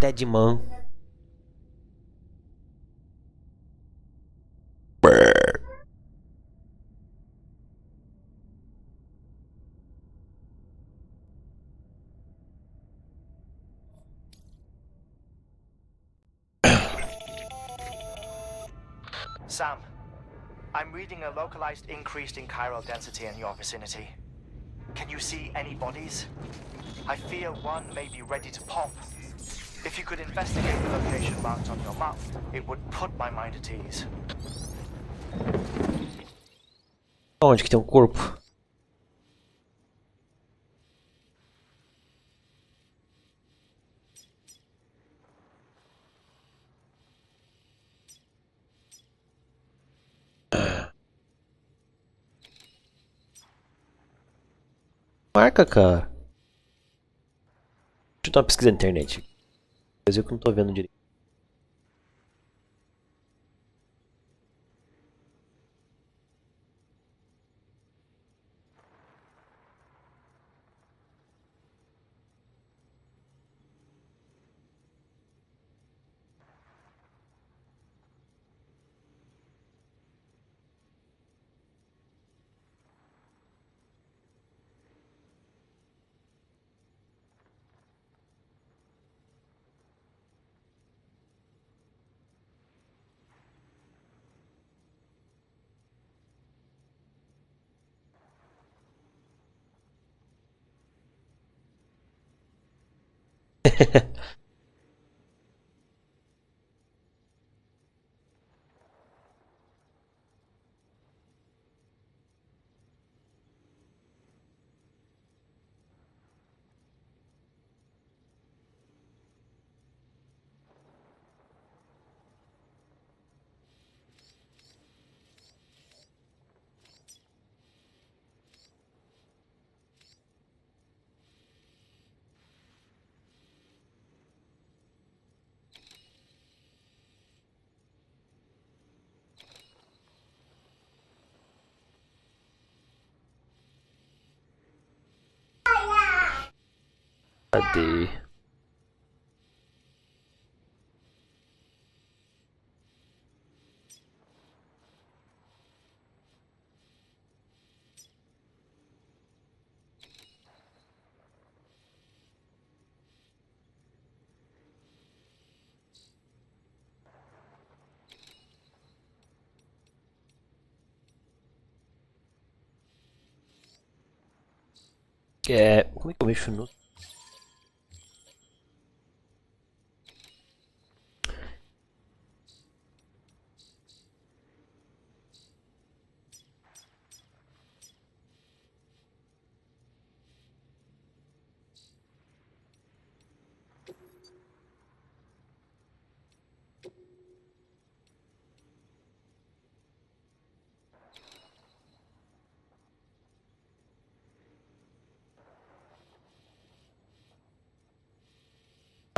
Deadman. Sam, I'm reading a localized increase in chiral density in your vicinity. Can you see any bodies? I fear one may be ready to pop. If you could investigate the location marked on your map, it would put my mind at ease. Onde que tem um corpo? Marca, cara. Deixa eu dar uma pesquisa na internet. Mas eu que não tô vendo direito. Cadê? Como é que eu mexo no...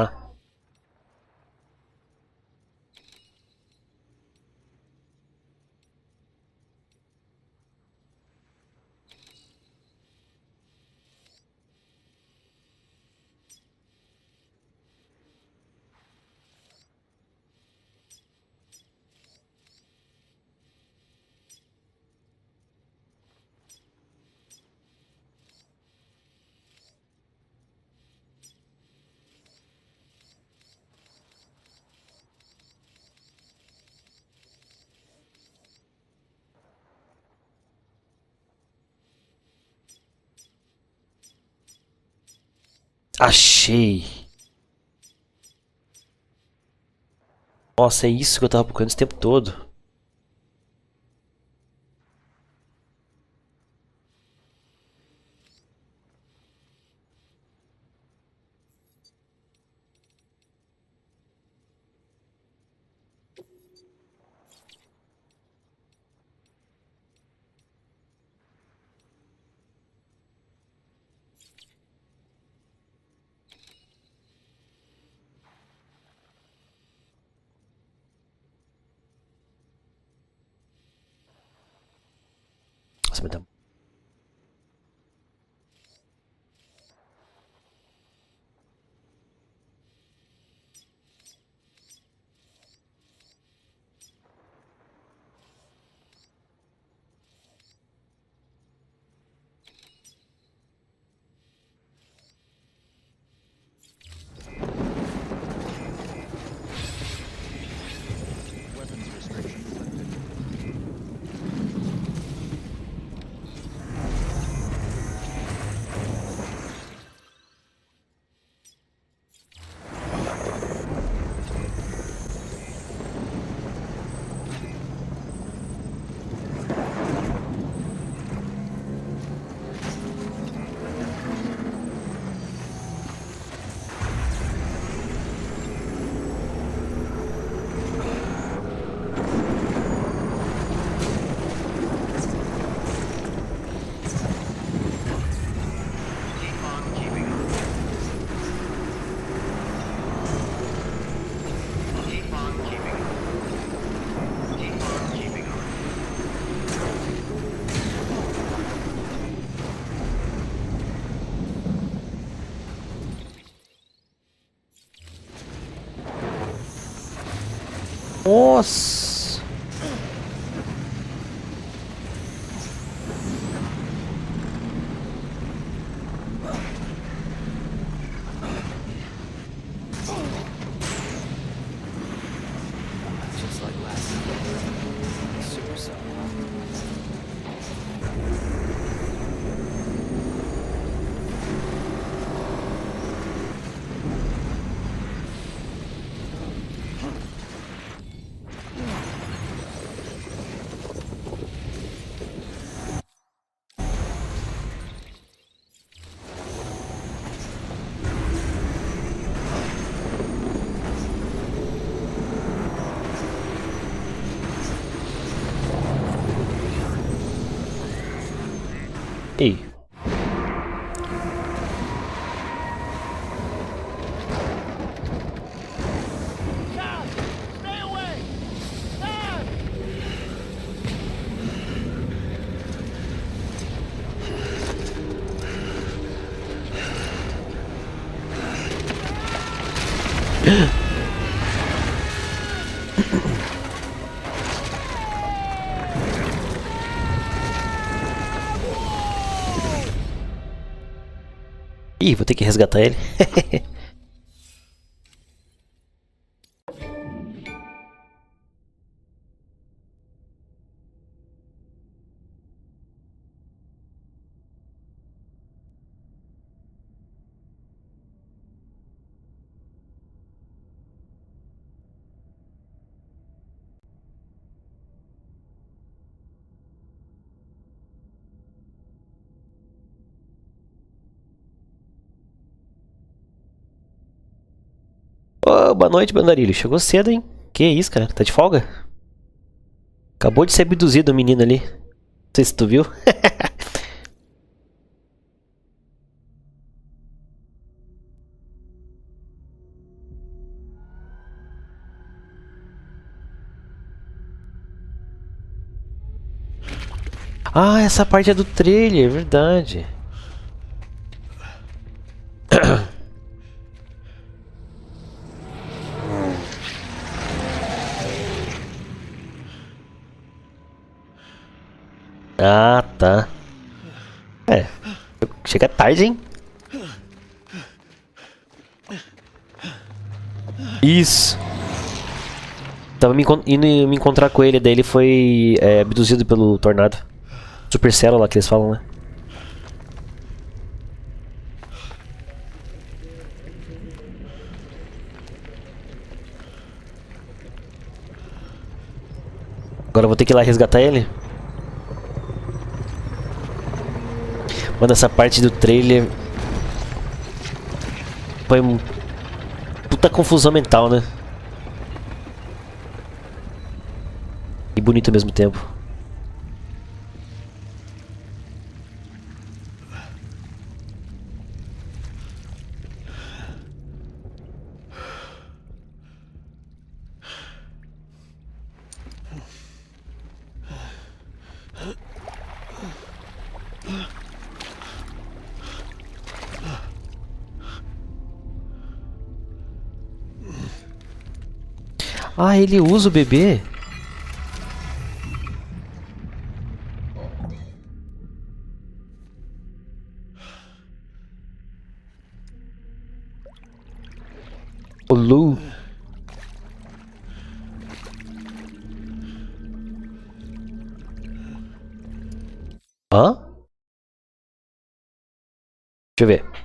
Ah, achei! Nossa, é isso que eu tava procurando esse tempo todo. Nossa, mas tá... Nossa! Just like last super cell. Ei. Stay away! Dad! Ih, vou ter que resgatar ele. Ô, boa noite, Bandarilho. Chegou cedo, hein? Que isso, cara? Tá de folga? Acabou de ser abduzido o menino ali. Não sei se tu viu. Ah, essa parte é do trailer, é verdade. Ah, tá. É, chega tarde, hein? Isso. Tava indo me encontrar com ele, daí ele foi abduzido pelo tornado. Supercélula que eles falam, né? Agora eu vou ter que ir lá resgatar ele. Mano, essa parte do trailer foi puta confusão mental, né? E bonito ao mesmo tempo. Ah, ele usa o bebê? O Lu. Hã? Deixa eu ver.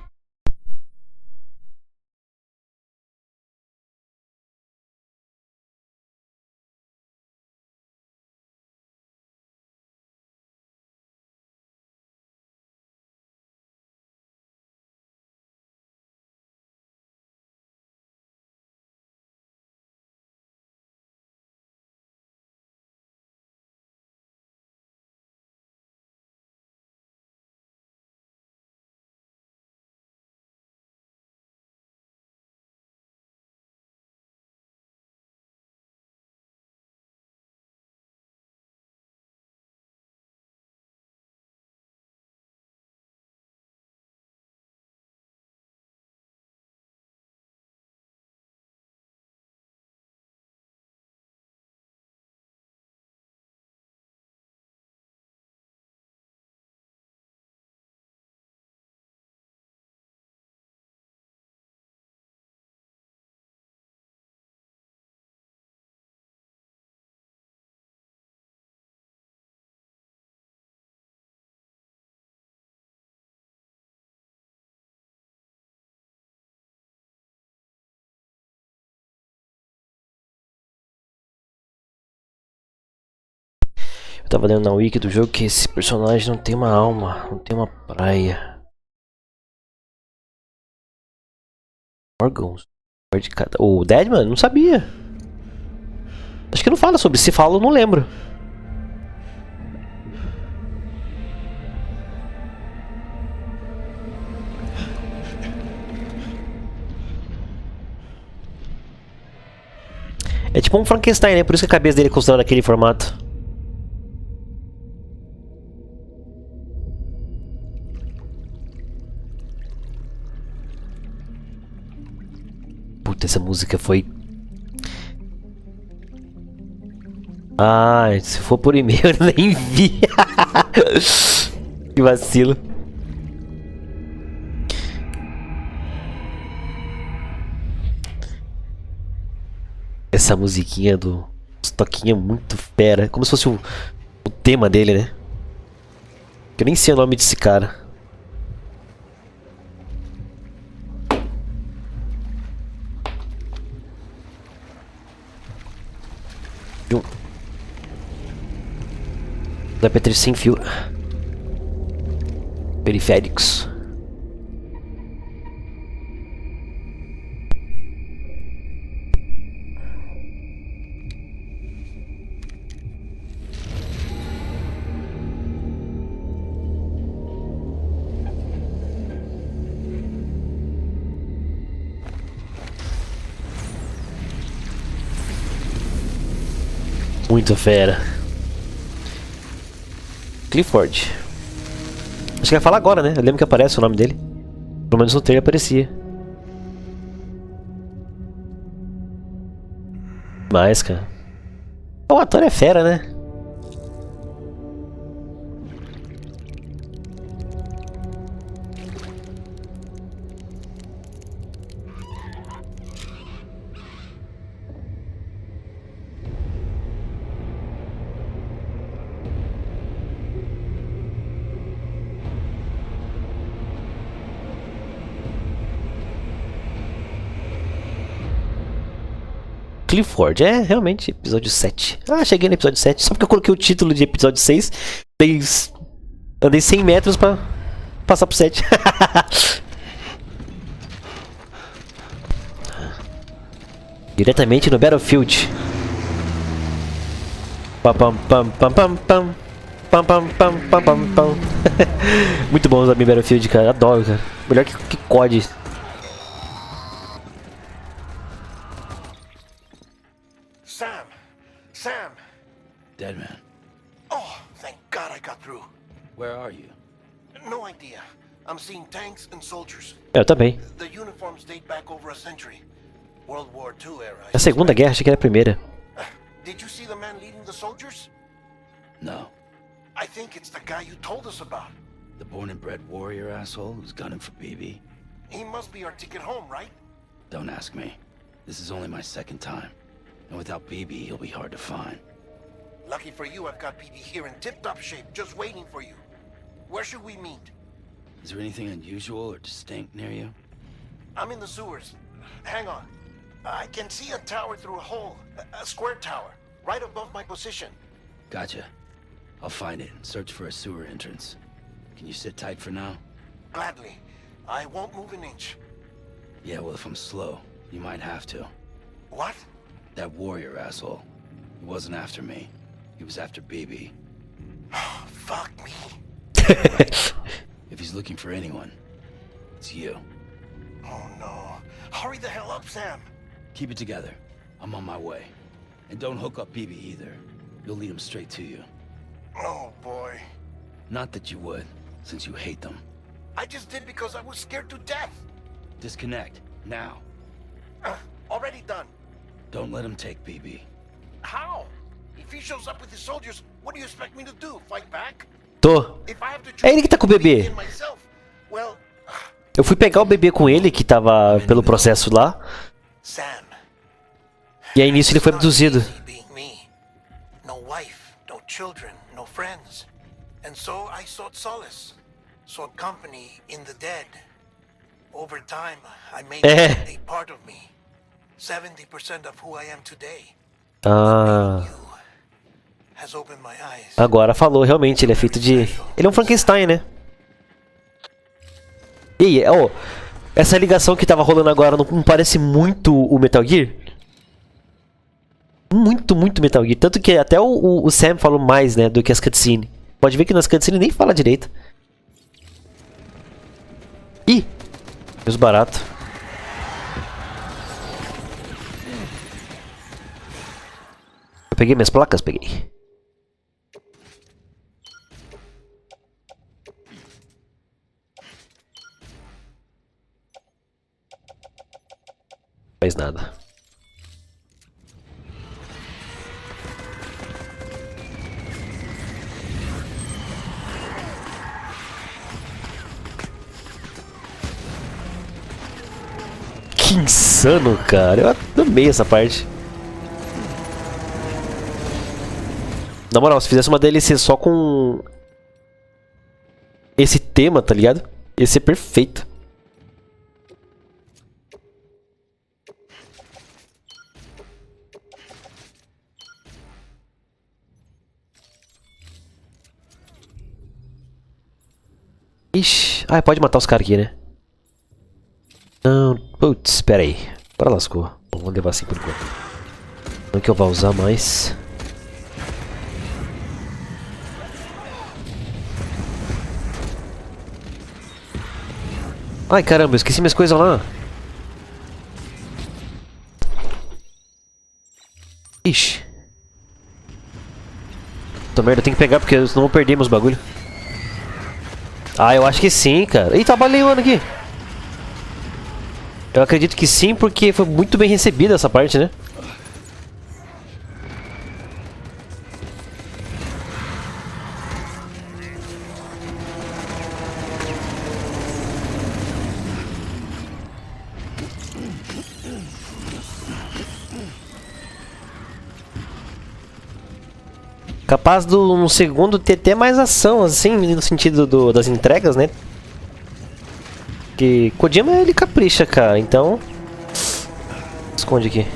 Tava lendo na wiki do jogo que esse personagem não tem uma alma, não tem uma praia. Órgãos. O Deadman? Não sabia. Acho que não fala sobre. Se fala, eu não lembro. É tipo um Frankenstein, né? Por isso que a cabeça dele é construída daquele formato. Puta, essa música foi... Ah, se for por e-mail eu nem vi. Que vacilo. Essa musiquinha do... toquinha muito fera. Como se fosse o tema dele, né? Eu nem sei o nome desse cara. Da P3 sem fio. Periféricos. Muito fera. Clifford. Acho que vai falar agora, né? Eu lembro que aparece o nome dele. Pelo menos no trailer aparecia. Mas, cara. O ator é fera, né? Clifford, é realmente episódio 7. Ah, cheguei no episódio 7. Só porque eu coloquei o título de episódio 6. Andei 100 metros pra passar pro 7. Diretamente no Battlefield. Pam pam pam pam pam pam. Pam pam pam pam pam pam. Muito bom usar Battlefield, cara. Adoro, cara. Melhor que COD. Sam! Deadman, Oh, thank God I got through. where are you? No idea. I'm seeing tanks and soldiers. Eu também. The uniforms date back over a century. World War II era. A Segunda Guerra, achei que era a primeira. Did you see the man leading the soldiers? No. I think it's the guy you told us about. The born and bred warrior asshole who's gunning for BB? He must be our ticket home, right? Don't ask me. This is only my second time. And without BB, he'll be hard to find. Lucky for you, I've got BB here in tip-top shape, just waiting for you. Where should we meet? Is there anything unusual or distinct near you? I'm in the sewers. Hang on. I can see a tower through a hole. A square tower, right above my position. Gotcha. I'll find it and search for a sewer entrance. Can you sit tight for now? Gladly. I won't move an inch. Yeah, well, if I'm slow, you might have to. What? That warrior asshole. He wasn't after me. He was after BB. Fuck me. If he's looking for anyone, it's you. Oh no. Hurry the hell up, Sam. Keep it together. I'm on my way. And don't hook up BB either. You'll lead him straight to you. Oh boy. Not that you would, since you hate them. I just did because I was scared to death. Disconnect, now. Already done. Don't let him take BB. How? If he shows up with his soldiers, what do you expect me to do? Fight back? Tô. If I have to É ele que tá com o bebê. choose myself, well, Eu fui pegar o bebê com ele, que tava pelo processo lá. Sam. E aí nisso ele foi It's not abduzido. easy being me. No wife, no children, no friends. And so I sought solace, sought company in the dead. Over time, I made them a part of me. 70% of who I am today. Ah. You has opened my eyes. Agora falou, realmente, ele é feito de... Ele é um Frankenstein, né? E aí, ó, essa ligação que tava rolando agora não parece muito o Metal Gear? Muito, muito Metal Gear. Tanto que até o Sam falou mais, né, do que as cutscenes. Pode ver que nas cutscenes nem fala direito. Ih! Deus barato. Eu peguei minhas placas? Peguei. Faz nada. Que insano, cara. Eu amei essa parte. Na moral, se fizesse uma DLC só com esse tema, tá ligado? Ia ser perfeito. Ixi. Ah, pode matar os caras aqui, né? Não. Putz, espera aí. Para lascou. Bom, vamos levar assim por enquanto. Não que eu vá usar mais. Ai, caramba, eu esqueci minhas coisas lá. Ixi. Puta merda, eu tenho que pegar porque senão eu vou perder meus bagulho. Ah, eu acho que sim, cara. Ih, tá baleando aqui. Eu acredito que sim, porque foi muito bem recebida essa parte, né? Capaz do no segundo ter até mais ação, assim, no sentido das entregas, né? Que Kojima ele capricha, cara, então... Esconde aqui.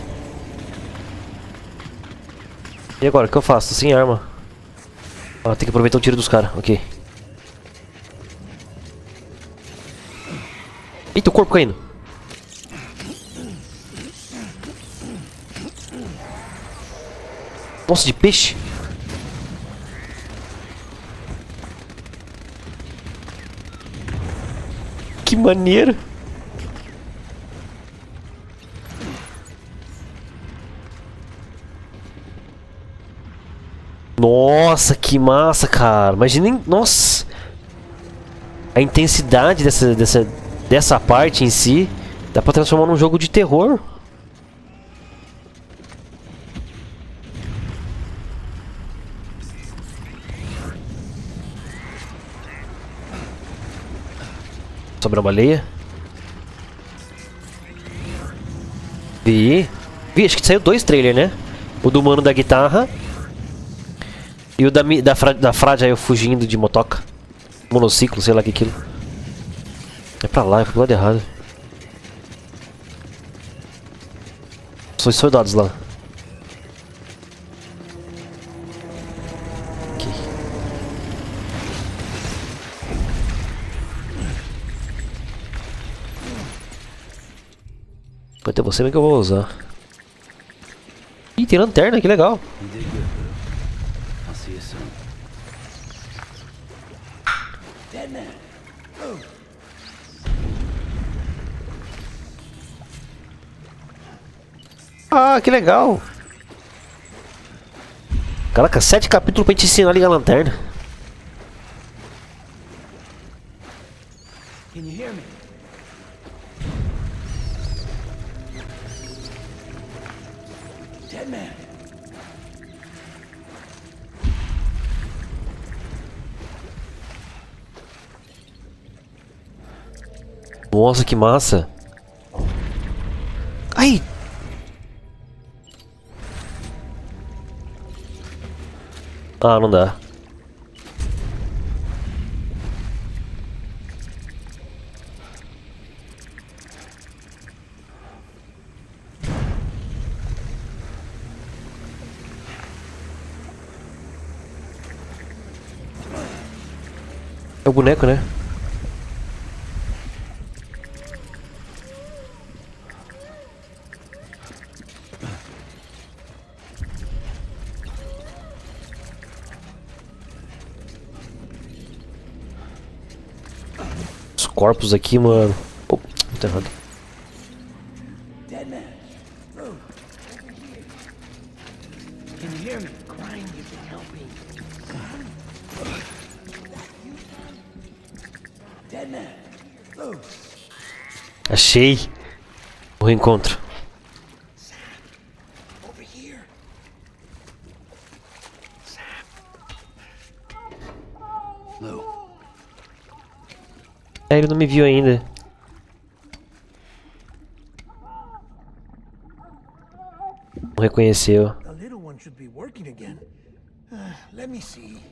E agora, o que eu faço? Tô sem arma. Ah, tem que aproveitar o tiro dos caras, ok. Eita, o corpo caindo. Nossa, de peixe. Que maneiro. Nossa, que massa, cara. Imaginem, nossa. A intensidade dessa parte em si. Dá pra transformar num jogo de terror. Sobra uma baleia. Vi, acho que saiu 2 trailers, né? O do mano da guitarra. E o da Fragile fugindo de motoca. Monociclo, sei lá que aquilo. É pra lá, é pro lado errado. São os soldados lá. Aqui. Vai ter você mesmo que eu vou usar. Ih, tem lanterna, que legal. I'll see you soon. Deadman. Ah, que legal. Caraca, 7 capítulos pra te ensinar a ligar a lanterna. Can you hear me? Deadman. Nossa, que massa. Ai. Ah, não dá. É o boneco, né? Os corpos aqui, mano. Oh, tá errado. Deadman. Move. Can you hear me? Crying isn't helping. Deadman. Move. Achei o reencontro. Over here. Lou. É, ele não me viu ainda. Não reconheceu. The little one should be working again. Let me see.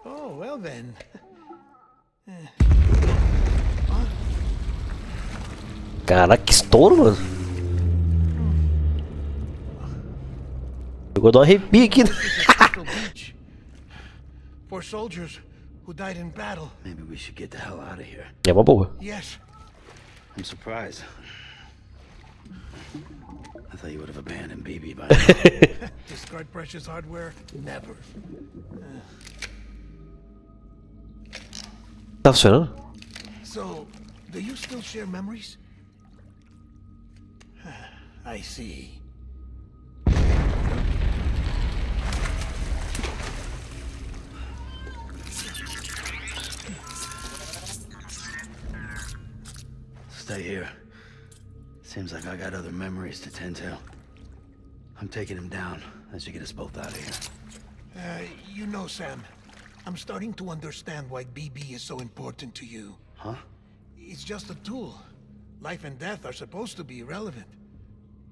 Oh, well then. Caraca, que estouro, mano. Chegou a dar um arrepio aqui. Special beach for soldiers who died in battle. Maybe we should get the hell out of here. É uma boa. Yes. I'm surprised. I thought you would have abandoned BB by now. Discard precious hardware? Never. Tá funcionando? So, do you still share memories? I see. Stay here. Seems like I got other memories to tend to. I'm taking him down. That should get us both out of here. You know, Sam, I'm starting to understand why BB is so important to you. Huh? It's just a tool. Life and death are supposed to be irrelevant.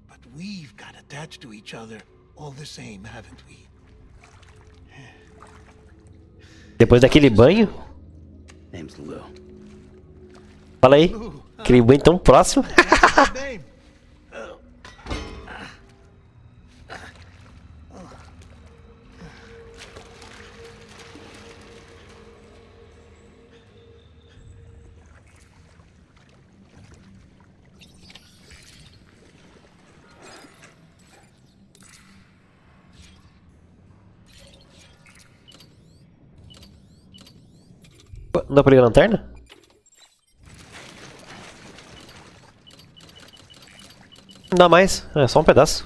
But we've got attached to each other all the same, haven't we? Depois daquele banho? Name's Lou. Fala aí. Aquele banho tão próximo. That's his name. Não dá pra ligar a lanterna? Não dá mais, é só um pedaço.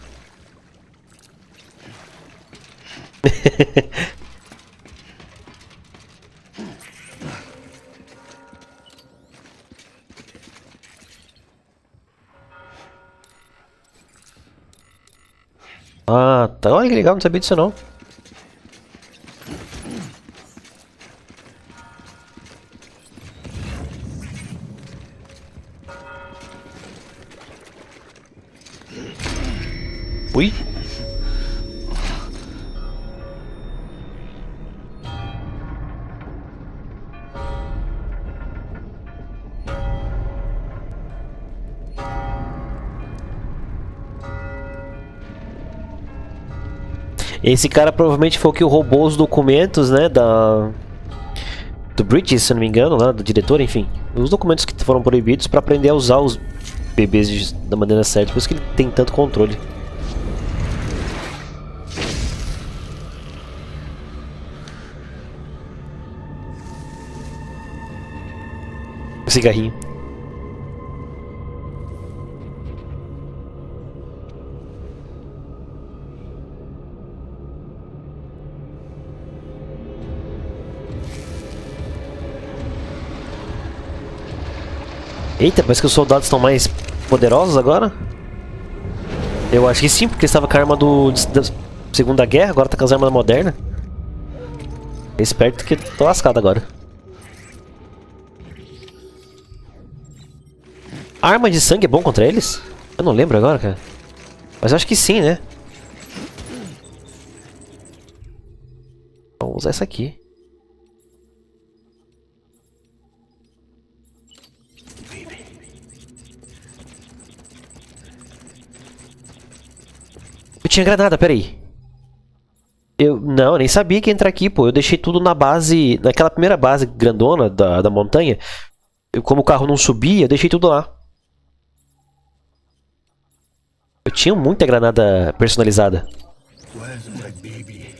Ah, tá. Olha que legal, não sabia disso não. Ui. Esse cara provavelmente foi o que roubou os documentos, né, do British, se não me engano, lá do diretor, enfim. Os documentos que foram proibidos para aprender a usar os bebês da maneira certa, por isso que ele tem tanto controle. Cigarrinho. Eita, parece que os soldados estão mais poderosos agora? Eu acho que sim, porque estava com a arma da Segunda Guerra, agora tá com as armas modernas. É esperto que tô lascado agora. Arma de sangue é bom contra eles? Eu não lembro agora, cara. Mas eu acho que sim, né? Vamos usar essa aqui. Eu tinha granada, peraí. Não, eu nem sabia que ia entrar aqui, pô. Eu deixei tudo na base, naquela primeira base grandona da montanha. Como o carro não subia, eu deixei tudo lá. Eu tinha muita granada personalizada. Where's my baby?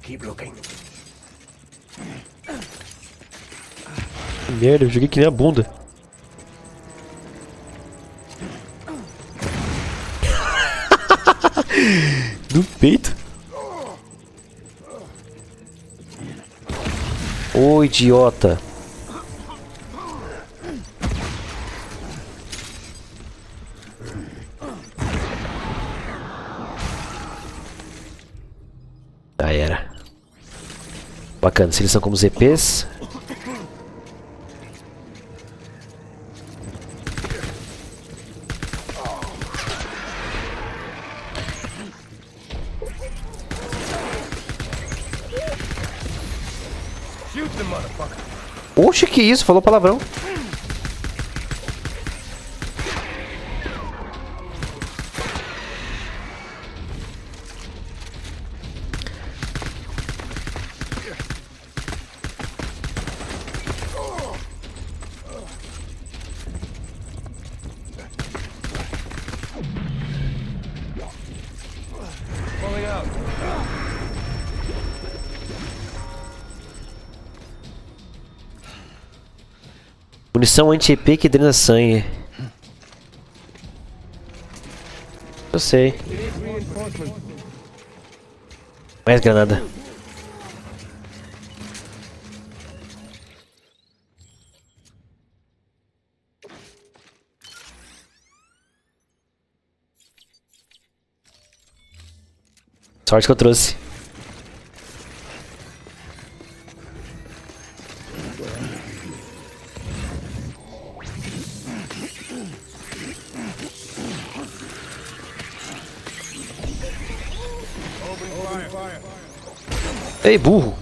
Keep looking. Que merda, eu joguei que nem a bunda. No peito. Ô, idiota. Já era. Bacana, se eles são como ZPs. Oxe, que isso? Falou palavrão. Munição anti-EP que drena sangue. Eu sei. Mais granada. Sorte que eu trouxe. Ei, burro!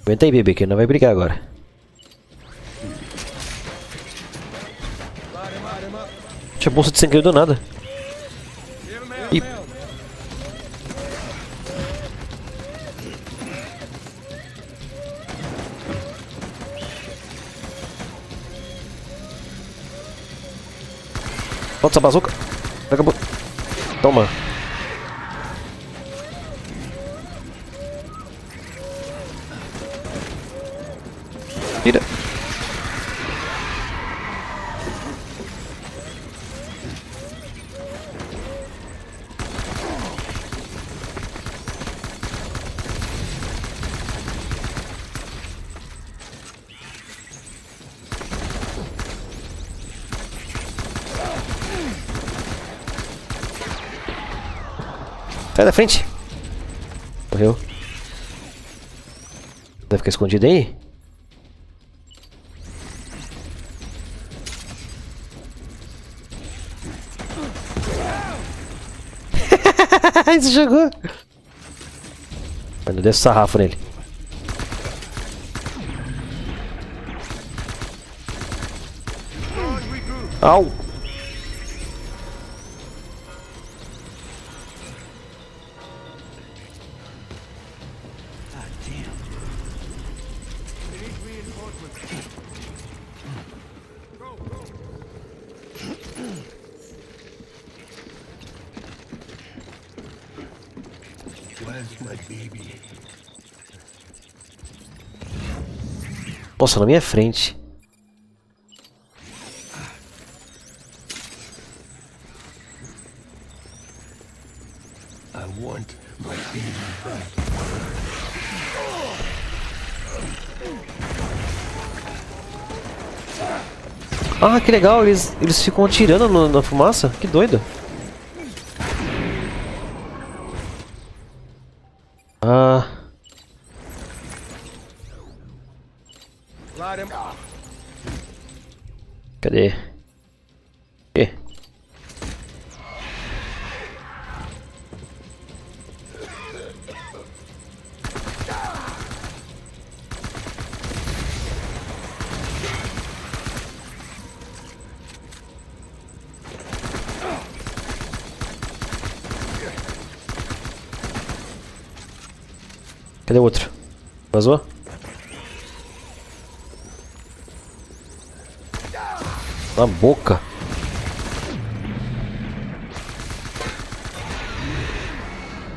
Aguenta aí, bebê, que não vai brigar agora. Tinha bolsa de sangue do nada. Ih. Solta essa bazuca. Acabou. Toma. Tira. Sai da frente. Morreu. Deve ficar escondido aí? Isso jogou. Mas não desce sarrafo nele. Au! Nossa, na minha frente. Ah, que legal, eles ficam atirando na fumaça. Que doido. Ah. Cadê? E? Cadê o outro? Vazou? Na boca.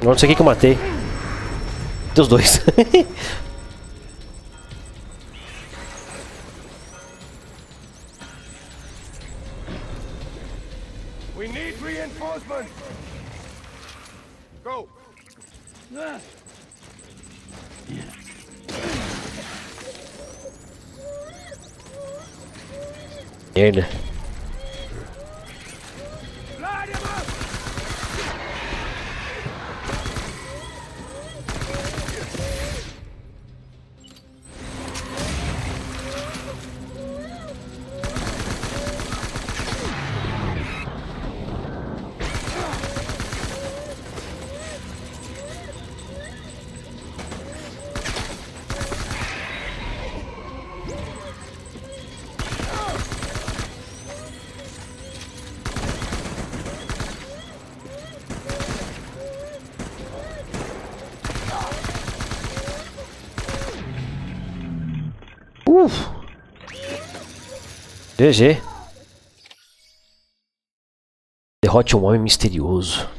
Não sei o que eu matei. Tem os dois. We need reinforcements. Go. Merda. Light him up. GG. Derrote um homem misterioso.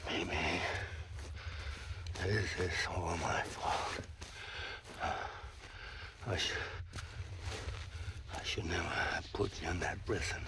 Maybe this is all my fault. I should never have put you in that prison.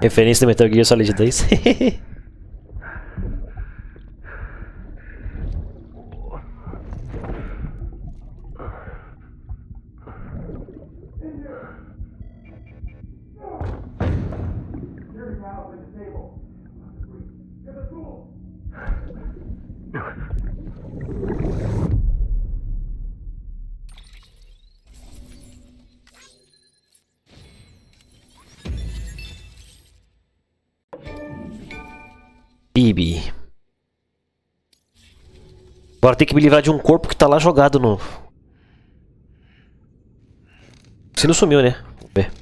Referência do Metal Gear Solid 2. Bibi. Agora tem que me livrar de um corpo que tá lá jogado no... Se não sumiu, né? Vamos ver.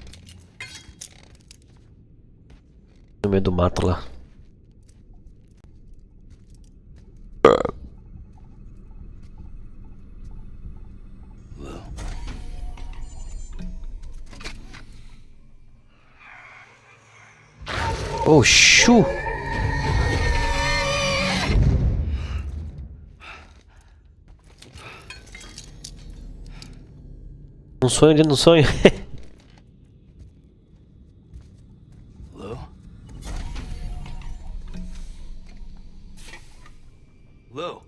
No meio do mato lá. Oh, chu! Um sonho dentro do sonho. Lou? Lou?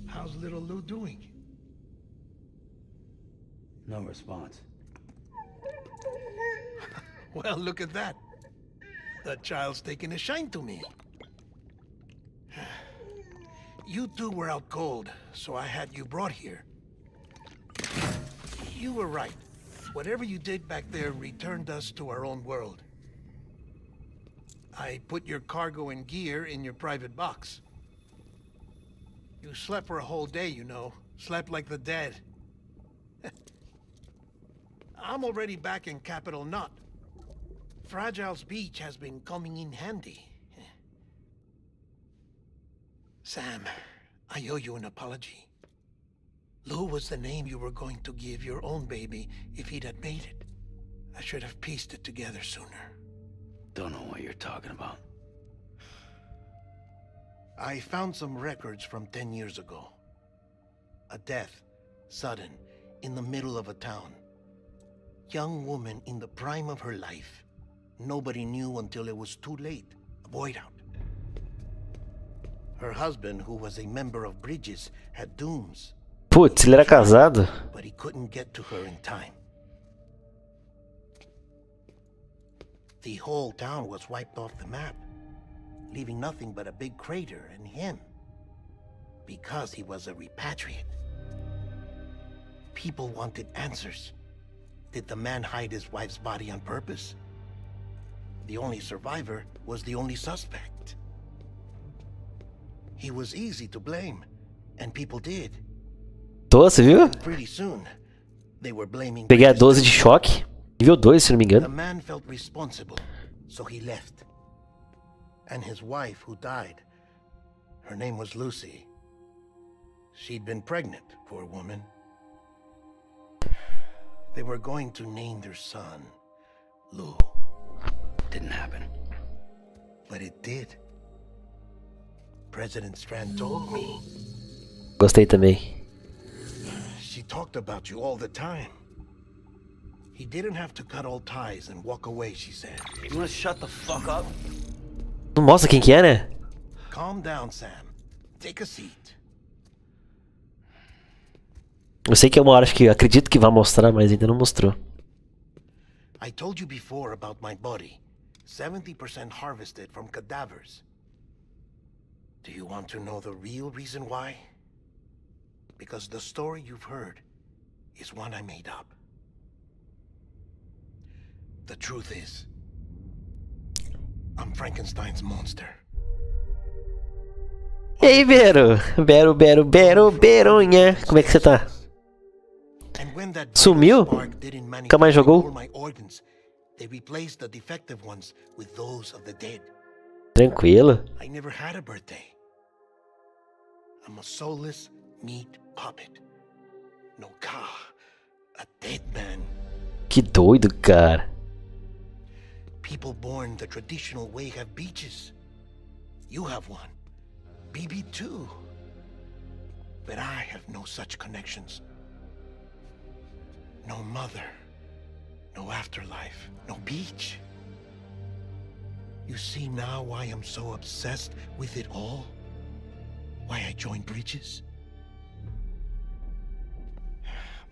How's little Lou doing? No response. Well, look at that. That child's taking a shine to me. You two were out cold, so I had you brought here. You were right. Whatever you did back there returned us to our own world. I put your cargo and gear in your private box. You slept for a whole day, you know. Slept like the dead. I'm already back in Capital Knot. Fragile's beach has been coming in handy. Sam, I owe you an apology. Lou was the name you were going to give your own baby if he'd had made it. I should have pieced it together sooner. Don't know what you're talking about. I found some records from 10 years ago. A death, sudden, in the middle of a town. Young woman in the prime of her life. Nobody knew until it was too late. A void out. Her husband, who was a member of Bridges, had dooms. Putz, ele era casado. But he couldn't get to her in time. The whole town was wiped off the map, leaving nothing but a big crater and him. Because he was a repatriate. People wanted answers. Did the man hide his wife's body on purpose? The only survivor was the only suspect. He was easy to blame, and people did. Você viu? Pretty soon, they were blaming. Peguei a 12 de choque. Nível 2, se não me The engano. man felt responsible, so he left. And his wife, who died, her name was Lucy. She'd been pregnant, poor woman. They were going to name their son Lou. Didn't happen. But it did. President Strand told me. Gostei também. She talked about you all the time. He didn't have to cut all ties and walk away, she said. You wanna shut the fuck up? Não mostra quem que é, né? Calm down, Sam. Take a seat. Eu sei que é uma hora, acho que acredito que vai mostrar, mas ainda não mostrou. I told you before about my body. 70% harvested from cadavers. Do you want to know the real reason why? Because the story you've heard is one I made up. The truth is, I'm Frankenstein's monster. E aí, Bero? Beronha. Como é que você tá? And when that Sumiu? spark didn't manage Nunca mais to jogou? take all my organs, they replaced the defective ones with those of the dead. Tranquilo. I never had a birthday. I'm a soulless meat puppet. No car. A dead man. Que doido, cara. People born the traditional way have beaches. You have one. BB2. But I have no such connections. No mother. No afterlife. No beach. You see now why I'm so obsessed with it all? Why I joined Bridges?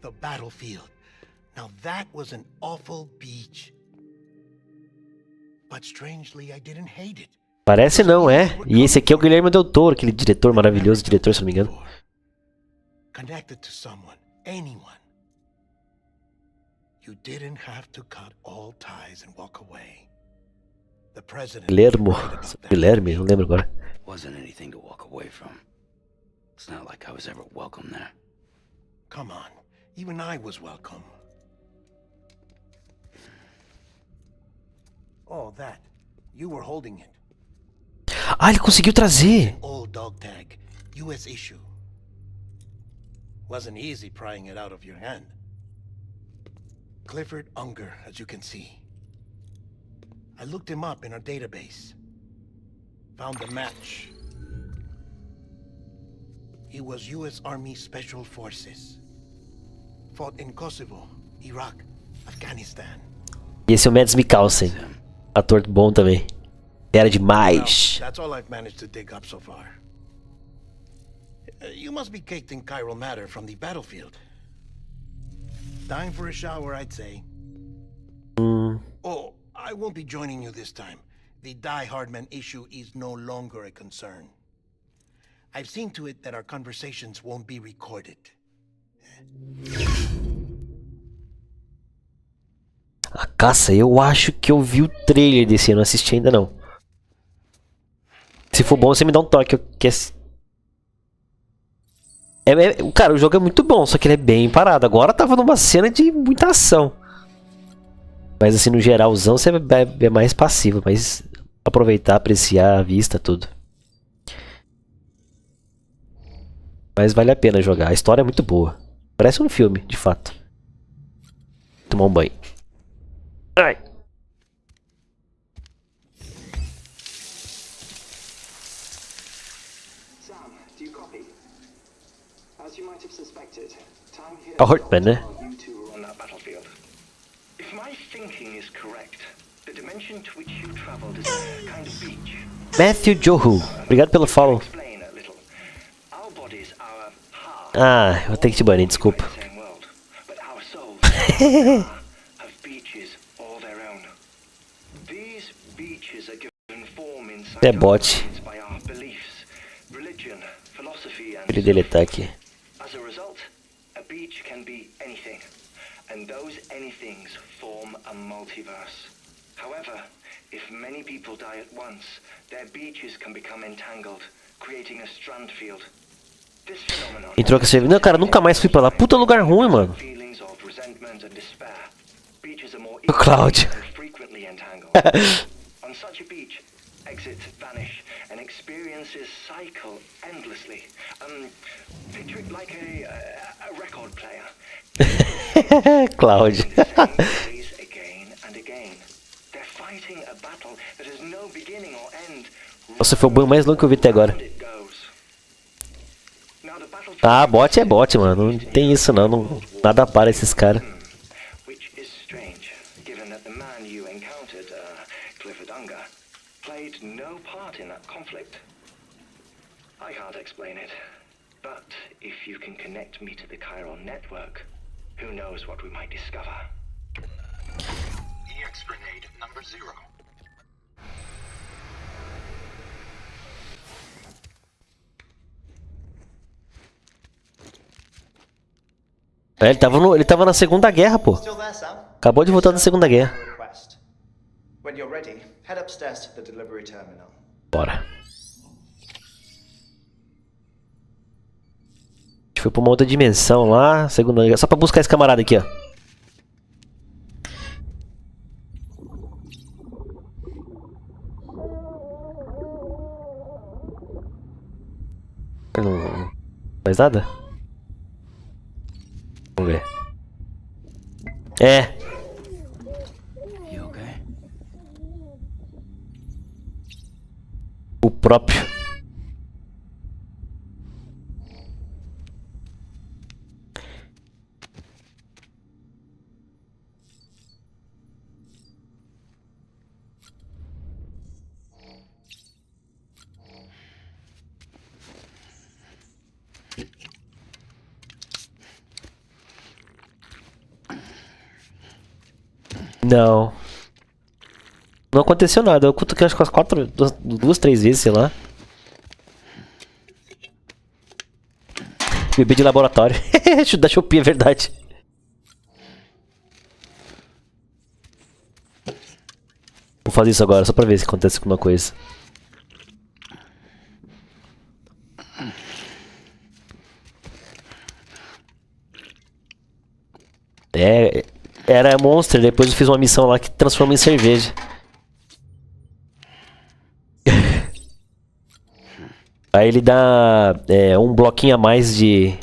The battlefield. Now that was an awful beach. But strangely, I didn't hate it. Parece não, é. E esse aqui é o Guilherme Del Toro, aquele diretor maravilhoso, diretor, se não me engano. Connected to someone, anyone. You didn't have to cut all ties and walk away. The president. Guilherme, não lembro agora. Wasn't anything to walk away from. It's not like I was ever welcome there. Come on, even I was welcome. Oh, that. You were holding it. Ah, ele conseguiu trazer. Old dog tag, US issue. Wasn't easy prying it out of your hand. Clifford Unger, as you can see. I looked him up in our database. Found a match. He was US Army Special Forces. Fought in Kosovo, Iraq, Afghanistan. E esse é o Mads Mikkelsen. Ator bom também. Era demais. Well, that's all I've managed to dig up so far. You must be caked in chiral matter from the battlefield. Time for a shower, I'd say. Oh, I won't be joining you this time. The Die Hardman issue is no longer a concern. I've seen to it that our conversations won't be recorded. A caça, eu acho que eu vi o trailer desse, eu não assisti ainda não. Se for bom, você me dá um toque. Cara, o jogo é muito bom, só que ele é bem parado. Agora tava numa cena de muita ação. Mas assim, no geralzão, você é mais passivo. Mas aproveitar, apreciar a vista, tudo. Mas vale a pena jogar. A história é muito boa. Parece um filme, de fato. Tomar um banho. Ai. Sam, do you copy? As you might have suspected, time here A Hortman, né? you two were on that battlefield. If my thinking is correct, the dimension to which you traveled is a kind of beach. Matthew Johu. Obrigado pelo follow. Explain a little. Our bodies are hard. Ah, eu vou ter que te banir, desculpa. Same world, but our souls have beaches all their own. These beaches are given form inside É bot. our minds by our beliefs, religion, philosophy, and Ele deletar aqui. as a result, a beach can be anything, and those anythings form a multiverse. However, if many people die at once, their beaches can become entangled, creating a strand field. This phenomenon Entrou com esse... Não, cara, nunca mais fui pra lá. Puta lugar ruim, mano. feelings of resentment and despair. Beaches are more O Cláudio. and frequently entangled. On such a beach, exits vanish and experiences cycle endlessly. Picture it like a record player. Cláudio. The same ways again and again. They're fighting a battle that has no beginning or end. Nossa, foi o banho mais longo que eu vi até agora. And it goes. Now the battlefield Ah, bot é bot, mano. Não tem isso não. Nada para esses caras. which is strange, given that the man you encountered, Clifford Unger, played no part in that conflict. I can't explain it, but if you can connect me to the chiral network, who knows what we might discover. EX grenade number 0. É, ele tava na Segunda Guerra, pô. Still there, Sam? Acabou de voltar da Segunda Guerra. Request. When you're ready, head upstairs to the delivery terminal. Bora. A gente foi pra uma outra dimensão lá. Segunda Guerra. Só pra buscar esse camarada aqui, ó. Não faz nada? Vamos ver. É. You okay? O próprio. Não. Não aconteceu nada. Eu cutuquei acho que umas duas, 3 vezes, sei lá. Bebê de laboratório. Da Shopee, é verdade. Vou fazer isso agora, só pra ver se acontece alguma coisa. Era Monster, depois eu fiz uma missão lá que transforma em cerveja. Aí ele dá um bloquinho a mais de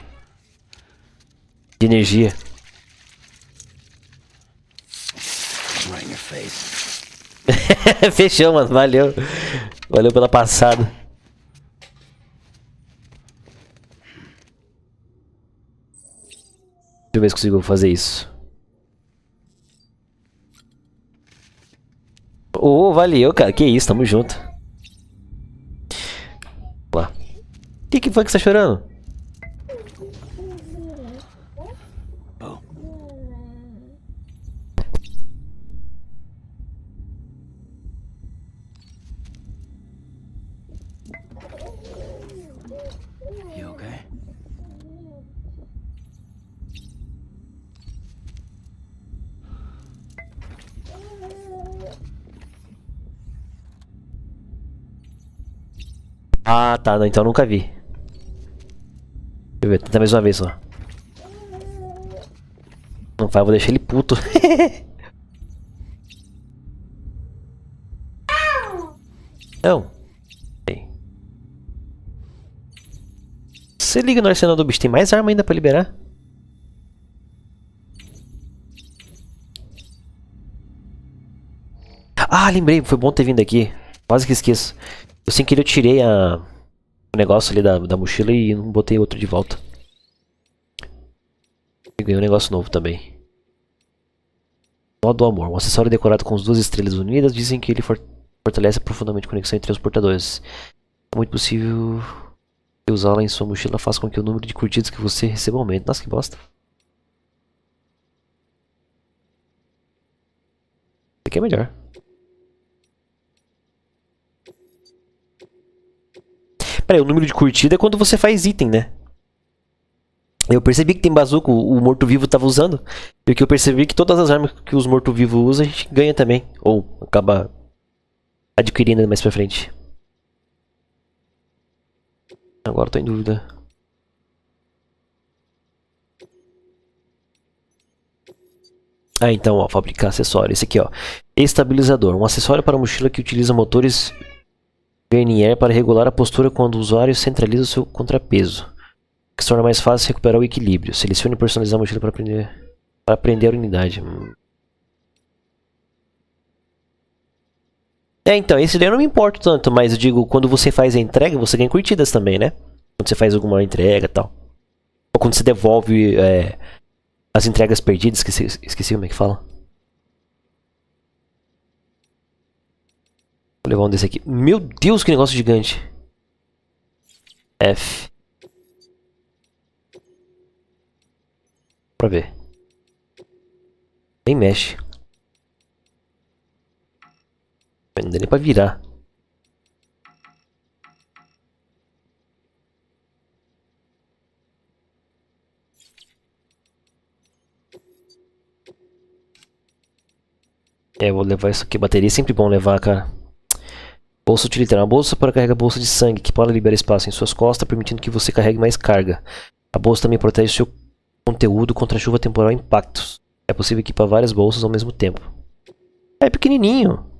energia. Right in your face. Fechou, mano. Valeu. Valeu pela passada. Deixa eu ver se consigo fazer isso. Ô, valeu, cara. Que isso, tamo junto. Lá. O que foi que você tá chorando? Oh, you okay? Ah, tá. Não, então eu nunca vi. Deixa eu ver, tentar mais uma vez só. Não vai, eu vou deixar ele puto. Não. Você liga no arsenal do bicho, tem mais arma ainda pra liberar? Ah, lembrei, foi bom ter vindo aqui. Quase que esqueço. Eu sem querer eu tirei o negócio ali da mochila e não botei outro de volta. E ganhei um negócio novo também. Nó do amor. Um acessório decorado com as 2 estrelas unidas. Dizem que ele fortalece profundamente a conexão entre os portadores. É muito possível que usá-la em sua mochila faça com que o número de curtidas que você receba aumente. Nossa, que bosta. Isso aqui é melhor. Peraí, o número de curtida é quando você faz item, né? Eu percebi que tem bazuca, o morto-vivo tava usando. E o que eu percebi é que todas as armas que os morto-vivos usam a gente ganha também. Ou acaba adquirindo mais pra frente. Agora tô em dúvida. Ah, então, ó, fabricar acessório. Esse aqui, ó. Estabilizador. Um acessório para mochila que utiliza motores vernier para regular a postura quando o usuário centraliza o seu contrapeso. Que se torna mais fácil recuperar o equilíbrio. Selecione e personalizar a mochila para prender a unidade. É, então, esse daí eu não me importo tanto, mas eu digo, quando você faz a entrega, você ganha curtidas também, né? Quando você faz alguma entrega e tal. Ou quando você devolve as entregas perdidas, esqueci como é que fala. Vou levar um desse aqui. Meu Deus, que negócio gigante. F. Pra ver. Nem mexe. Não dá nem pra virar. É, eu vou levar isso aqui. Bateria é sempre bom levar, cara. Bolsa utilitária. Uma bolsa para carregar bolsa de sangue, que pode liberar espaço em suas costas, permitindo que você carregue mais carga. A bolsa também protege seu conteúdo contra chuva temporal e impactos. É possível equipar várias bolsas ao mesmo tempo. É pequenininho.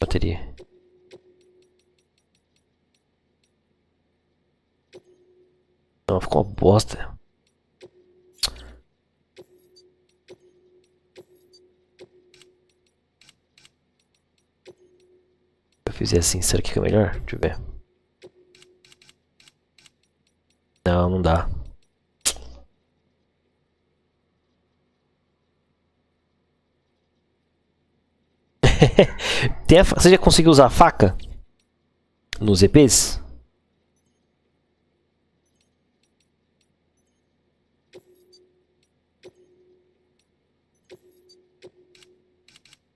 Bateria. Não, ficou uma bosta. Se eu fizer assim, será que fica melhor? Deixa eu ver. Não, não dá. Você já conseguiu usar a faca? Nos EPs?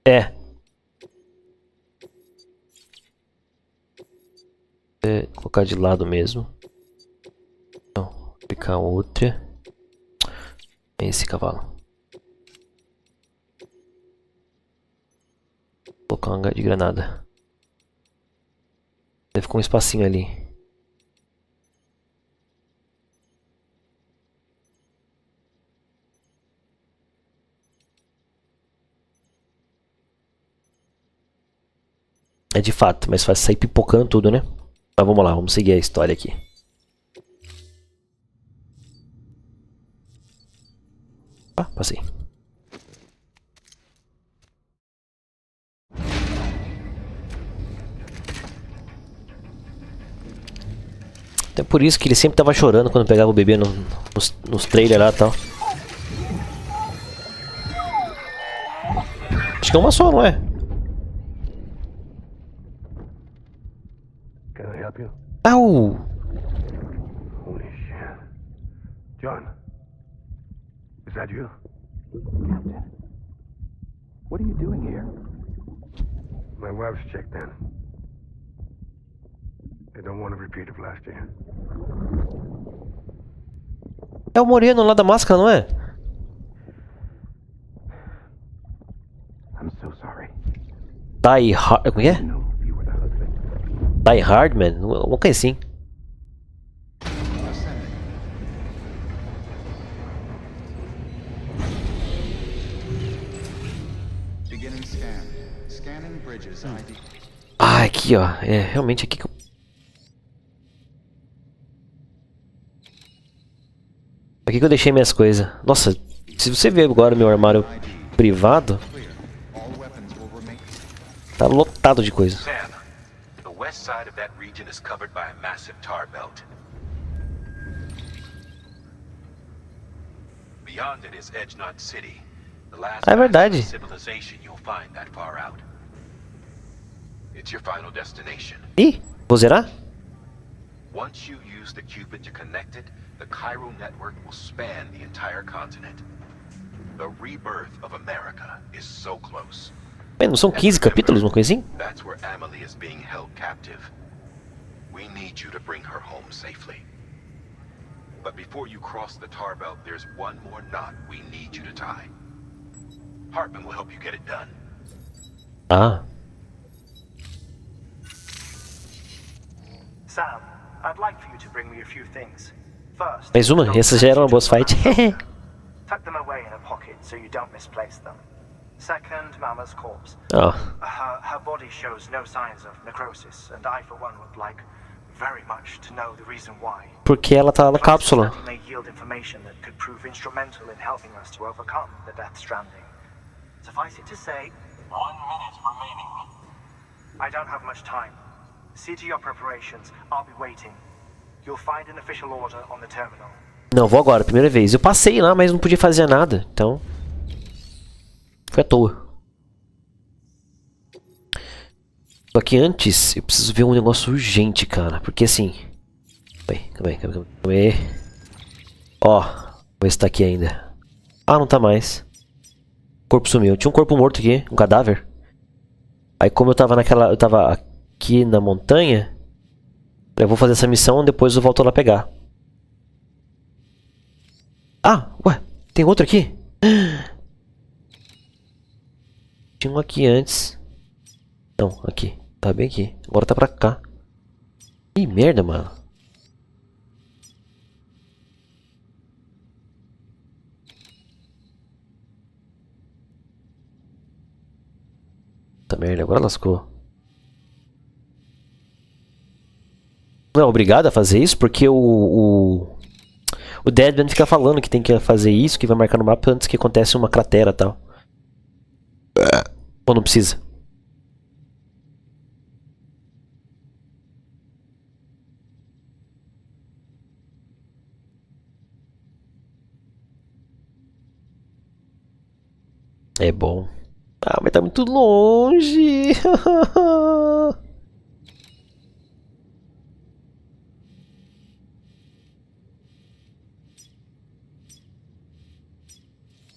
É. Colocar de lado mesmo. Então, aplicar outra. Esse cavalo. Colocar uma de granada. Deve ficar um espacinho ali. É de fato, mas faz sair pipocando tudo, né? Mas vamos lá, vamos seguir a história aqui. Ah, passei. Então é por isso que ele sempre tava chorando quando pegava o bebê nos trailers lá e tal. Acho que é uma só, não é? Can I help you? Au! Holy shit. John. Is that you? Captain, what are you doing here? My wife's checked in. They don't want a repeat of last year. É o moreno lá da máscara, não é? I'm so sorry. Die Hard... Como é? No, you were the husband. Die Hard, man? Uma coisa assim. Beginning scan. Scanning bridges ID. Ah, aqui, ó. É realmente aqui que eu... Aqui que eu deixei minhas coisas. Nossa, se você ver agora meu armário privado, All weapons will remain. tá lotado de coisa. Sam, the west side of that region is covered by a massive tar belt. Beyond it is Edge Knot City, the last É verdade. civilization you'll find that far out. It's your final destination. Ih, vou zerar? Once you use the Cupid to connect it, the Cairo network will span the entire continent. The rebirth of America is so close. Bem, não são 15 capítulos, uma coisa assim? That's where Amelie is being held captive. We need you to bring her home safely. But before you cross the tar belt, there's one more knot we need you to tie. Hartman will help you get it done. Ah, Sam, I'd like for you to bring me a few things. First, mais uma? don't Essa já era uma boss fight. tuck them away in a pocket so you don't misplace them. Second, Mama's corpse. Ó, Her body shows no signs of necrosis, and I, for one, would like very much to know the reason why. porque ela tá na cápsula. Study may yield information that could prove instrumental in helping us to overcome the Death Stranding. Suffice it to say, 1 minute remaining. I don't have much time. See to your preparations. I'll be waiting. You'll find an official order on the terminal. Não, vou agora, primeira vez. Eu passei lá, mas não podia fazer nada, então... Foi à toa. Só que antes, eu preciso ver um negócio urgente, cara. Porque assim... Calma aí. Ó, vou ver se tá aqui ainda. Ah, não tá mais. O corpo sumiu. Tinha um corpo morto aqui, um cadáver. Aí como eu tava naquela... Eu tava aqui na montanha... Eu vou fazer essa missão, depois eu volto lá pegar. Ah, ué, tem outro aqui? Tinha um aqui antes. Não, aqui. Tá bem aqui. Agora tá pra cá. Ih, merda, mano. Tá merda, agora lascou. Não é obrigado a fazer isso, porque o Deadman fica falando que tem que fazer isso, que vai marcar no mapa antes que acontece uma cratera e tal. Ou não precisa? É bom. Ah, mas tá muito longe.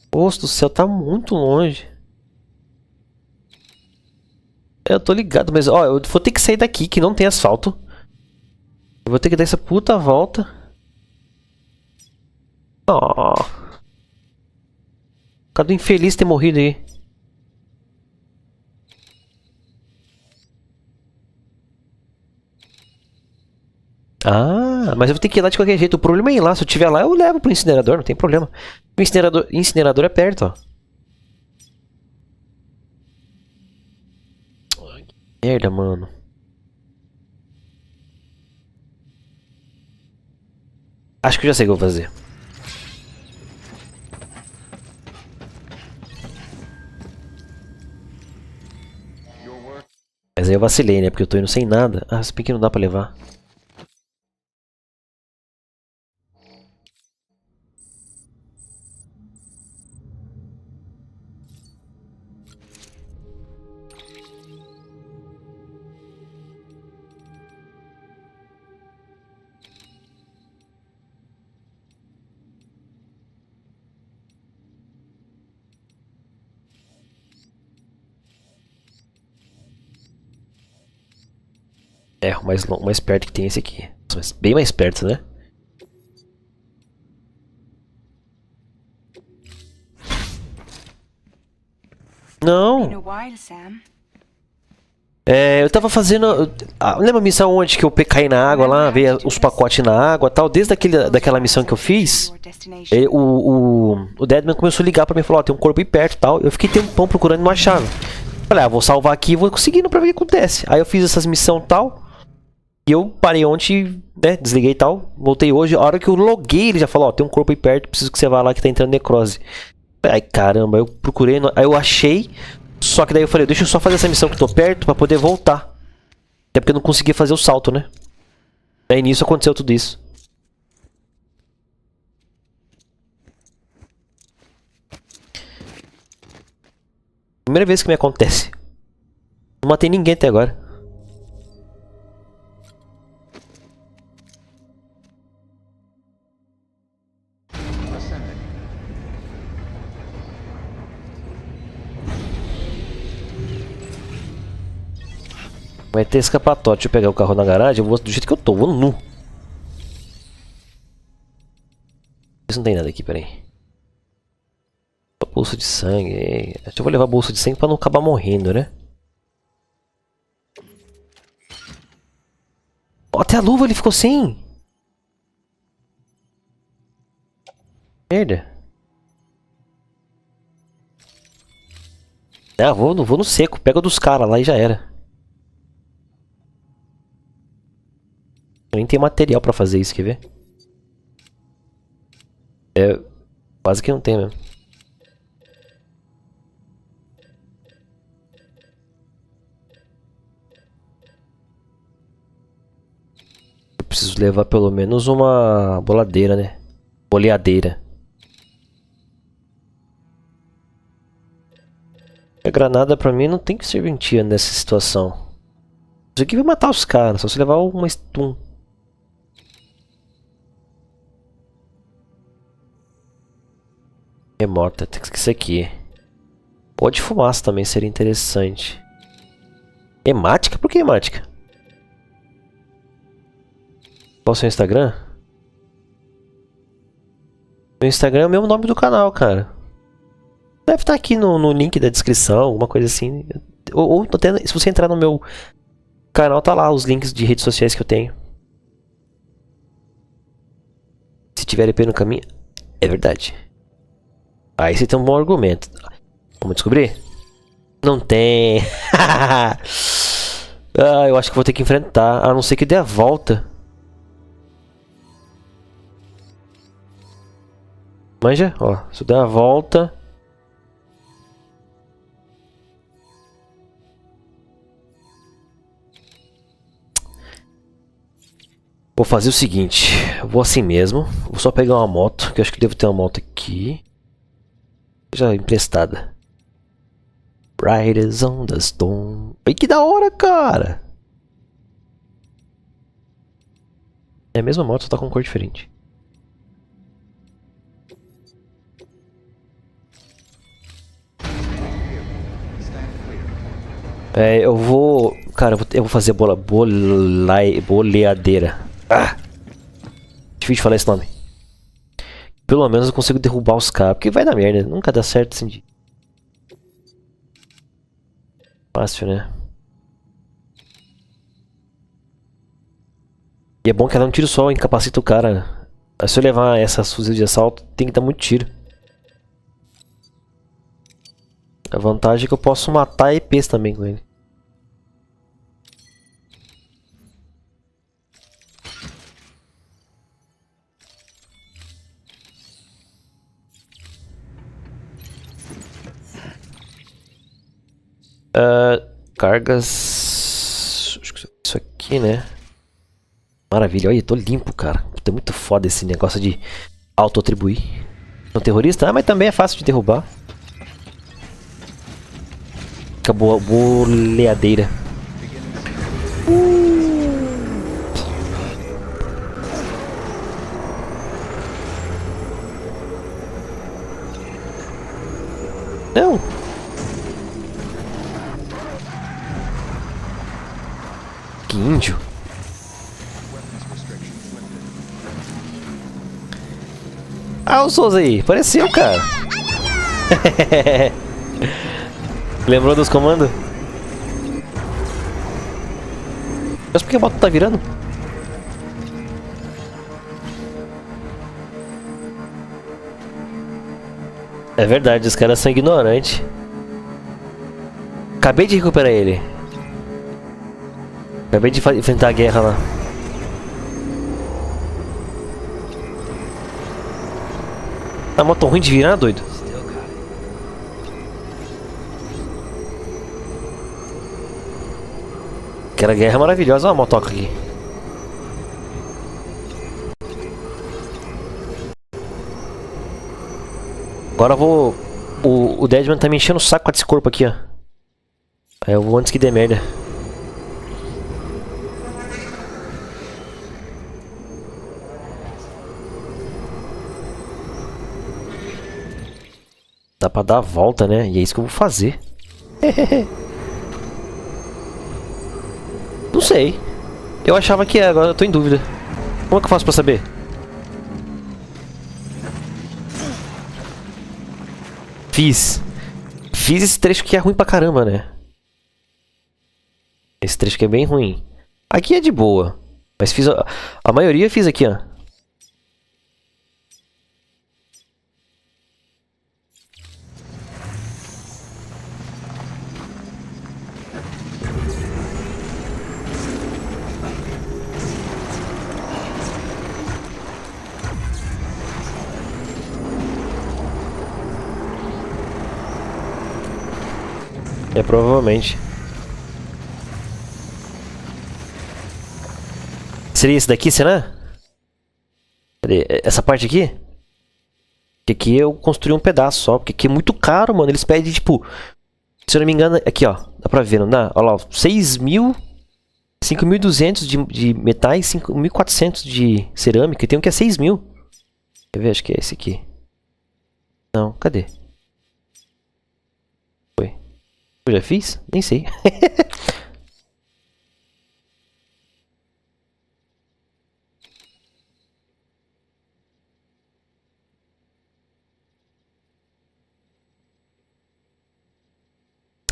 Poxa do céu, tá muito longe. Eu tô ligado, mas ó, eu vou ter que sair daqui que não tem asfalto. Eu vou ter que dar essa puta volta. Ó. Cada infeliz ter morrido aí. Ah, mas eu vou ter que ir lá de qualquer jeito. O problema é ir lá. Se eu estiver lá, eu levo pro incinerador, não tem problema. O incinerador é perto, ó. Ai, que merda, mano. Acho que eu já sei o que eu vou fazer. Mas aí eu vacilei, né? Porque eu tô indo sem nada. Ah, se bem que não dá pra levar. É, o mais perto que tem é esse aqui. Mas bem mais perto, né? Não. Been a while, Sam. É, eu tava fazendo... lembra a missão onde que eu caí na água lá, veio os pacotes na água e tal? Desde daquela missão que eu fiz, Your destination. o Deadman começou a ligar pra mim e falou, ó, tem um corpo aí perto e tal. Eu fiquei tempão procurando e não achava. Falei, vou salvar aqui e vou conseguindo pra ver o que acontece. Aí eu fiz essas missões e tal. E eu parei ontem, né, desliguei e tal. Voltei hoje, a hora que eu loguei ele já falou, ó, tem um corpo aí perto, preciso que você vá lá que tá entrando necrose. Ai, caramba, eu procurei, aí eu achei... Só que daí eu falei, deixa eu só fazer essa missão que eu tô perto pra poder voltar. Até porque eu não consegui fazer o salto, né? Daí nisso aconteceu tudo isso. Primeira vez que me acontece. Não matei ninguém até agora. Ascending. Vai ter escapatório. Deixa eu pegar o carro na garagem. Eu vou do jeito que eu tô, vou nu. Isso não tem nada aqui, peraí. Bolsa de sangue. Acho que eu vou levar a bolsa de sangue pra não acabar morrendo, né? Ó, até a luva ele ficou sem. Merda. Vou no seco. Pega dos caras lá e já era. Eu nem tenho material pra fazer isso, quer ver? É, quase que não tem mesmo. Eu preciso levar pelo menos uma boladeira, né? Boleadeira. A granada pra mim não tem que serventia nessa situação. Isso aqui vai matar os caras, só se levar uma stun. Remota, tem que ser isso aqui. Pode fumaça também seria interessante. Hemática? Por que hemática? Qual é o seu Instagram? Meu Instagram é o mesmo nome do canal, cara. Deve estar aqui no link da descrição, alguma coisa assim. Ou até, se você entrar no meu canal, tá lá os links de redes sociais que eu tenho. Se tiver EP no caminho, é verdade. Aí você tem um bom argumento. Vamos descobrir? Não tem. Eu acho que vou ter que enfrentar, a não ser que dê a volta. Manja, ó, se eu der a volta... Vou fazer o seguinte, vou assim mesmo, vou só pegar uma moto, que eu acho que devo ter uma moto aqui. Já emprestada. Riders on the Storm. Ai, que da hora, cara! É a mesma moto, só tá com cor diferente. Eu vou... Cara, eu vou fazer boleadeira. Difícil de falar esse nome. Pelo menos eu consigo derrubar os caras. Porque vai dar merda. Nunca dá certo assim de... Fácil, né? E é bom que ela um tiro só incapacita o cara. Se eu levar essas fuzil de assalto, tem que dar muito tiro. A vantagem é que eu posso matar EPs também com ele. Cargas... Acho que isso aqui, né? Maravilha, olha, tô limpo, cara. Puta, é muito foda esse negócio de auto-atribuir. Um terrorista? Mas também é fácil de derrubar. Acabou a boleadeira. Não! Que índio! Ah, o Souza aí. Apareceu, cara. Lembrou dos comandos? Mas por que a moto tá virando? É verdade, os caras são ignorantes. Acabei de recuperar ele. Acabei de enfrentar a guerra lá. A moto ruim de virar, doido? Aquela guerra maravilhosa. Olha a motoca aqui. Agora eu vou... O Deadman tá me enchendo o saco com esse corpo aqui, ó. Aí eu vou antes que dê merda. Dá pra dar a volta, né? E é isso que eu vou fazer. Não sei. Eu achava que é, agora eu tô em dúvida. Como é que eu faço pra saber? Fiz esse trecho que é ruim pra caramba, né? Esse trecho que é bem ruim. Aqui é de boa. Mas fiz a maioria fiz aqui, ó. É, provavelmente. Seria esse daqui, será? Cadê? Essa parte aqui? Porque aqui eu construí um pedaço só. Porque aqui é muito caro, mano. Eles pedem, tipo... Se eu não me engano, aqui, ó. Dá pra ver, não dá? Olha lá, 6.000... 5.200 de metais, 5.400 de cerâmica. E tem um que é 6.000. Quer ver? Acho que é esse aqui. Não, cadê? Foi. Eu já fiz? Nem sei.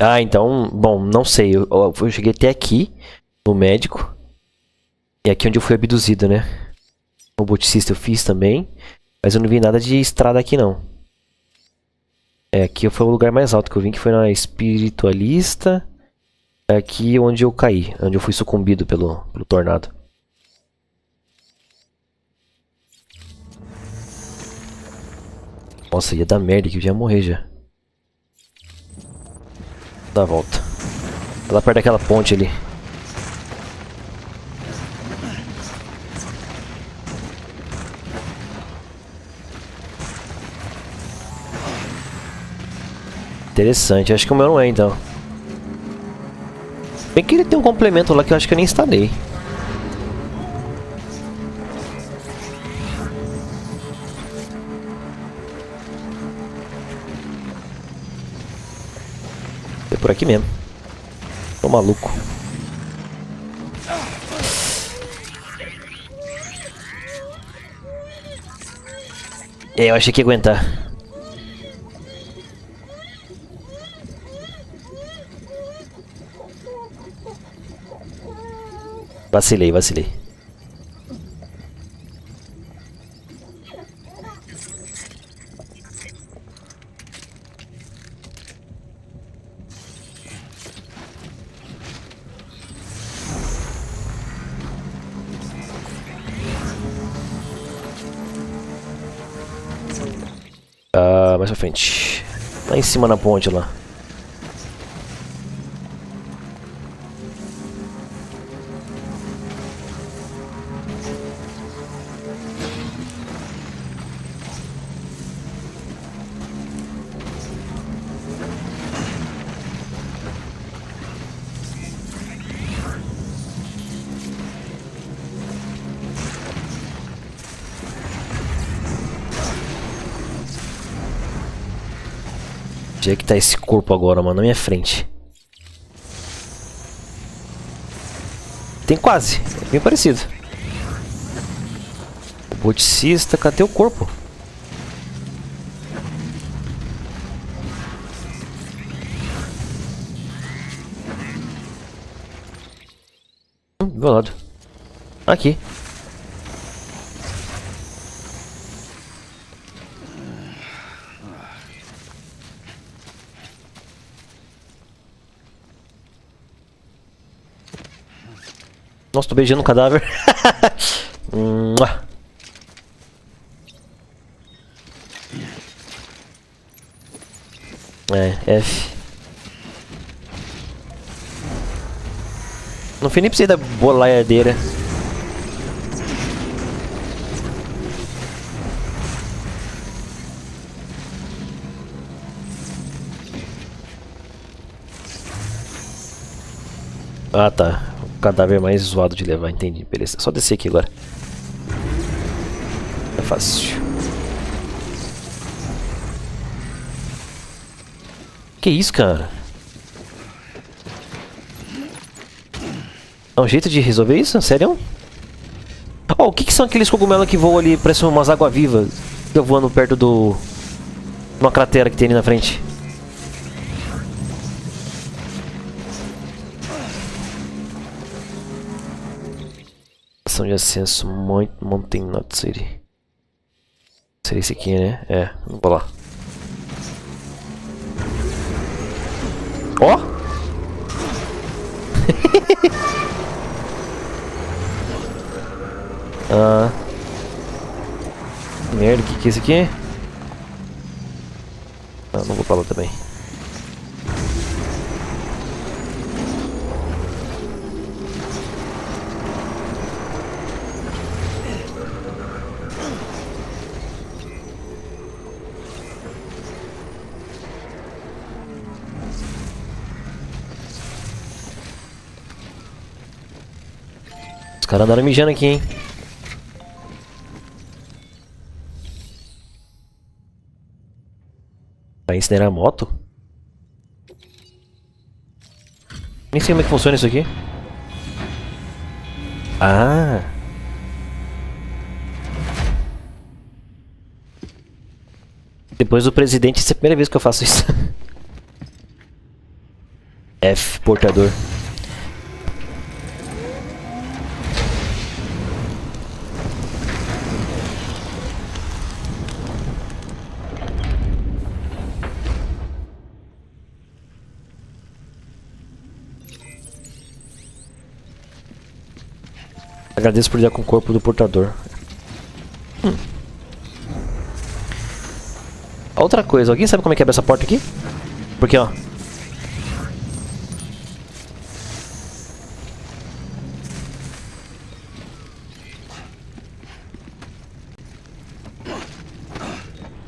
Ah, então... Bom, não sei. Eu cheguei até aqui, no médico. E aqui onde eu fui abduzido, né? O boticista eu fiz também. Mas eu não vi nada de estrada aqui, não. É, aqui foi o lugar mais alto que eu vim, que foi na espiritualista. É aqui onde eu caí, onde eu fui sucumbido pelo tornado. Nossa, ia dar merda que eu ia morrer já. Dá a volta. Lá perto daquela ponte ali. Interessante, acho que o meu não é então. Bem que ele tem um complemento lá que eu acho que eu nem instalei. É por aqui mesmo. Tô maluco. É, eu achei que ia aguentar. Vacilei, vacilei. Ah, mais pra frente. Lá em cima na ponte lá. Onde é que tá esse corpo agora, mano? Na minha frente. Tem quase. É bem parecido. O boticista, cadê o corpo? Do meu lado. Aqui. Nossa, tô beijando o cadáver. É, F. No fim nem precisa da boladeira. Ah, tá. O cadáver é mais zoado de levar, entendi. Beleza, é só descer aqui agora. É fácil. Que isso, cara? Dá um jeito de resolver isso? Sério? Oh, o que que são aqueles cogumelos que voam ali? Parecem umas águas-vivas. Fica voando perto do... uma cratera que tem ali na frente. Ação de acesso Mountain Not City. Seria esse aqui, né? É, vou lá. Ó! Ah. Merda, o que é esse aqui? Ah, não vou pra lá também. Os caras andaram mijando aqui, hein? Pra incinerar a moto? Nem sei como é que funciona isso aqui. Ah! Depois do presidente, essa é a primeira vez que eu faço isso. F, portador. Agradeço por lidar com o corpo do portador. Outra coisa, alguém sabe como é que abre essa porta aqui? Porque, ó.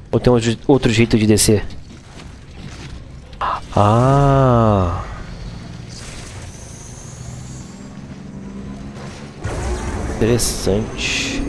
Ou tem outro jeito de descer? Ah! Interessante.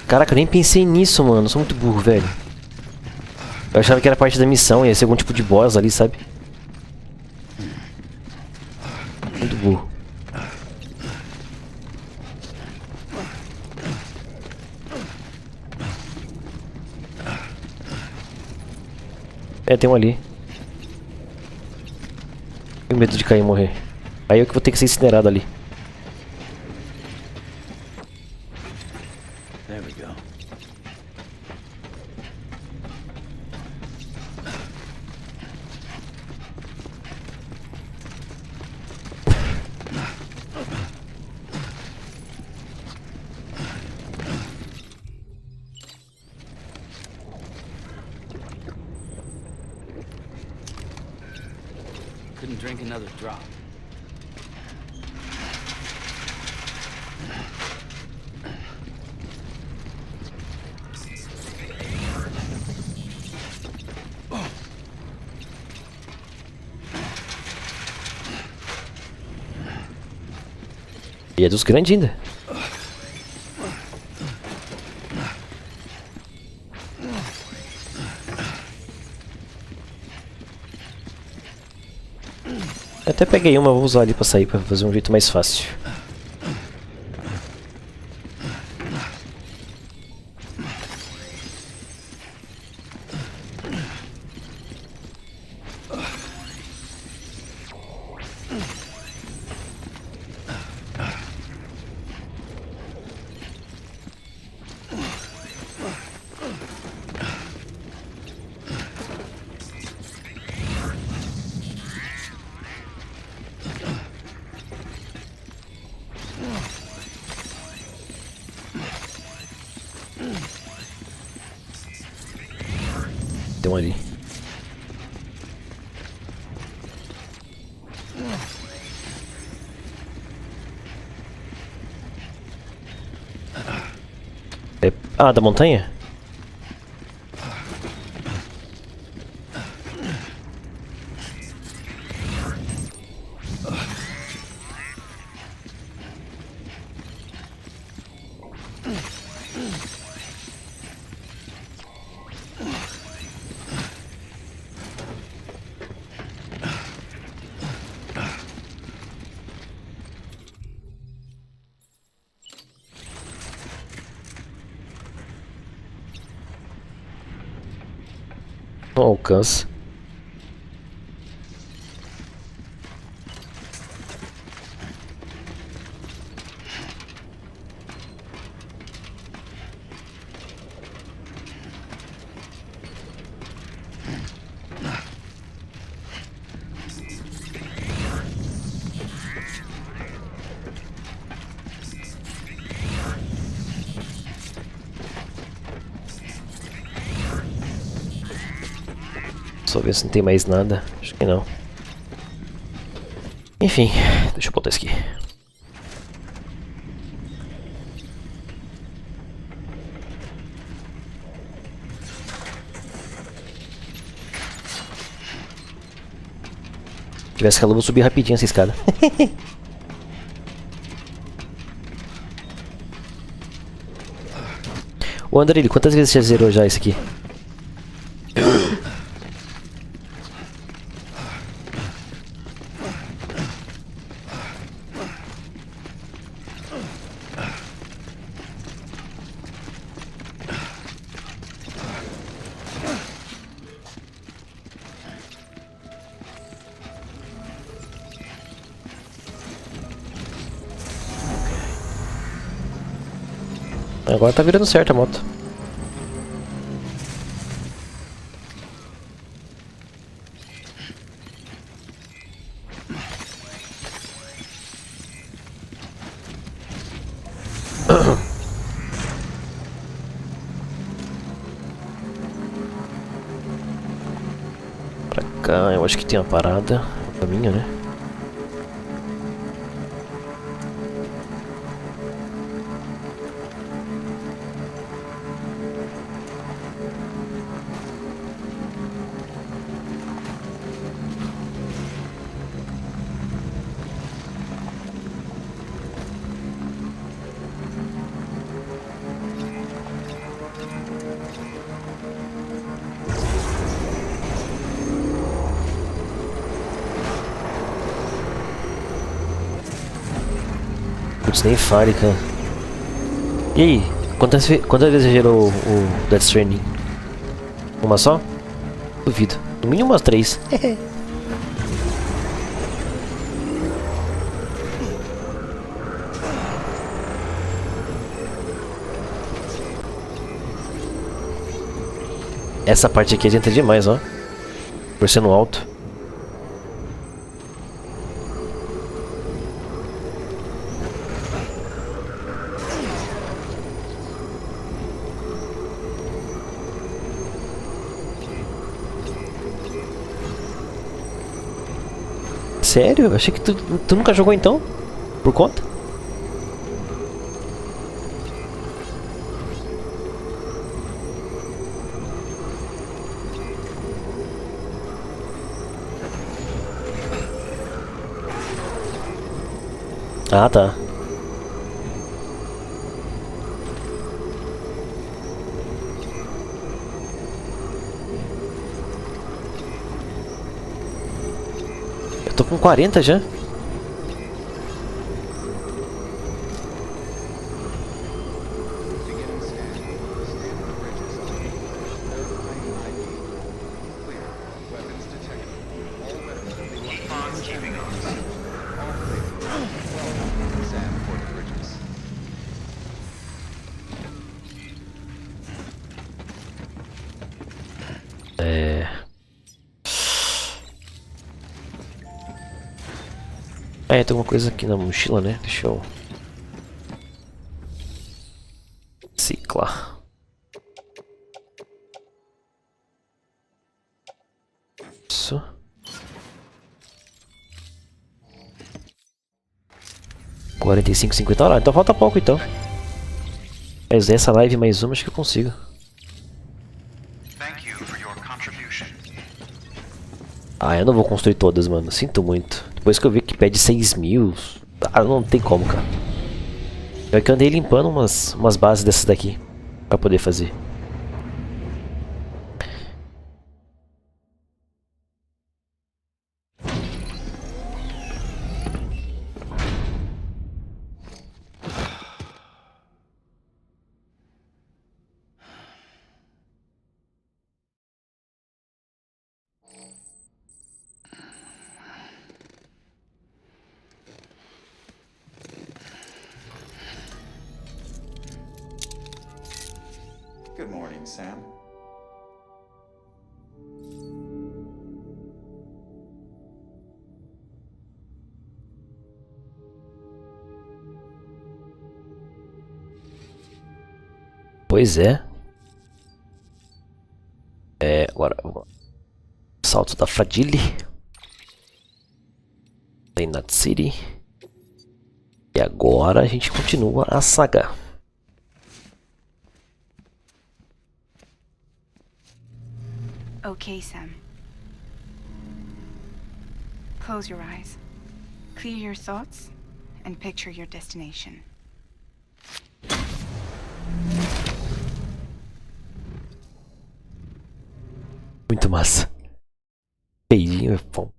Caraca, eu nem pensei nisso, mano. Sou muito burro, velho. Eu achava que era parte da missão, ia ser algum tipo de boss ali, sabe? Muito burro. É, tem um ali. Tenho medo de cair e morrer. Aí eu que vou ter que ser incinerado ali. There we go. Couldn't drink another drop. E é dos grandes ainda. Eu até peguei uma, vou usar ali pra sair, pra fazer um jeito mais fácil. Tem um ali. Ah, da montanha? Não alcança. Só ver se não tem mais nada. Acho que não. Enfim, deixa eu botar isso aqui. Se tivesse calor, eu vou subir rapidinho essa escada. Ô Andrei, quantas vezes você já zerou já isso aqui? Agora tá virando certo a moto. Pra cá, eu acho que tem uma parada. O caminho, né? Putz, nem fale, cara. E aí? Quantas vezes você gerou o Death Stranding? Uma só? Duvido. No mínimo umas 3. Essa parte aqui adianta demais, ó. Por ser no alto. Sério? Achei que tu nunca jogou então? Por conta? Ah, tá. Tô com 40 já. Beginning scan. Scanning bridges on verifying ID. Clear. Weapons detected. All weapons will be locked. Keep on keeping on. All clear. Welcome. Sam for the bridges. É, tem alguma coisa aqui na mochila, né? Deixa eu... Ciclar. Isso. $45,50. Então falta pouco, então. Mas essa live mais uma, acho que eu consigo. Thank you for your contribution. Ah, eu não vou construir todas, mano. Sinto muito. Depois que eu vi que pede 6.000... Ah, não tem como, cara. Eu que andei limpando umas bases dessas daqui. Pra poder fazer. Good morning, Sam. Pois é. Agora... Salto da Fragile. Tem Nut City. E agora a gente continua a saga. Okay, Sam. Close your eyes. Clear your thoughts and picture your destination. Muito massa. Peidinho é bom.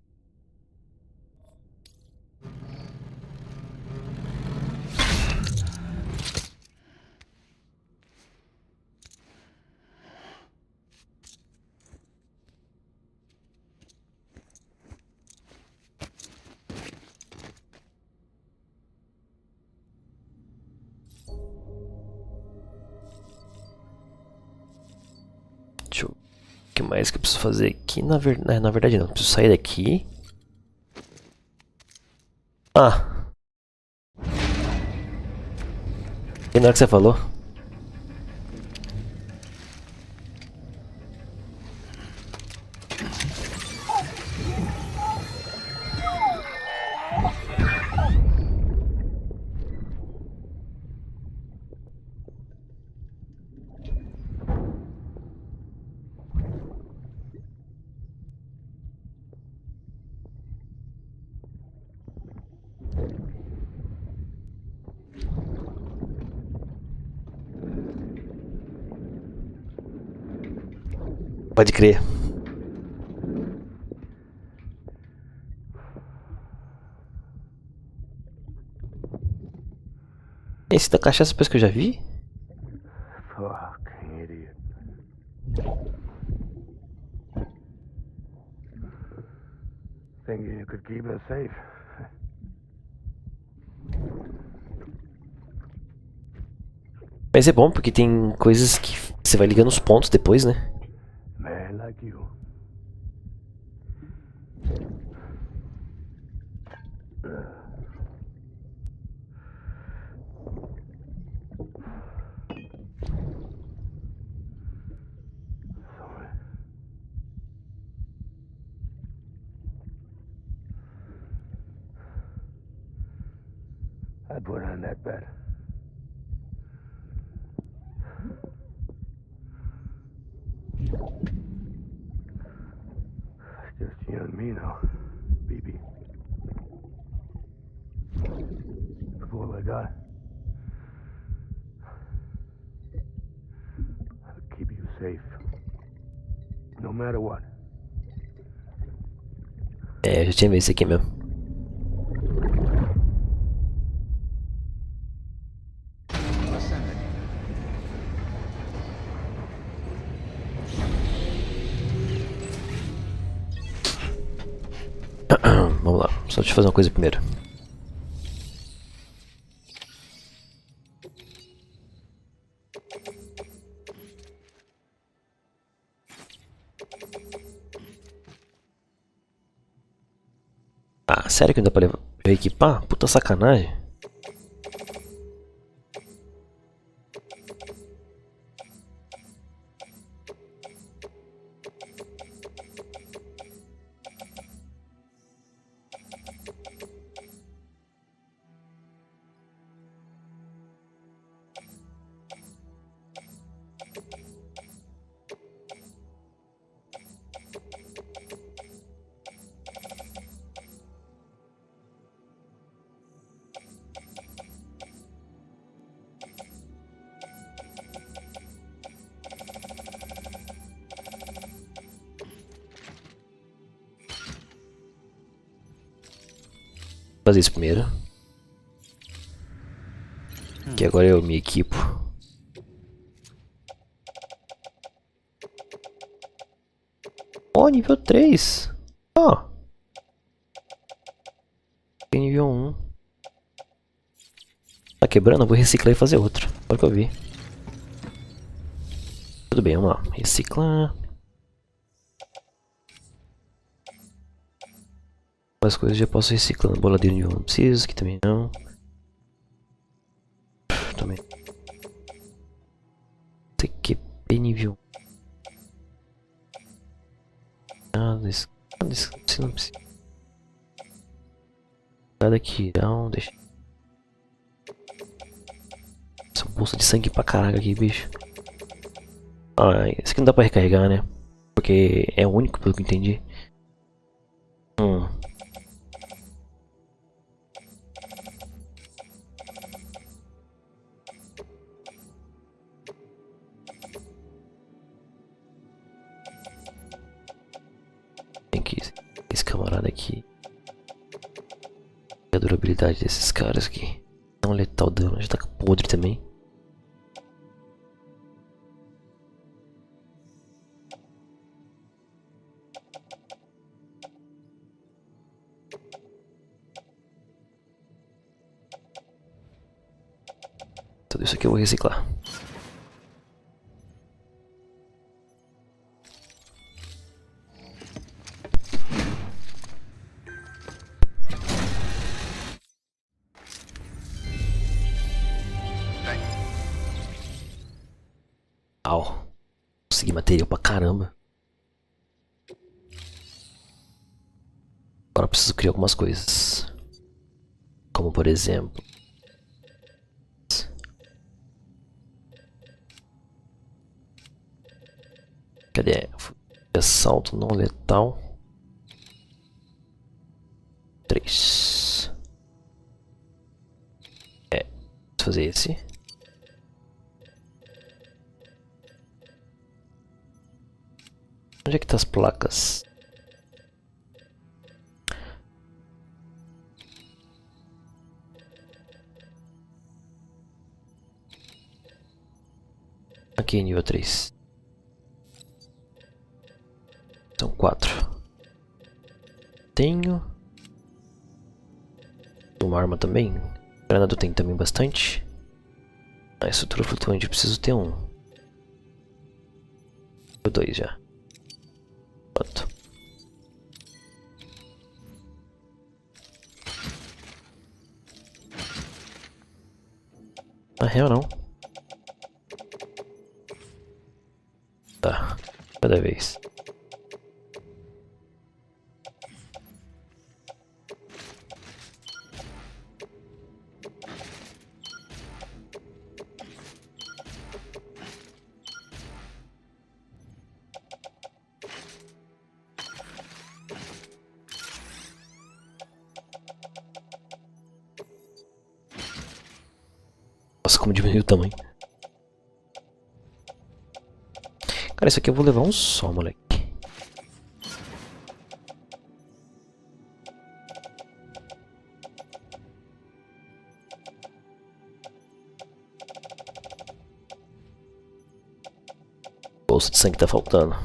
Deixa eu... O que mais que eu preciso fazer aqui? Na verdade não. Eu preciso sair daqui. Ah. E na hora que você falou? Pode crer. Esse da cachaça depois que eu já vi? Fucking idiot. Thinking you could keep us safe. Mas é bom porque tem coisas que você vai ligando os pontos depois, né? Man like you. Sorry. I'd put on that bet. It's just you and me now, BB. That's all I got. I'll keep you safe. No matter what. É, eu já tinha visto esse aqui mesmo. Ascending. Vamos lá, só deixa eu fazer uma coisa primeiro. Ah, sério que não dá pra equipar? Puta sacanagem. Fazer isso primeiro. Que agora eu me equipo. Ó, nível 3. Ó. Tem nível 1. Tá quebrando? Eu vou reciclar e fazer outro. Agora que eu vi. Tudo bem, vamos lá. Reciclar. As coisas já posso reciclando. Boladeiro nível 1 não preciso. Aqui também não. Também. TQP nível 1. Nada disso não precisa. Nada aqui, não, deixa. Essa bolsa de sangue pra caraca aqui, bicho. Ah, esse aqui não dá pra recarregar, né? Porque é o único, pelo que eu entendi. Tem que esse camarada aqui. A durabilidade desses caras aqui. Não letal dano, já tá podre também. Tudo isso aqui eu vou reciclar. Au. Consegui material pra caramba. Agora eu preciso criar algumas coisas. Como por exemplo. Cadê? Assalto não letal. 3. É. Vou fazer esse. Onde é que tá as placas? Aqui, nível 3. São 4. Tenho. Uma arma também. Granada eu tenho também bastante. A estrutura flutuante eu preciso ter um. 2 já. Pronto. Na real não. Tá. Cada vez. Nossa, como diminuiu o tamanho. Cara, isso aqui eu vou levar um só, moleque. bolsa de sangue tá faltando.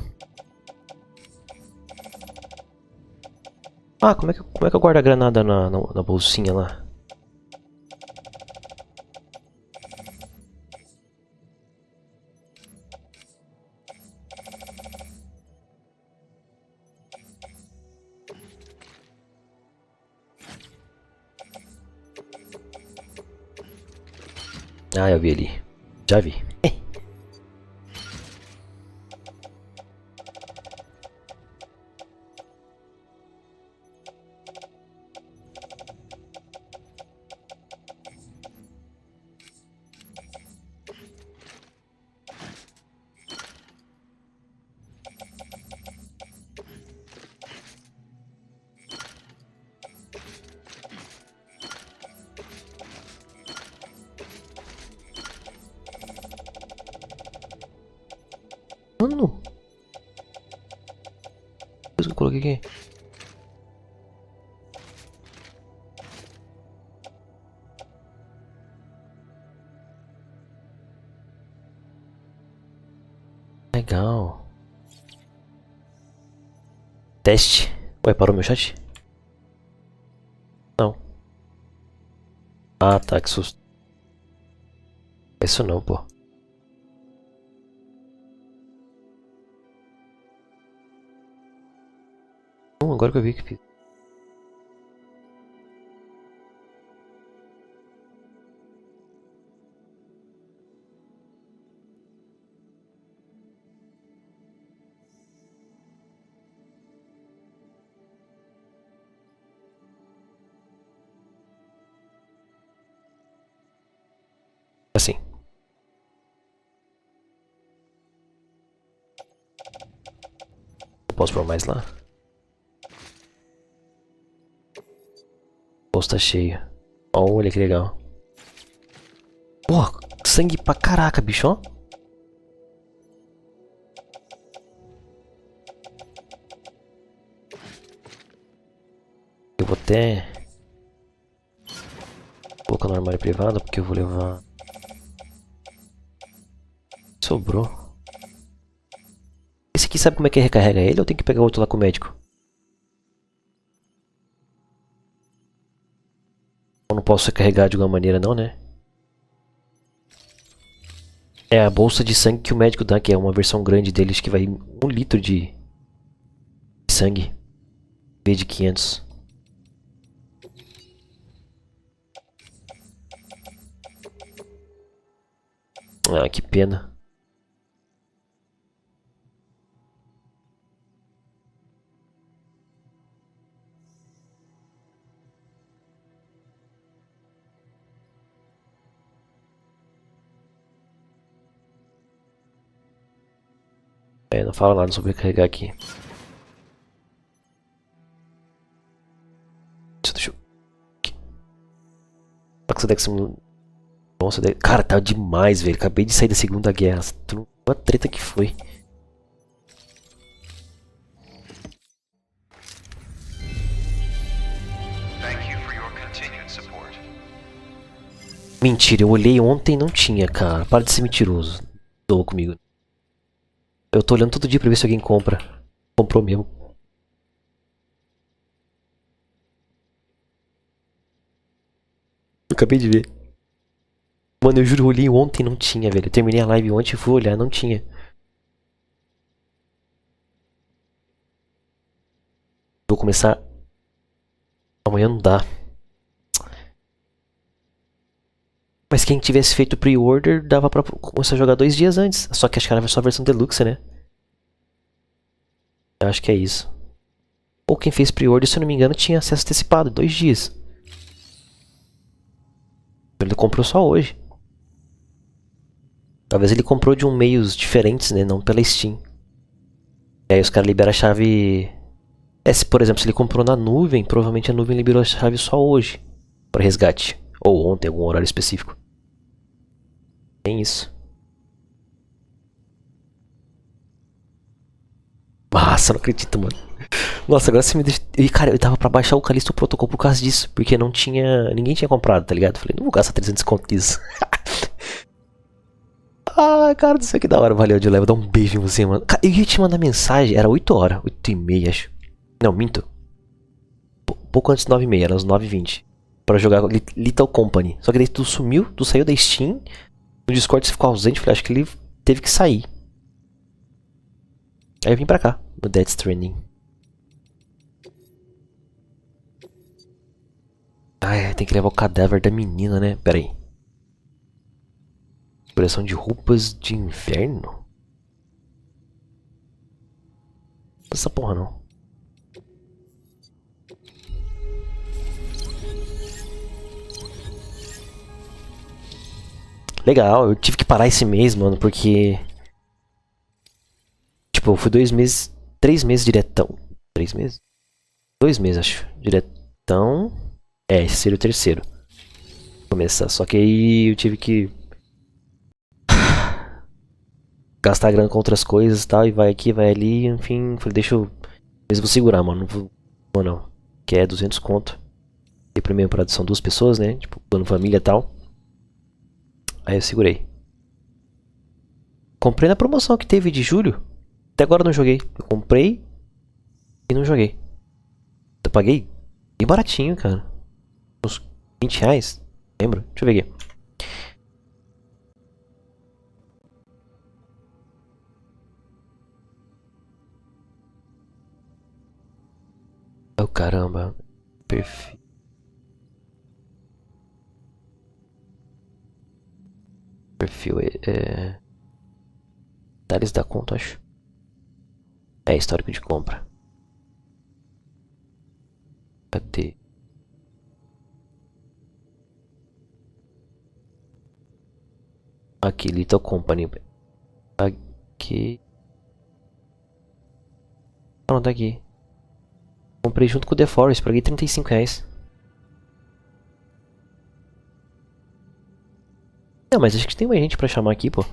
Ah, como é que eu guardo a granada na bolsinha lá? Ah, eu vi ali. Já vi. Mano, que eu coloquei aqui? Legal. Teste. Ué, parou meu chat? Não. Ah, tá, que susto. Isso não, pô. Agora que eu vi que fiz. Assim. Eu posso pôr mais lá? O bolso tá cheio. Olha que legal. Porra, sangue pra caraca, bicho, ó. Eu vou até colocar no armário privado porque eu vou levar. Sobrou. Esse aqui sabe como é que recarrega ele ou tem que pegar outro lá com o médico? Eu não posso recarregar de alguma maneira não, né? É a bolsa de sangue que o médico dá, que é uma versão grande dele, acho que vai 1 litro de sangue. V de 500. Ah, que pena. É, não fala nada sobre carregar aqui. Deixa eu... Nossa, cara, tá demais, velho. Acabei de sair da Segunda Guerra. Uma treta que foi. Mentira, eu olhei ontem e não tinha, cara. Para de ser mentiroso. Tô comigo. Eu tô olhando todo dia pra ver se alguém compra. Comprou mesmo. Eu acabei de ver. Mano, eu juro, eu olhei ontem e não tinha, velho. Eu terminei a live ontem e fui olhar, não tinha. Vou começar... Amanhã não dá. Mas quem tivesse feito pre-order dava pra começar a jogar 2 dias antes. Só que acho que era só a versão deluxe, né? Eu acho que é isso. Ou quem fez pre-order, se eu não me engano, tinha acesso antecipado, 2 dias. Ele comprou só hoje. Talvez ele comprou de meios diferentes, né? Não pela Steam. E aí os caras liberam a chave... se, por exemplo, se ele comprou na nuvem, provavelmente a nuvem liberou a chave só hoje. Para resgate. Ou ontem, algum horário específico. Tem isso. Nossa, não acredito, mano. Nossa, agora você me deixa... E, cara, eu tava pra baixar o Callisto Protocol por causa disso. Porque não tinha... Ninguém tinha comprado, tá ligado? Falei, não vou gastar 300 conto nisso. Ai, cara do céu, que da hora. Valeu, de leva. Dá um beijo em você, mano. Cara, eu ia te mandar mensagem. Era 8 horas. 8h30, acho. Não, minto. Pouco antes de 9h30. Era às 9h20. Pra jogar Little Company. Só que daí tu sumiu. Tu saiu da Steam. No Discord você ficou ausente. Falei, acho que ele teve que sair. Aí eu vim pra cá. No Death Stranding. Ai, tem que levar o cadáver da menina, né? Pera aí. Coleção de roupas de inverno? Essa porra não. Legal, eu tive que parar esse mês, mano, porque... Tipo, eu fui 2 meses... 3 meses diretão. 3 meses? 2 meses, acho. Diretão... É, esse seria o terceiro. Começar, só que aí eu tive que... gastar grana com outras coisas e tal, e vai aqui, vai ali, enfim... Falei, deixa eu... Mas vou segurar, mano, não vou não. Que é 200 conto. E primeiro pra são 2 pessoas, né? Tipo, plano família e tal. Aí eu segurei. Comprei na promoção que teve de julho. Até agora eu não joguei. Eu comprei e não joguei. Eu paguei bem baratinho, cara. Uns 20 reais. Lembro? Deixa eu ver aqui. Oh, caramba. Perfil. Perfil é... Detalhes da conta, acho. É, histórico de compra. Cadê? Aqui, Little Company. Aqui. Pronto, aqui. Comprei junto com o The Forest, paguei 35 reais. Não, mas acho que tem mais gente pra chamar aqui, pô.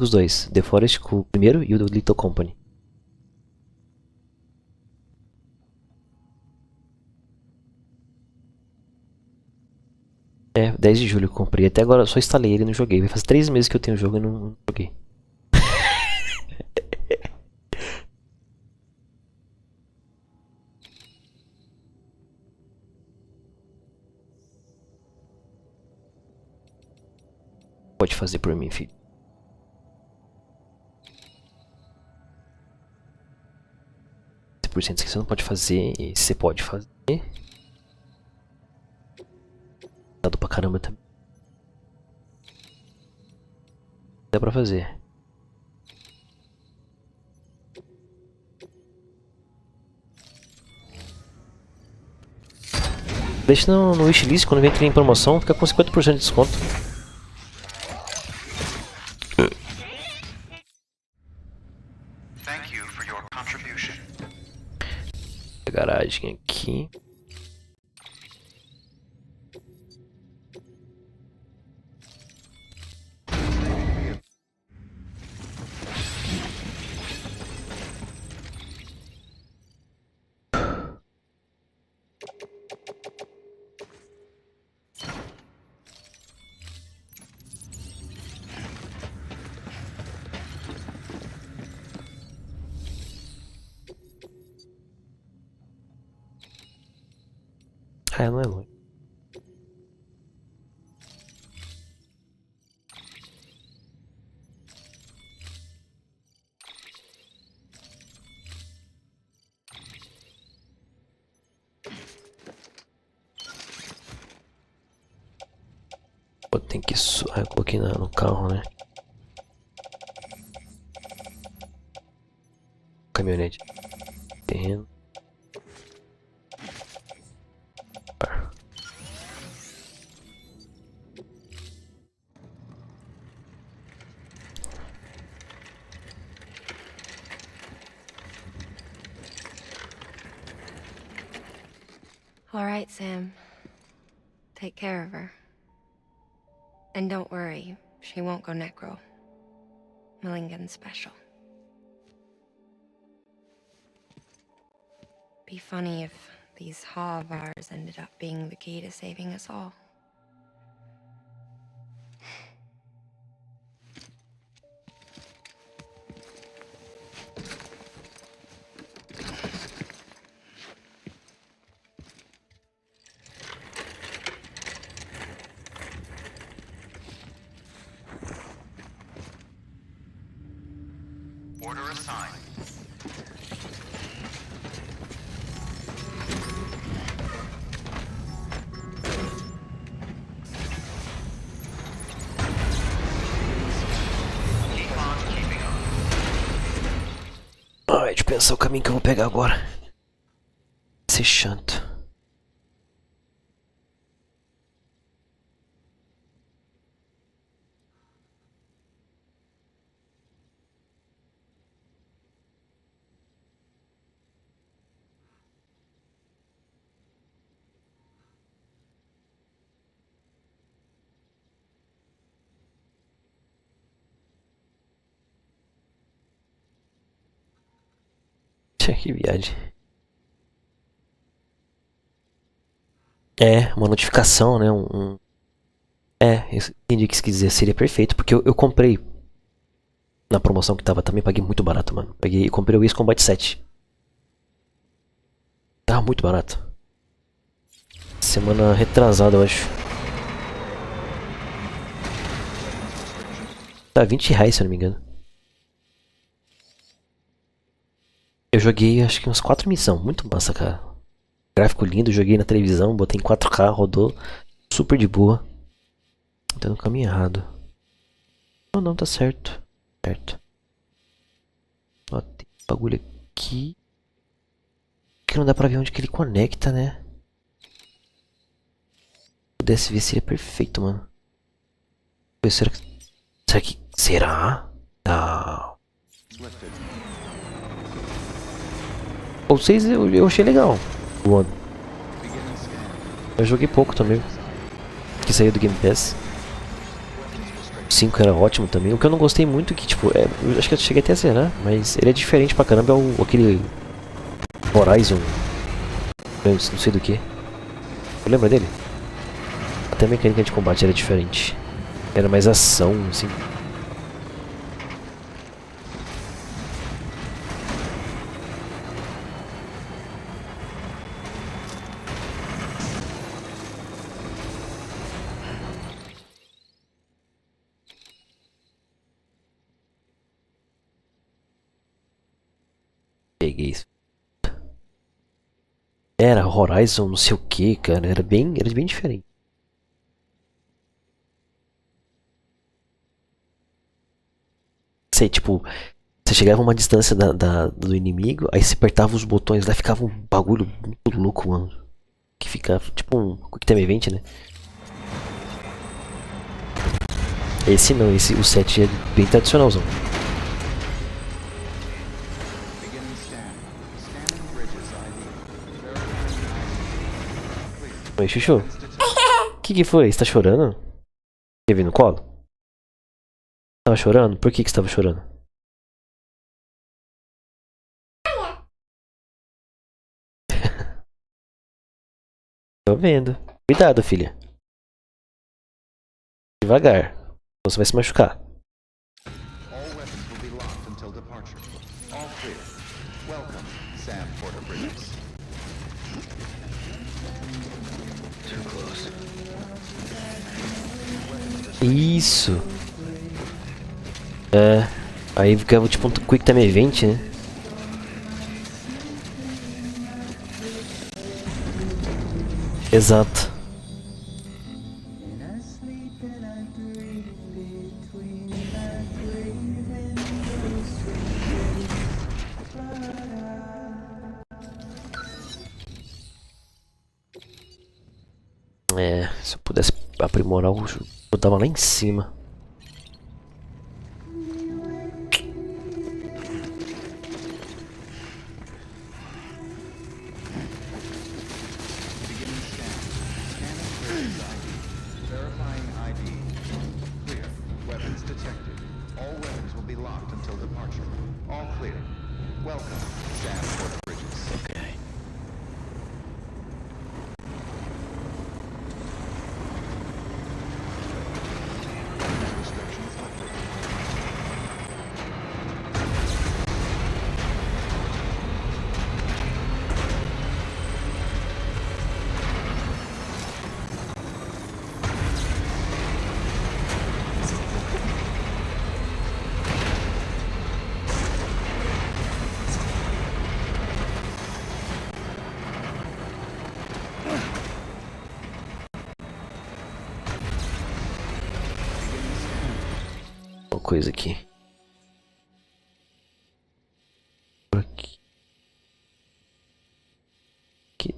Os dois. The Forest com o primeiro e o do Little Company. É, 10 de julho eu comprei. Até agora eu só instalei ele e não joguei. Vai fazer 3 meses que eu tenho o jogo e não joguei. Pode fazer por mim, filho. Por cento que você não pode fazer, esse você pode fazer. Dado pra caramba também. Dá pra fazer. Deixa no wishlist, quando vem em promoção, fica com 50% de desconto. Thank you for your contribution. Garagem aqui. Ah, não é longe. Pô, tem que eu coloquei no carro, né? Caminhonete. Terreno. All right, Sam. Take care of her. And don't worry, she won't go necro. Milligan's special. Be funny if these Ha of ours ended up being the key to saving us all. Order assigned. Ai, deixa eu pensar o caminho que eu vou pegar agora. Esse chanto. Que viagem. É, uma notificação, né? É, eu entendi o que isso quis dizer. Seria perfeito, porque eu comprei na promoção que tava também, paguei muito barato, mano. Peguei e comprei o Ace Combat 7. Tava muito barato. Semana retrasada, eu acho. Tá R$20, se eu não me engano. Eu joguei acho que uns 4 missões, muito massa, cara. Gráfico lindo, joguei na televisão, botei em 4K, rodou super de boa. Tá no caminho errado. Não, não, tá certo. Certo. Ó, tem bagulho aqui. Que não dá pra ver onde que ele conecta, né? Se pudesse ver seria perfeito, mano. Será que... Será que... Será? Não. O 6 eu achei legal. O One. Eu joguei pouco também. Que saiu do Game Pass. O 5 era ótimo também. O que eu não gostei muito que, tipo, eu acho que eu cheguei até a zerar, mas ele é diferente pra caramba, é aquele Horizon. Eu não sei do que. Você lembra dele? Até a mecânica de combate era diferente. Era mais ação, assim. Peguei isso. Era Horizon, não sei o que, cara. Era bem diferente. Sei, tipo, você chegava a uma distância do inimigo, aí você apertava os botões lá, ficava um bagulho muito louco, mano. Que ficava tipo um Quick Time Event, né? Esse não, o 7 é bem tradicionalzão. Oi, Chuchu. O que foi? Você tá chorando? Quer vir no colo? Tava chorando? Por que você tava chorando? Tô vendo. Cuidado, filha. Devagar. Você vai se machucar. All weapons will be locked until departure. All clear. Welcome, Sam Porter Bridges. Too close. Isso. É. Aí ficava tipo um Quick Time Event, né? Exato. É, se eu pudesse aprimorar o jogo, eu tava lá em cima. Verifying ID. Clear. Weapons detected. All weapons will be locked until departure. All clear. Welcome, Sam Porter Bridges. Okay. coisa aqui. Por aqui. Aqui.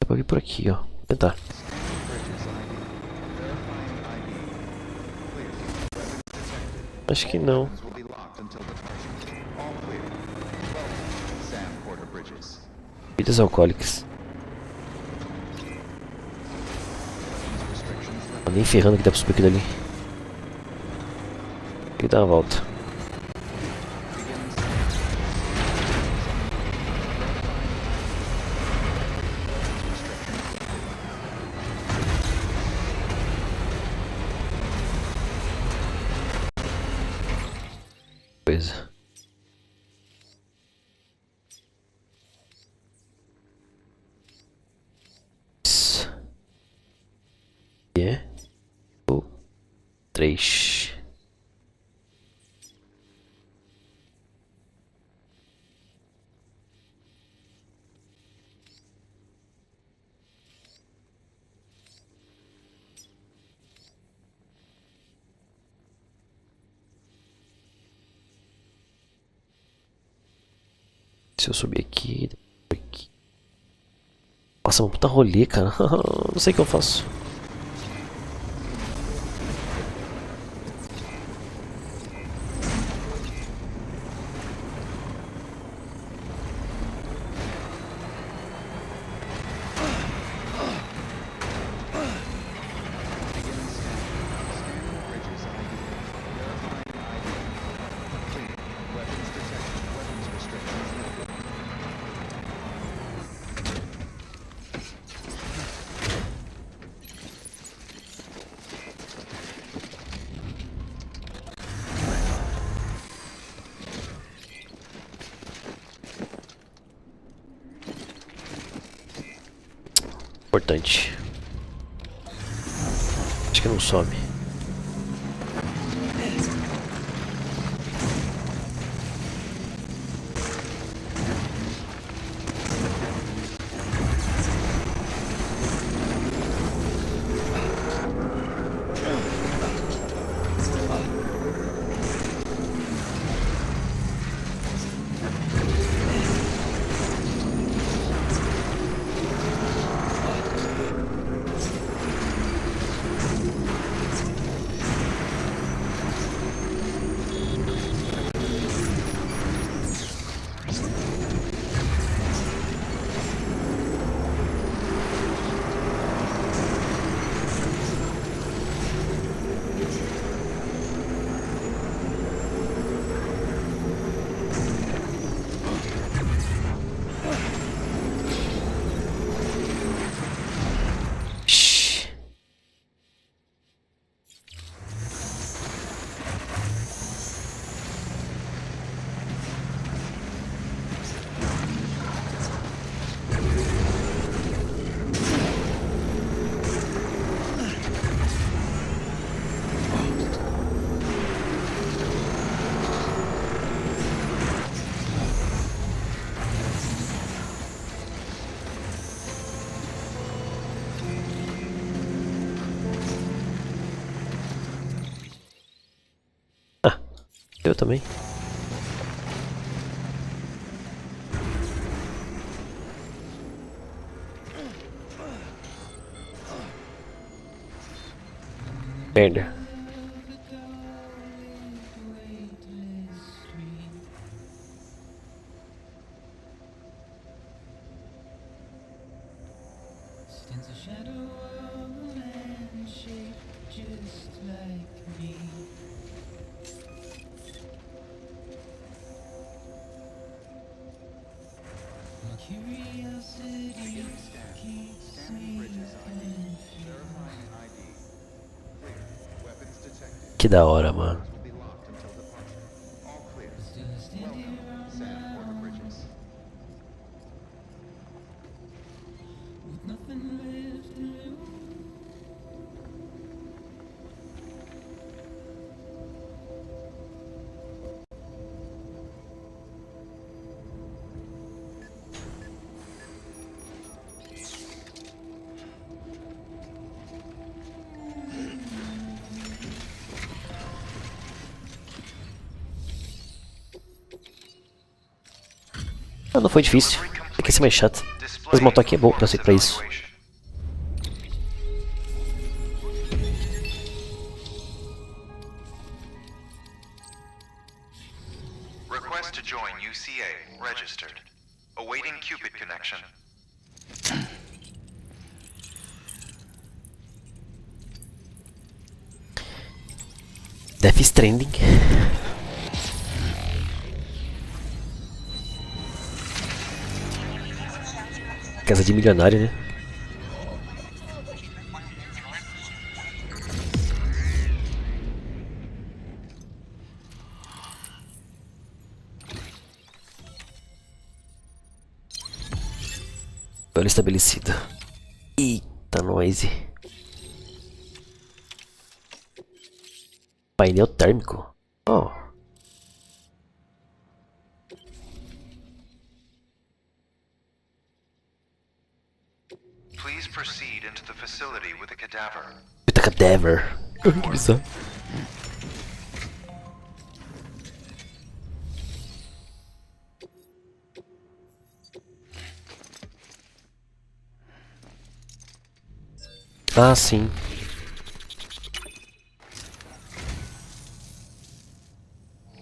Dá pra vir por aqui, ó. Vou tentar. Acho que não. Bebidas alcoólicas. Nem ferrando que dá pra subir aqui dali. Tem que dar uma volta. Coisa. Isso. É. 3. Se eu subir aqui, aqui. Nossa, uma puta rolê, cara. Não sei o que eu faço. Importante. Acho que não sobe. Eu também. Merda. Que da hora, mano. Ah, não foi difícil. Tem que ser mais chato. Mas motoquinha é boa pra isso. Request to join UCA. Registered. Awaiting Cupid connection. Death Stranding. Casa de milionário, né? Olha estabelecida. Eita, noise. Painel térmico. Oh. Please proceed into the facility with a cadaver. Puta cadáver. Que bizarro. Ah, sim.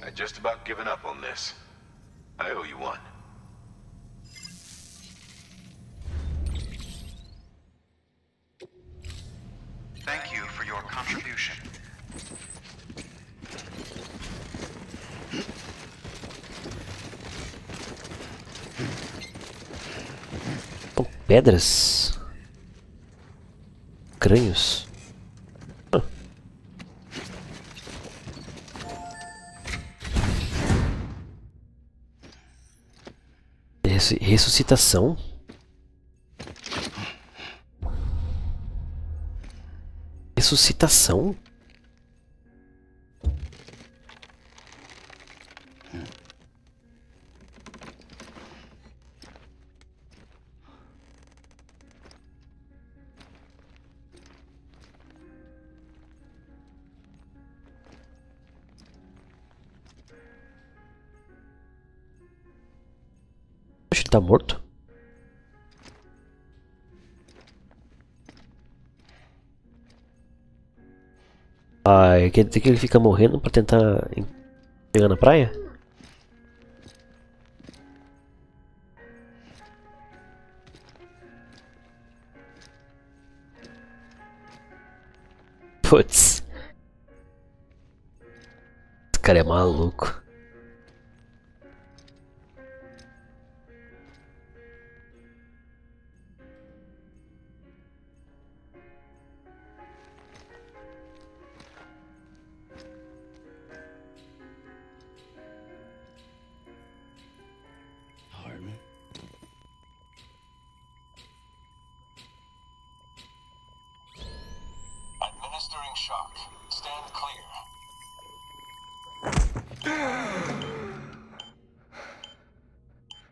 I just about given up on this. I owe you one. Thank you for your contribution. São pedras. Crânios. Ah. Ressuscitação? Ressuscitação? Poxa, ele tá morto? Ai, quer dizer que ele fica morrendo pra tentar chegar na praia? Putz. Esse cara é maluco. Administering shock. Stand clear.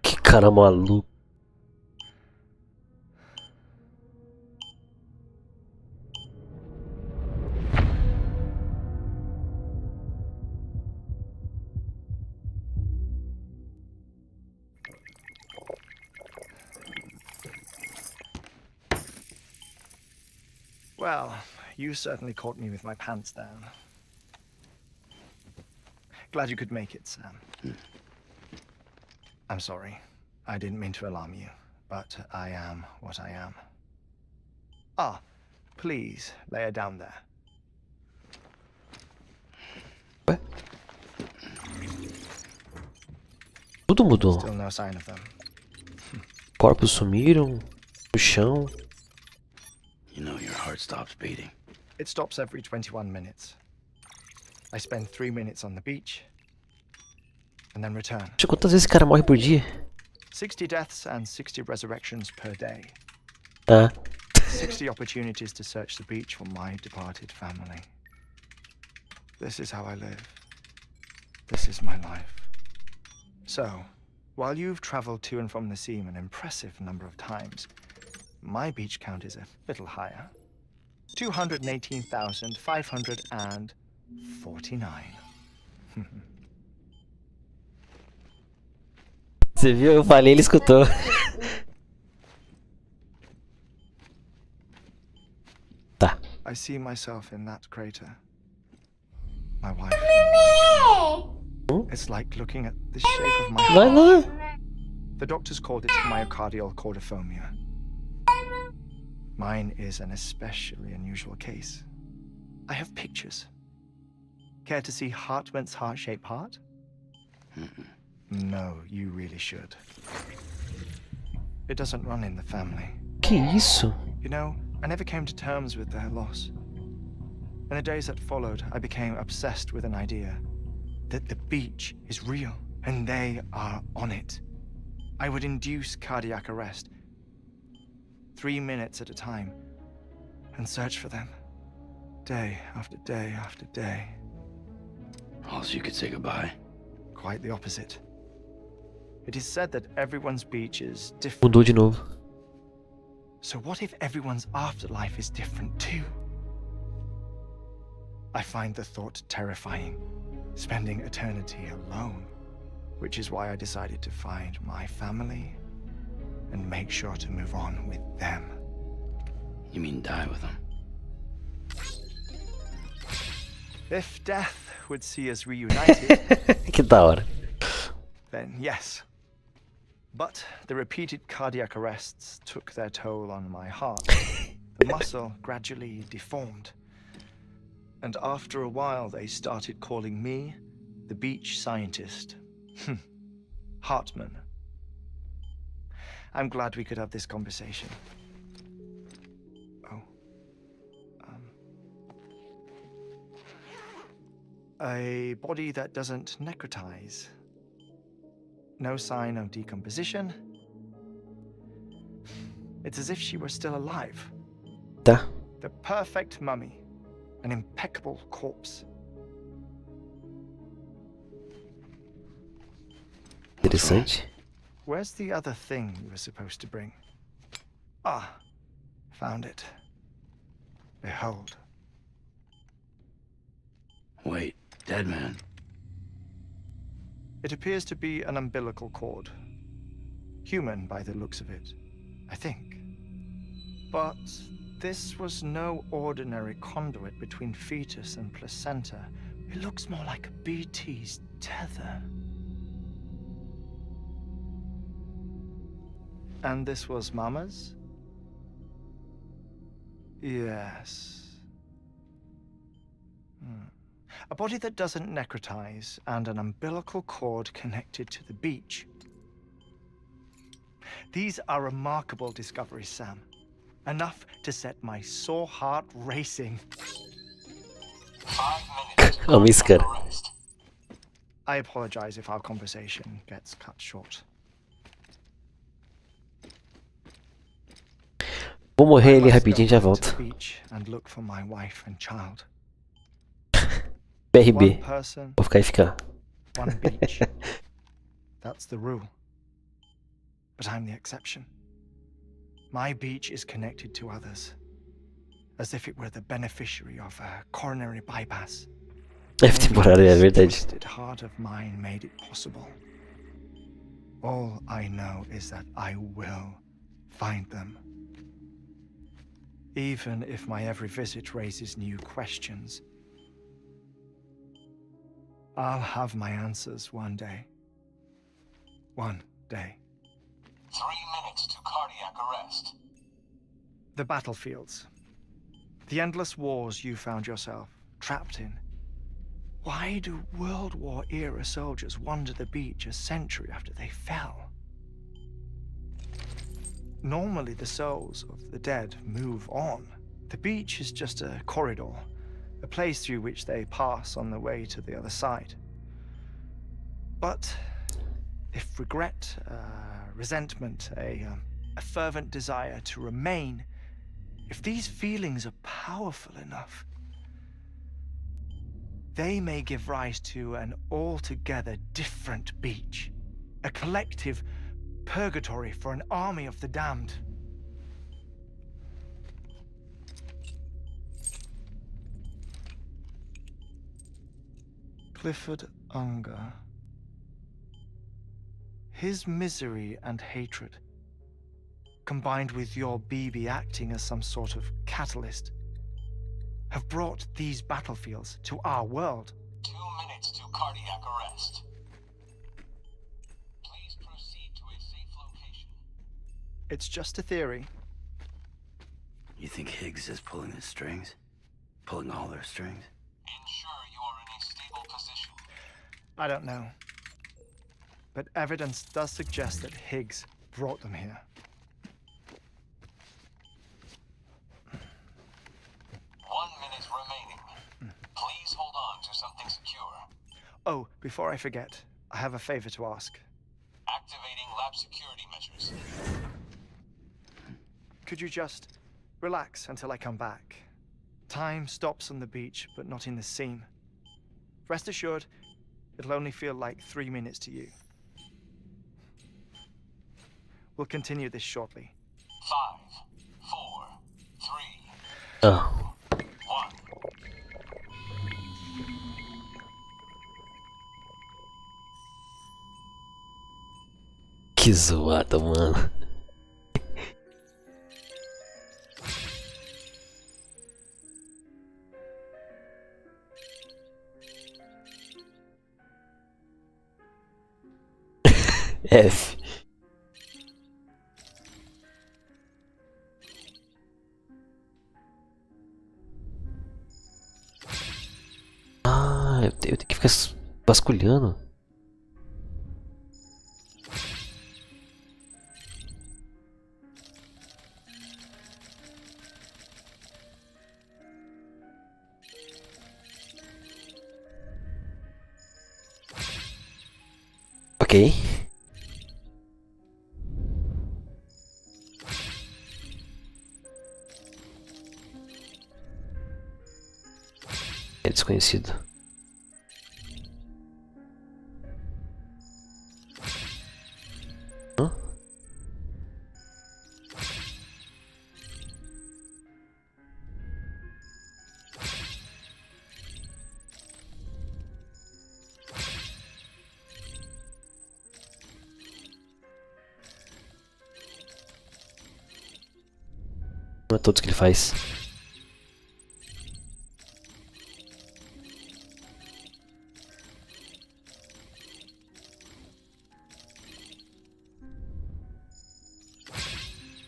Que cara maluco. Well, you certainly caught me with my pants down. Glad you could make it, Sam. I'm sorry. I didn't mean to alarm you, but I am what I am. Ah, please, lay her down there. Ué? Tudo mudou. Still no sign of them. Corpos sumiram. O chão. You know your heart stops beating. It stops every 21 minutes. I spend 3 minutes on the beach, and then return. Poxa, quantas vezes esse cara morre por dia? 60 deaths and 60 resurrections per day. Ah. 60 opportunities to search the beach for my departed family. This is how I live. This is my life. So, while you've traveled to and from the sea an impressive number of times, my beach count is a little higher. 218,549. Você viu? Eu falei, ele escutou. Tá. I see myself in that crater. My wife and my child. It's like looking at the shape of my Vai heart. lá. The doctors called it myocardial cordophobia. Mine is an especially unusual case. I have pictures. Care to see Hartman's heart-shaped heart? No, you really should. It doesn't run in the family. Que isso? You know, I never came to terms with their loss. In the days that followed, I became obsessed with an idea that the beach is real and they are on it. I would induce cardiac arrest, 3 minutes at a time, and search for them, day after day after day. Oh, so you could say goodbye? Quite the opposite. It is said that everyone's beach is different. Mudou de novo. So what if everyone's afterlife is different too? I find the thought terrifying, spending eternity alone, which is why I decided to find my family and make sure to move on with them. You mean die with them? If death would see us reunited, Que da hora. then yes. But the repeated cardiac arrests took their toll on my heart. The muscle gradually deformed. And after a while, they started calling me the beach scientist. Hartman. I'm glad we could have this conversation. Oh. A body that doesn't necrotize. No sign of decomposition. It's as if she were still alive. Tá. The perfect mummy. An impeccable corpse. Interessante. Where's the other thing you were supposed to bring? Ah, found it. Behold. Wait, Deadman. It appears to be an umbilical cord. Human by the looks of it, I think. But this was no ordinary conduit between fetus and placenta. It looks more like a BT's tether. And this was Mama's? Yes. A body that doesn't necrotize and an umbilical cord connected to the beach. These are remarkable discoveries, Sam. Enough to set my sore heart racing. 5 minutes. Calma isso, cara. Arrest. I apologize if our conversation gets cut short. Vou morrer ali I must rapidinho e go já to volto. the beach and look for my wife and child. BRB. One person, Vou ficar e ficar. one beach. That's the rule. But I'm the exception. My beach is connected to others, as if it were the beneficiary of a coronary bypass. F temporária, é This verdade. twisted heart of mine made it possible. All I know is that I will find them. Even if my every visit raises new questions, I'll have my answers one day. One day. 3 minutes to cardiac arrest. The battlefields. The endless wars you found yourself trapped in. Why do World War era soldiers wander the beach a century after they fell? Normally the souls of the dead move on. The beach is just a corridor, a place through which they pass on the way to the other side. But if regret, resentment, a fervent desire to remain, if these feelings are powerful enough, they may give rise to an altogether different beach, a collective purgatory for an army of the damned. Clifford Unger. His misery and hatred, combined with your BB acting as some sort of catalyst, have brought these battlefields to our world. 2 minutes to cardiac arrest. Please proceed to a safe location. It's just a theory. You think Higgs is pulling the strings? Pulling all their strings? Ensure you are in a stable position. I don't know. But evidence does suggest that Higgs brought them here. 1 minute remaining. Please hold on to something secure. Oh, before I forget, I have a favor to ask. Activating lab security measures. Could you just relax until I come back? Time stops on the beach, but not in the scene. Rest assured, it'll only feel like 3 minutes to you. We'll continue this shortly. 5, 4, 3, Ah, 1. que zoada, mano. F. Ah, eu tenho que ficar vasculhando. Ok. É desconhecido. Hã? Não é todos que ele faz.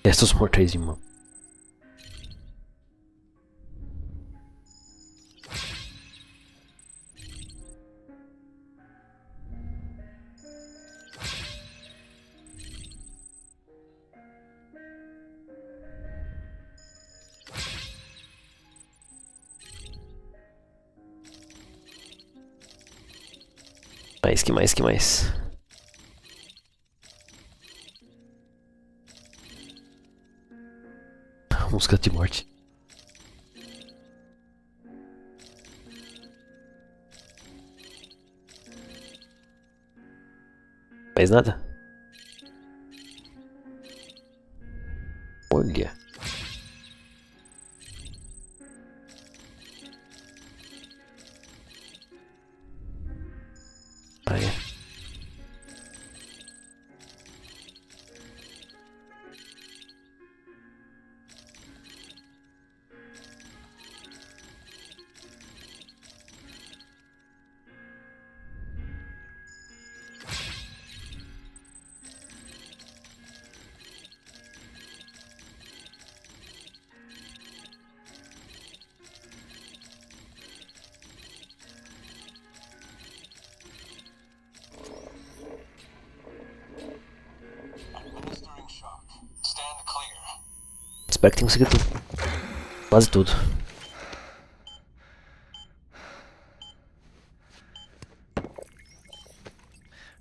Restos mortais de mão. Que mais? Música de morte. Faz nada? Olha. Praia. Administering shock. Stand clear. Espero que tenha conseguido quase tudo.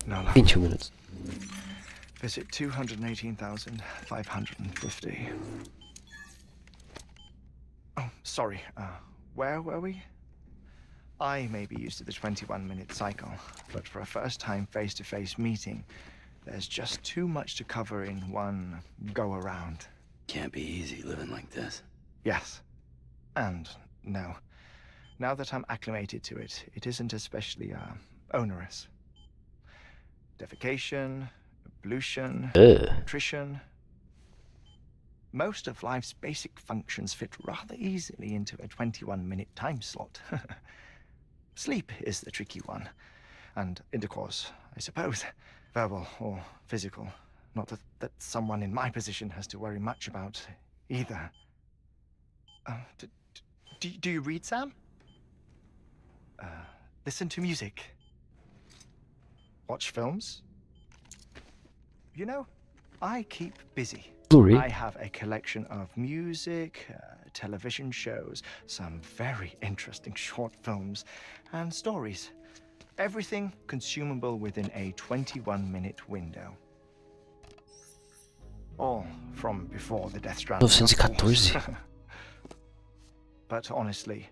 No, no. 21 minutos. Visit 218,550. Oh, sorry. Where were we? I may be used to the 21-minute cycle, but for a first-time face-to-face meeting, there's just too much to cover in one go-around. Can't be easy living like this. Yes. And no. Now that I'm acclimated to it, it isn't especially, onerous. Defecation, pollution, nutrition. Most of life's basic functions fit rather easily into a 21-minute time slot. Sleep is the tricky one. And intercourse, I suppose. Verbal or physical. Not that someone in my position has to worry much about either. Do you read, Sam? Listen to music. Watch films. You know, I keep busy. I have a collection of music, television shows, some very interesting short films, and stories. Everything consumable within a 21-minute window. All from before the Death Stranding. 1914. But honestly,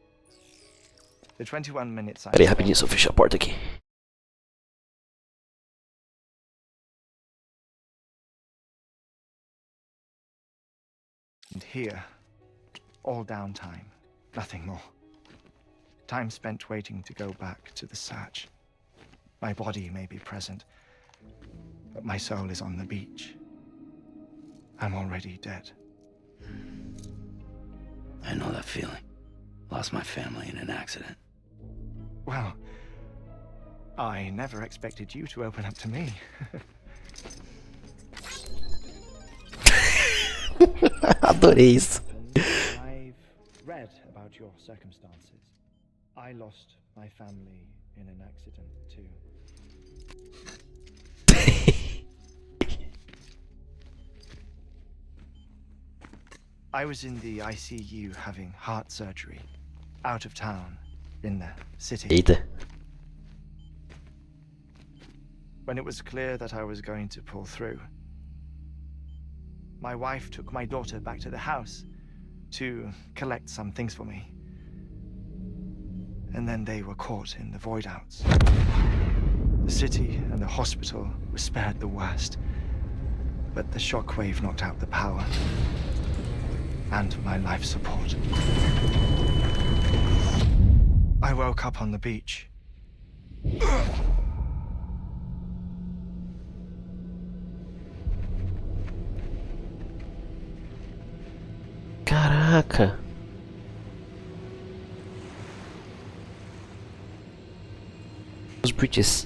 the 21 minutes I Peraí, rapidinho, só fechar a porta aqui. And here, all downtime, nothing more. Time spent waiting to go back to the search. My body may be present, but my soul is on the beach. I'm already dead. I know that feeling. Lost my family in an accident. Well, I never expected you to open up to me. Adorei isso. I've read about your circumstances. I lost my family in an accident too. I was in the ICU having heart surgery, out of town, in the city. Eita. When it was clear that I was going to pull through, my wife took my daughter back to the house to collect some things for me. And then they were caught in the void outs. The city and the hospital were spared the worst, but the shockwave knocked out the power and my life support. I woke up on the beach. Caraca. Os bridges.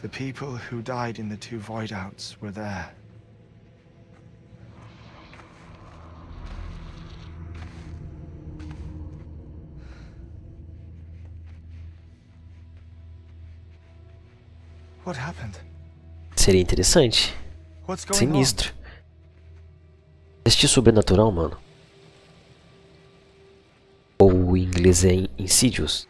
The people who died in the two void outs were there. What happened? Seria interessante. What's going Sinistro. Assistir Sobrenatural, mano. Ou em inglês é Insidious.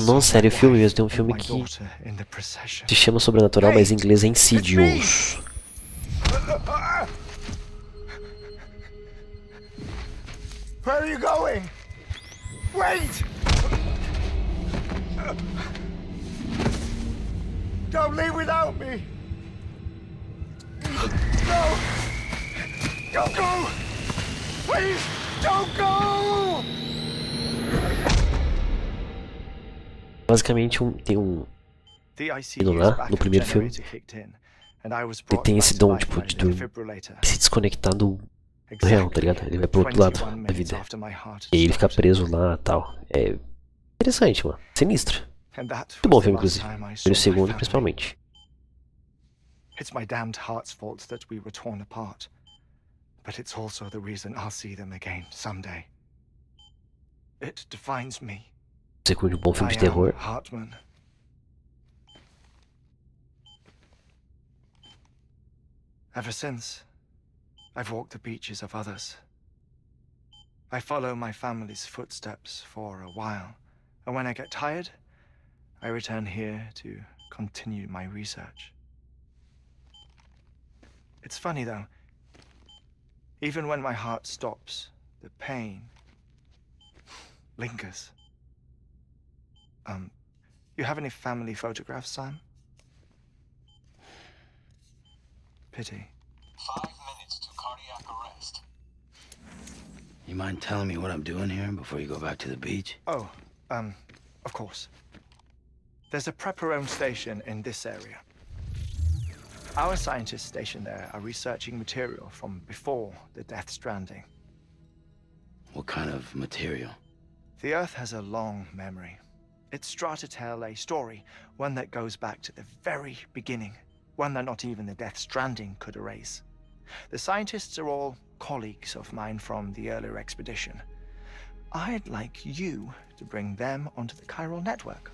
Não, sério, filme mesmo. Tem um filme que se chama Sobrenatural, mas em inglês é Insidious. Where are you going? Wait! Don't leave without me! No! Don't go! Please, don't go! Basicamente tem um menino lá no primeiro filme. Ele tem esse dom tipo de se desconectar do real, tá ligado? Ele vai pro outro lado da vida. E aí ele fica preso lá e tal. É interessante, mano. Sinistro. Muito bom filme, inclusive. E o segundo, principalmente. It's my damned heart's fault that we were torn apart. But it's also the reason I'll see them again someday. It defines me. Você curte um bom filme de terror? Hartman. Ever since, I've walked the beaches of others. I follow my family's footsteps for a while, and when I get tired, I return here to continue my research. It's funny though, even when my heart stops, the pain lingers. You have any family photographs, Sam? pity. 5 minutes to cardiac arrest. You mind telling me what I'm doing here before you go back to the beach? Oh, of course. There's a Prepperone station in this area. Our scientists stationed there are researching material from before the Death Stranding. What kind of material? The Earth has a long memory. It's trying to tell a story, one that goes back to the very beginning, one that not even the Death Stranding could erase. The scientists are all colleagues of mine from the earlier expedition. I'd like you to bring them onto the chiral network.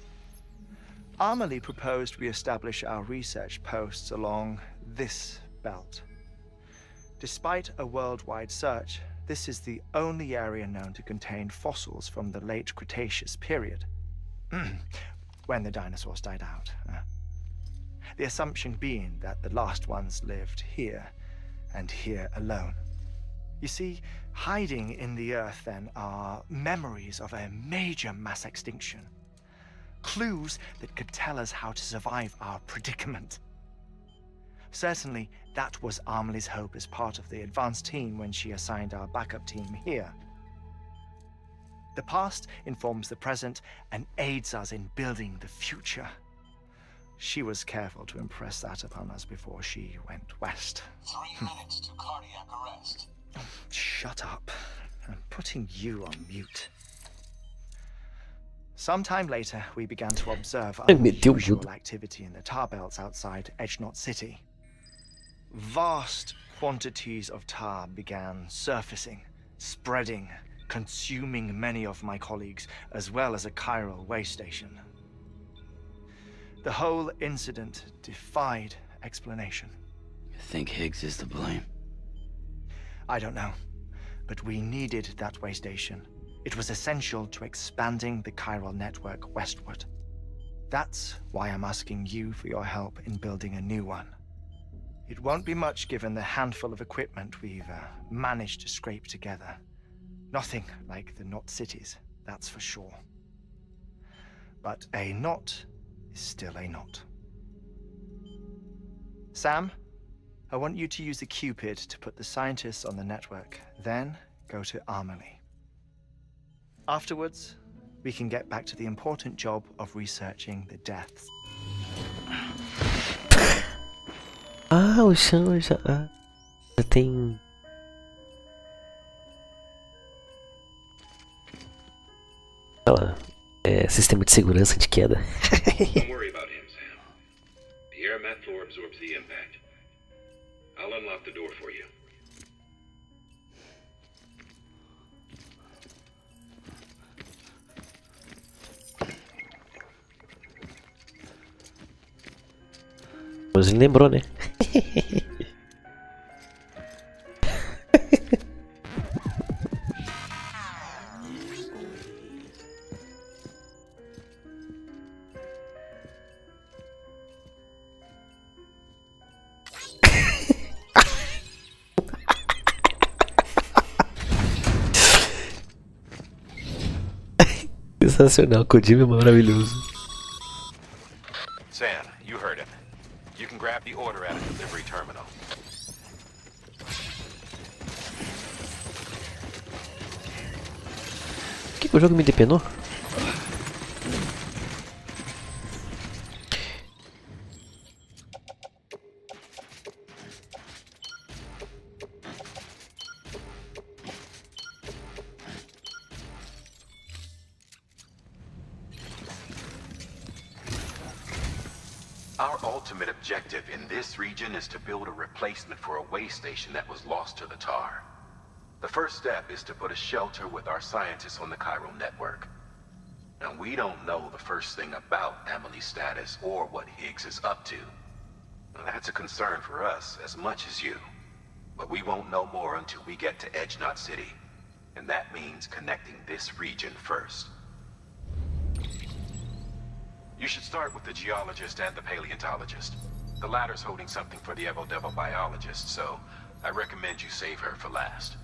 Amelie proposed we establish our research posts along this belt. Despite a worldwide search, this is the only area known to contain fossils from the late Cretaceous period, when the dinosaurs died out. The assumption being that the last ones lived here, and here alone. You see, hiding in the Earth then are memories of a major mass extinction. Clues that could tell us how to survive our predicament. Certainly, that was Amelie's hope as part of the advanced team when she assigned our backup team here. The past informs the present and aids us in building the future. She was careful to impress that upon us before she went west. 3 minutes to cardiac arrest. Shut up. I'm putting you on mute. Sometime later, we began to observe unusual activity in the tar belts outside Edgenot City. Vast quantities of tar began surfacing, spreading, consuming many of my colleagues, as well as a chiral way station. The whole incident defied explanation. You think Higgs is to blame? I don't know, but we needed that way station. It was essential to expanding the chiral network westward. That's why I'm asking you for your help in building a new one. It won't be much given the handful of equipment we've managed to scrape together. Nothing like the knot cities, that's for sure. But a knot is still a knot. Sam, I want you to use the Cupid to put the scientists on the network, then go to Amelie. Afterwards, we can get back to the important job of researching the deaths. Ah, o chão já tem... Olha lá, sistema de segurança de queda. Don't worry about him, Sam. The air mat floor absorbs the impact. I'll unlock the door for you. Mas ele lembrou, né? Sensacional, Kojima é maravilhoso. Sam, you heard him. You can grab the order at a delivery terminal. Por que o jogo me depenou? Our ultimate objective in this region is to build a replacement for a way station that was lost to the tar. The first step is to put a shelter with our scientists on the chiral network. Now, we don't know the first thing about Amelie's status or what Higgs is up to. Now, that's a concern for us as much as you. But we won't know more until we get to Edgenot City. And that means connecting this region first. You should start with the geologist and the paleontologist. The latter's holding something for the Evo-Devo biologist, so I recommend you save her for last.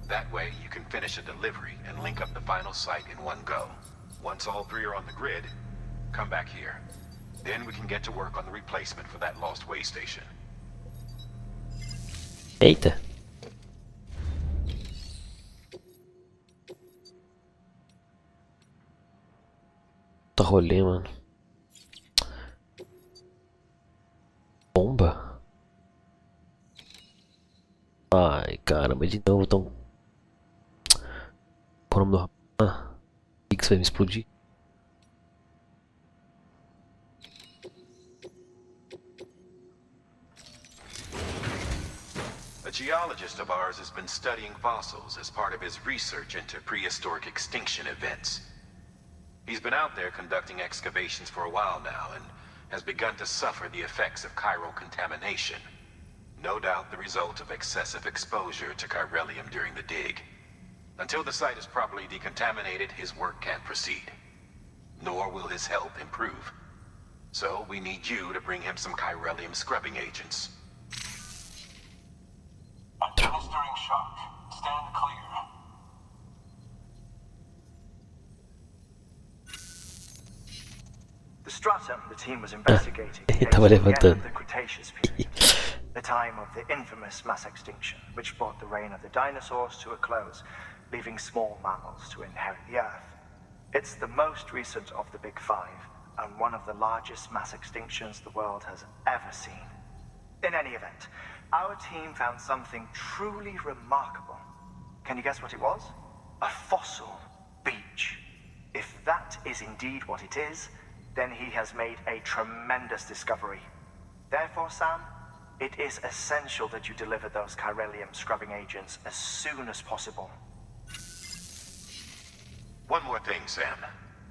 That way, you can finish a delivery and link up the final site in one go. Once all three are on the grid, come back here. Then we can get to work on the replacement for that lost way station. Eita. Tá rolê, mano. Bomba? Ai, caramba, de novo tão... Por nome do rapaz. Ah, o que vai me explodir? A geologist of ours has been studying fossils as part of his research into prehistoric extinction events. He's been out there conducting excavations for a while now and has begun to suffer the effects of chiral contamination. No doubt the result of excessive exposure to chiralium during the dig. Until the site is properly decontaminated, his work can't proceed. Nor will his health improve. So we need you to bring him some chiralium scrubbing agents. Administering shock. Stand clear. The stratum the team was investigating Estava dates from the end levantando. of the Cretaceous period, the time of the infamous mass extinction, which brought the reign of the dinosaurs to a close, leaving small mammals to inherit the Earth. It's the most recent of the Big Five, and one of the largest mass extinctions the world has ever seen. In any event, our team found something truly remarkable. Can you guess what it was? A fossil beach. If that is indeed what it is, then he has made a tremendous discovery. Therefore, Sam, it is essential that you deliver those chiralium scrubbing agents as soon as possible. One more thing, Sam.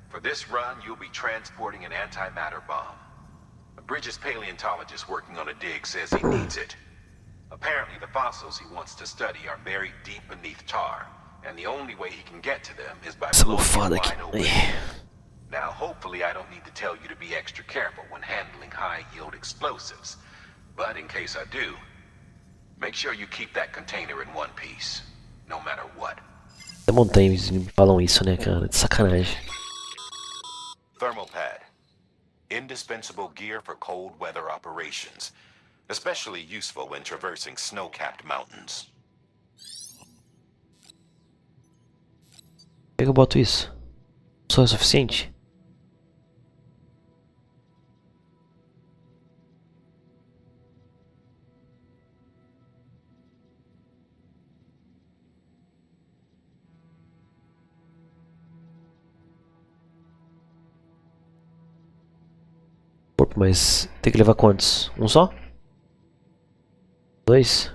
For this run, you'll be transporting an antimatter bomb. A Bridges paleontologist working on a dig says he needs it. Apparently, the fossils he wants to study are buried deep beneath tar, and the only way he can get to them is by blowing it wide open. Now, hopefully I don't need to tell you to be extra careful when handling high-yield explosives. But in case I do, make sure you keep that container in one piece, no matter what. É montanhas me falam isso, né, cara? De sacanagem. Thermal pad. Indispensable gear for cold weather operations. Especially useful when traversing snow-capped mountains. Por que eu boto isso? Só é o suficiente? Mas tem que levar quantos? Um só? Dois?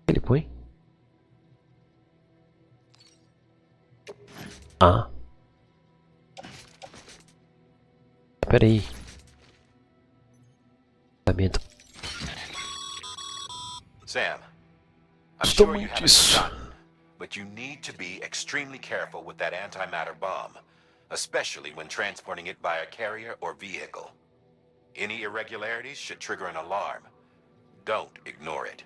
Ele põe? Ah. Pera aí. Sam, I'm sure you haven't forgotten, but you need to be extremely careful with that antimatter bomb, especially when transporting it by a carrier or vehicle. Any irregularities should trigger an alarm. Don't ignore it.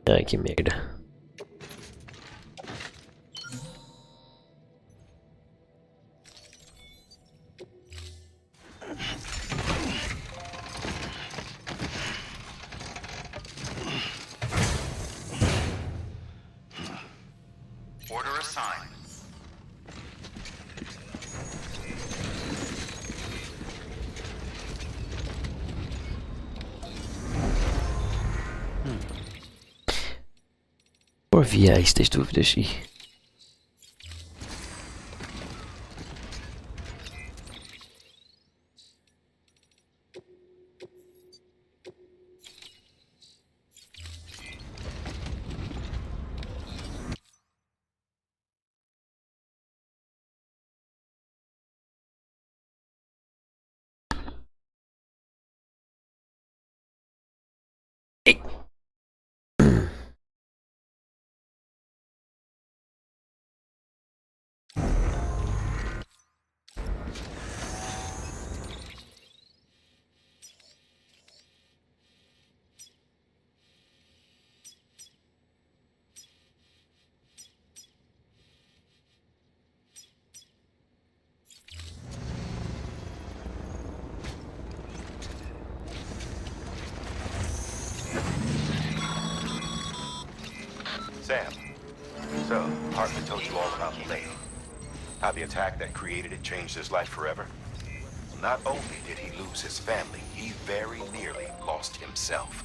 Ai, que merda. Order assigned. Por via estas dúvidas e Sam, so Hartman told you all about the lady. How the attack that created it changed his life forever? Not only did he lose his family, he very nearly lost himself.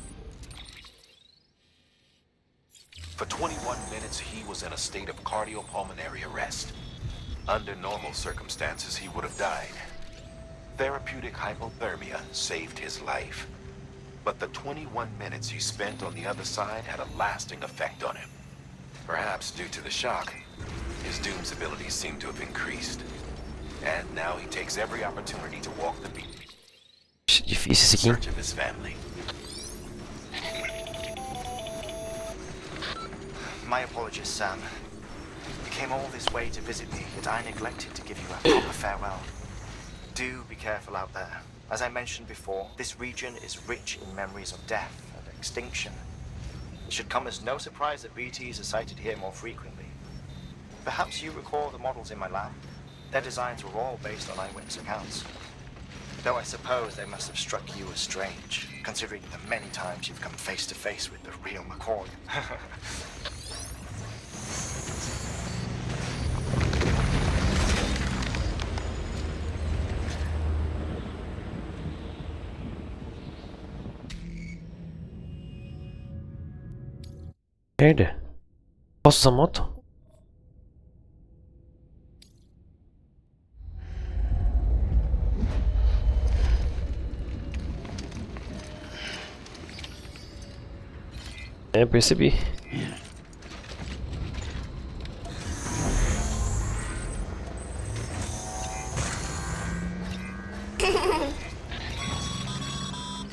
For 21 minutes, he was in a state of cardiopulmonary arrest. Under normal circumstances, he would have died. Therapeutic hypothermia saved his life. But the 21 minutes he spent on the other side had a lasting effect on him. Perhaps due to the shock, his Doom's abilities seem to have increased. And now he takes every opportunity to walk the beat Difícil in esse aqui. search of his family. My apologies, Sam. You came all this way to visit me, yet I neglected to give you a proper farewell. Do be careful out there. As I mentioned before, this region is rich in memories of death and extinction. It should come as no surprise that BTs are sighted here more frequently. Perhaps you recall the models in my lab? Their designs were all based on eyewitness accounts. Though I suppose they must have struck you as strange, considering the many times you've come face to face with the real McCoy. Merda. Posso usar moto? É, percebi.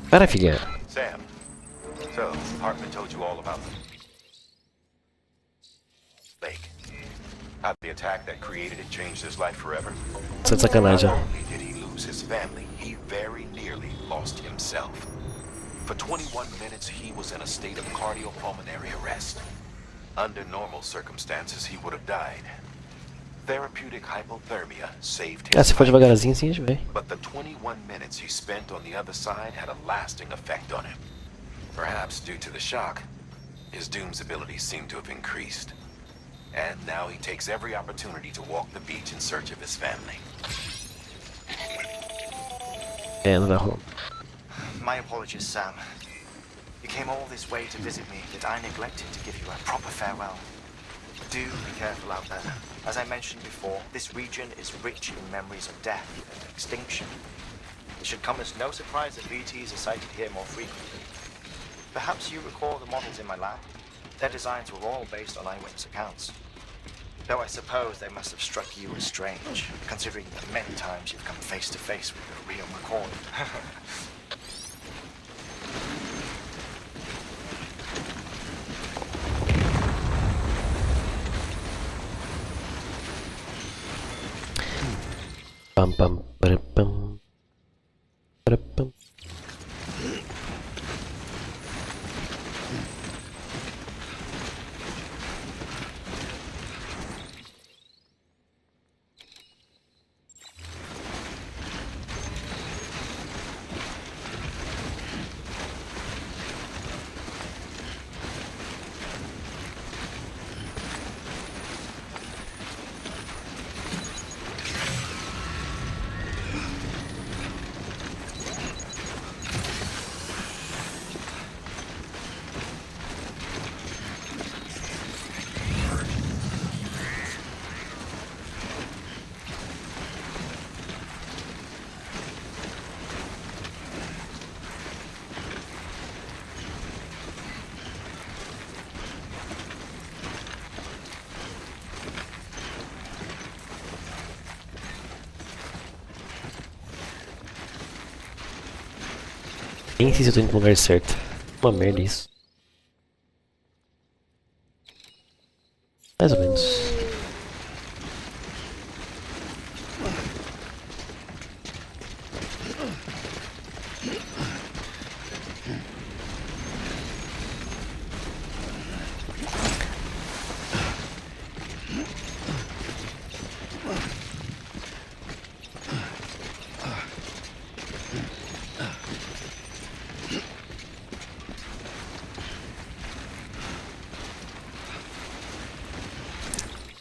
Para, filha. Sam, so Hartman told you all about the lake. How the attack that created it changed his life forever. Tá de sacanagem. Not only did he lose his family, he very nearly lost himself. For 21 minutes, he was in a state of cardiopulmonary arrest. Under normal circumstances, he would have died. Therapeutic hypothermia saved Ah, his se for life. devagarzinho assim, a gente vai. But the 21 minutes he spent on the other side had a lasting effect on him. Perhaps due to the shock, his Doom's abilities seem to have increased. And now he takes every opportunity to walk the beach in search of his family. É, não dá rolo. My apologies, Sam. You came all this way to visit me, yet I neglected to give you a proper farewell. Do be careful out there. As I mentioned before, this region is rich in memories of death and extinction. It should come as no surprise that BTs are sighted here more frequently. Perhaps you recall the models in my lab? Their designs were all based on eyewitness accounts. Though I suppose they must have struck you as strange, considering the many times you've come face to face with the real McCoy. Pam pam para pam para pam. Nem sei se eu tô indo pro lugar certo. Uma merda isso. Mais ou menos.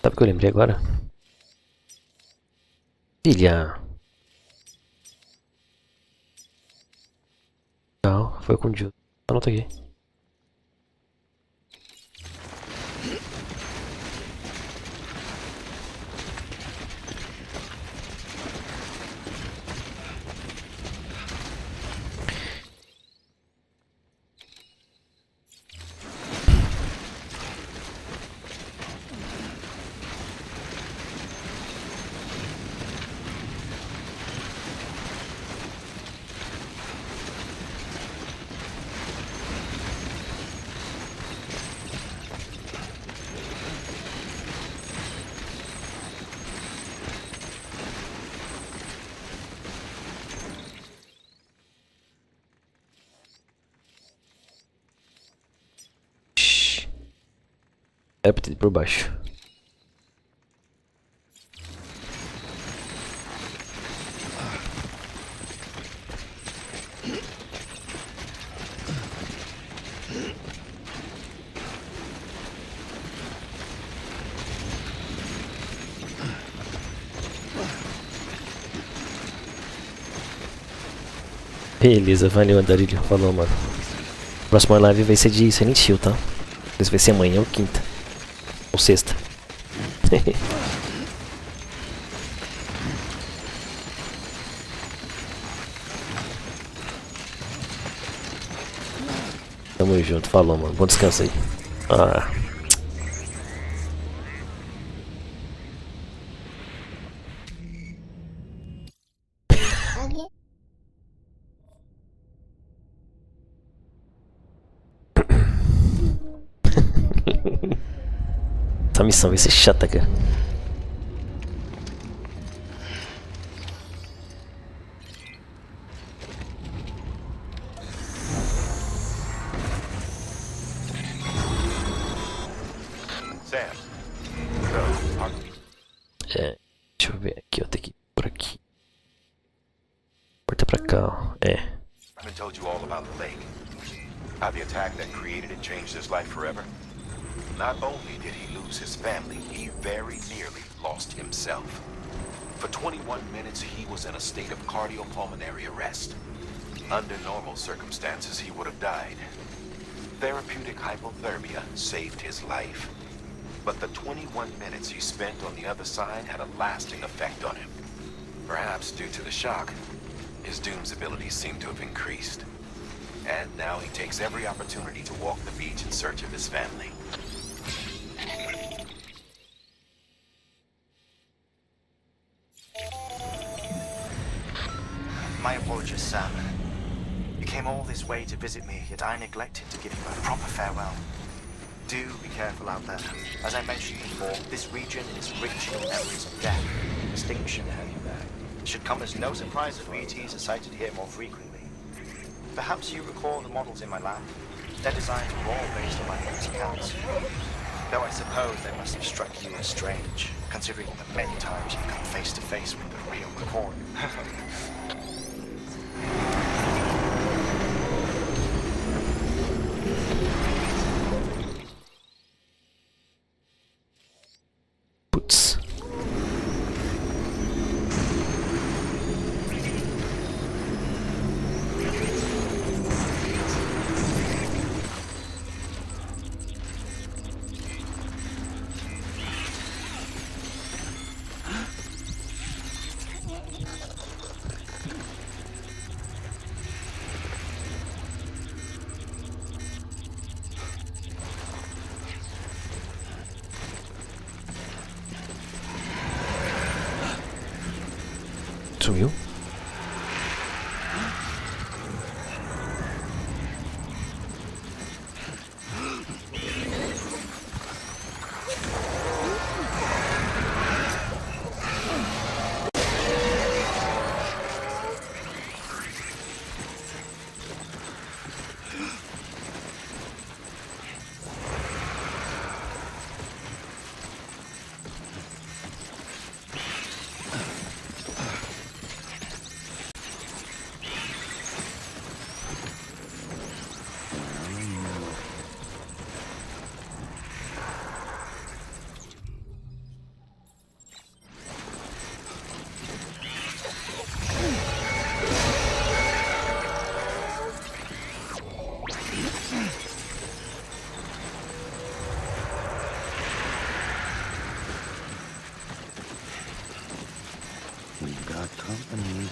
Sabe o que eu lembrei agora? Filha. Não, foi com o Jude. Anota aqui. É pra ter por baixo. Beleza, valeu Andarilho. Falou, mano. Próxima live vai ser de Silent Hill, tá? Isso vai ser amanhã ou quinta. Ou sexta. Tamo junto, falou, mano. Bom descanso aí. Ah. Essa missão vai ser chata, cara. É, deixa eu ver aqui, ó, tem que ir por aqui. Porta pra cá, ó. É. I told you all about the lake. How the attack that created it changed his life forever. Not only did he lose his family, he very nearly lost himself. For 21 minutes, he was in a state of cardiopulmonary arrest. Under normal circumstances, he would have died. Therapeutic hypothermia saved his life. But the 21 minutes he spent on the other side had a lasting effect on him. Perhaps due to the shock, his Doom's abilities seem to have increased. And now he takes every opportunity to walk the beach in search of his family. My apologies, Sam. You came all this way to visit me, yet I neglected to give you a proper farewell. Do be careful out there. As I mentioned before, this region is rich in memories of death, distinction. It should come as no surprise that BTs are sighted here more frequently. Perhaps you recall the models in my lab? Their designs were all based on my mom's accounts. Though I suppose they must have struck you as strange, considering the many times you've come face to face with the real McCoy. Putz. Sumiu? got company.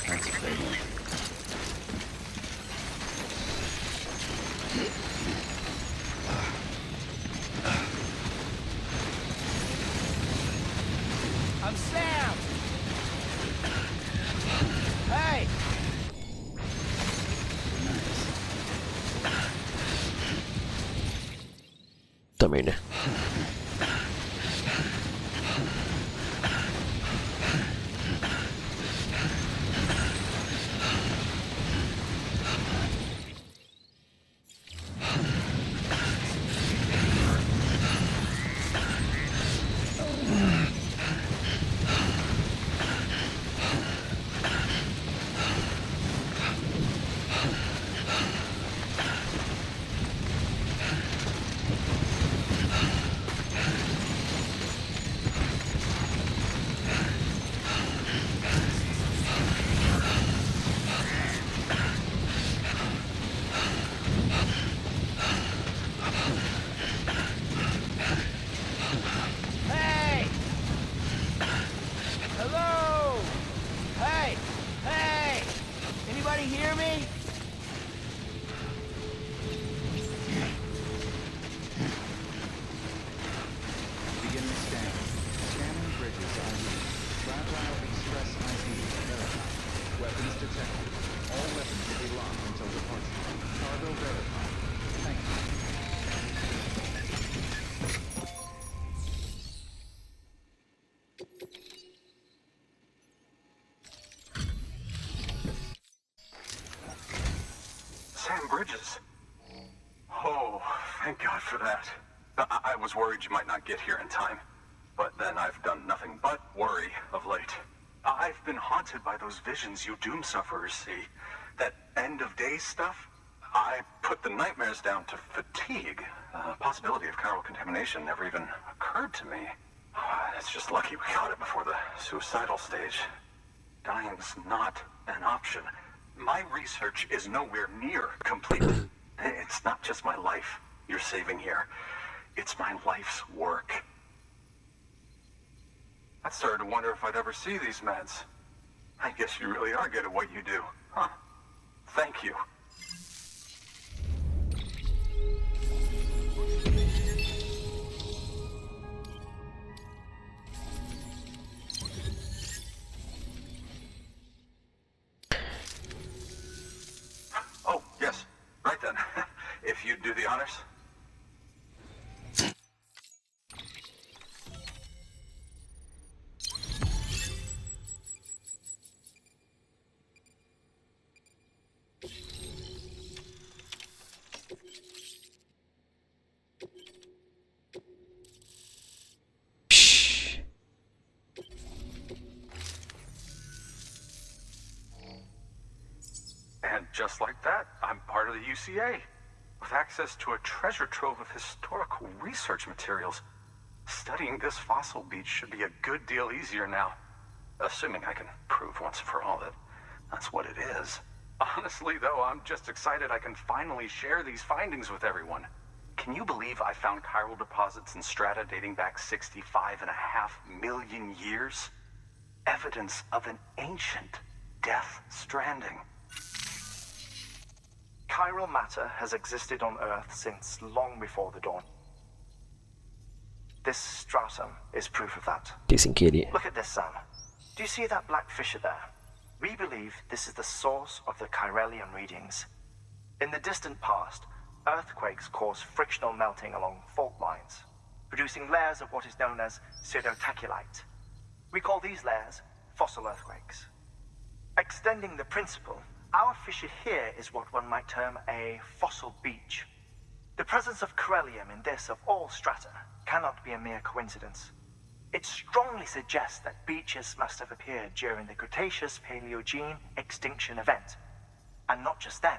That's a big one. I'm Sam! Hey! Também, né? Hey! Hello! Hey! Hey! Anybody hear me? Beginning scan. Scanning bridges ID. Fragile express ID verified. Weapons detected. All weapons will be locked until departure. Cargo verified. Thank you. Sam Bridges. Oh, thank God for that. I was worried you might not get here in time. But then I've done nothing but worry of late. I've been haunted by those visions you doom sufferers see. That end of days stuff. I put the nightmares down to fatigue. The possibility of chiral contamination never even occurred to me. It's just lucky we caught it before the suicidal stage. Dying's not an option. My research is nowhere near complete. It's not just my life you're saving here. It's my life's work. I started to wonder if I'd ever see these meds. I guess you really are good at what you do, huh? Thank you. Oh, yes. Right then. If you'd do the honors. And just like that, I'm part of the UCA, with access to a treasure trove of historical research materials. Studying this fossil beach should be a good deal easier now, assuming I can prove once and for all that that's what it is. Honestly, though, I'm just excited I can finally share these findings with everyone. Can you believe I found chiral deposits in strata dating back 65.5 million years? Evidence of an ancient death stranding. Chiral matter has existed on Earth since long before the dawn. This stratum is proof of that. Que sem querer. Look at this, Sam. Do you see that black fissure there? We believe this is the source of the Chiralian readings. In the distant past, earthquakes caused frictional melting along fault lines, producing layers of what is known as pseudotaculite. We call these layers fossil earthquakes. Extending the principle, our fissure here is what one might term a fossil beach. The presence of Chiralium in this of all strata cannot be a mere coincidence. It strongly suggests that beaches must have appeared during the Cretaceous-Paleogene extinction event. And not just then.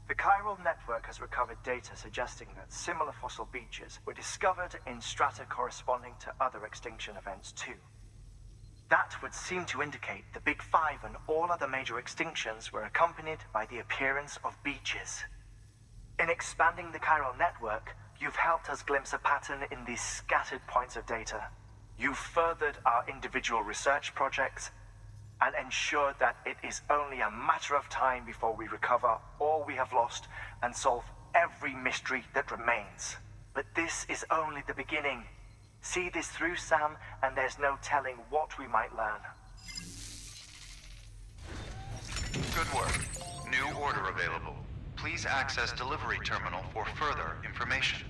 The chiral network has recovered data suggesting that similar fossil beaches were discovered in strata corresponding to other extinction events too. That would seem to indicate the Big Five and all other major extinctions were accompanied by the appearance of beaches. In expanding the chiral network, you've helped us glimpse a pattern in these scattered points of data. You've furthered our individual research projects and ensured that it is only a matter of time before we recover all we have lost and solve every mystery that remains. But this is only the beginning. See this through, Sam, and there's no telling what we might learn. Good work. New order available. Please access delivery terminal for further information.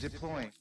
Deploying.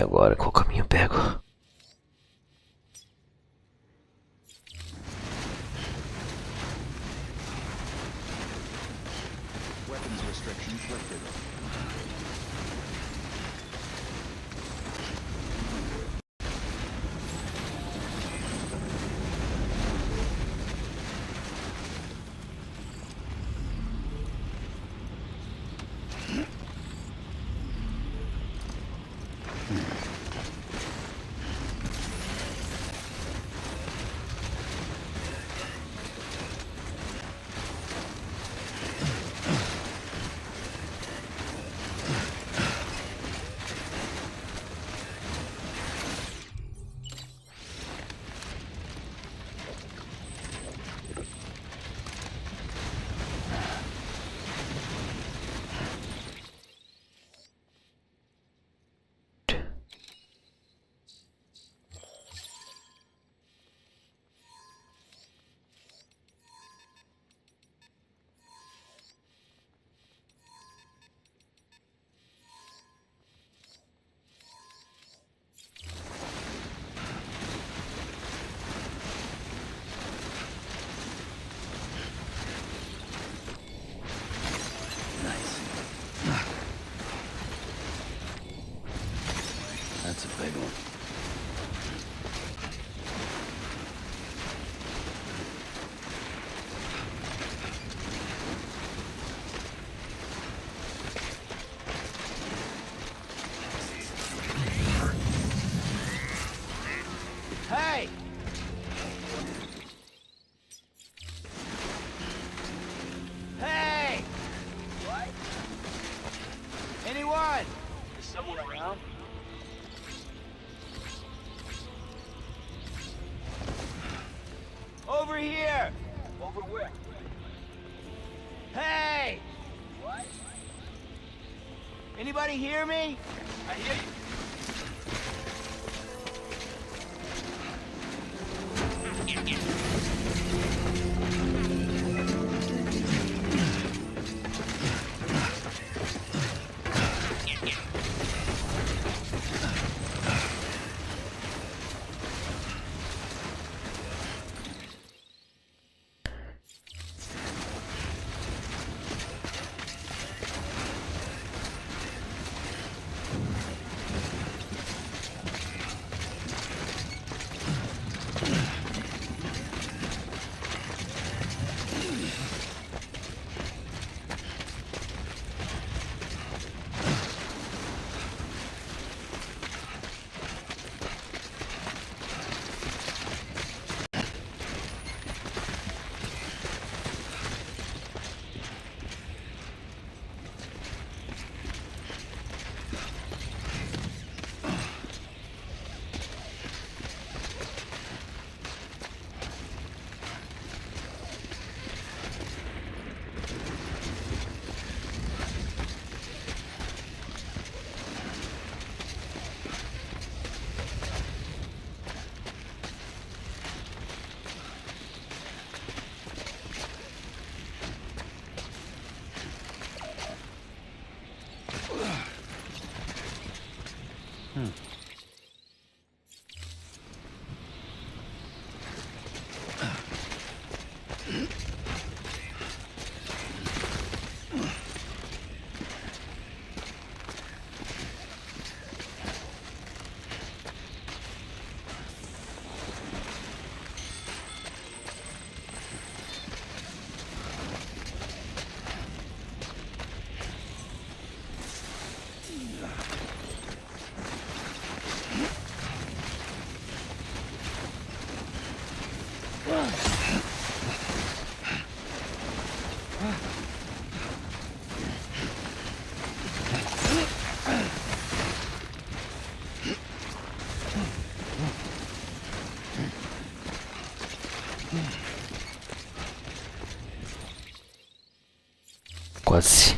E agora, qual caminho eu pego? Weapons restrictions lifted. That's a big one. Hey! Hey! What? Anyone? Is someone around? Over here! Over where? Hey! What? Anybody hear me? I hear you. Quase.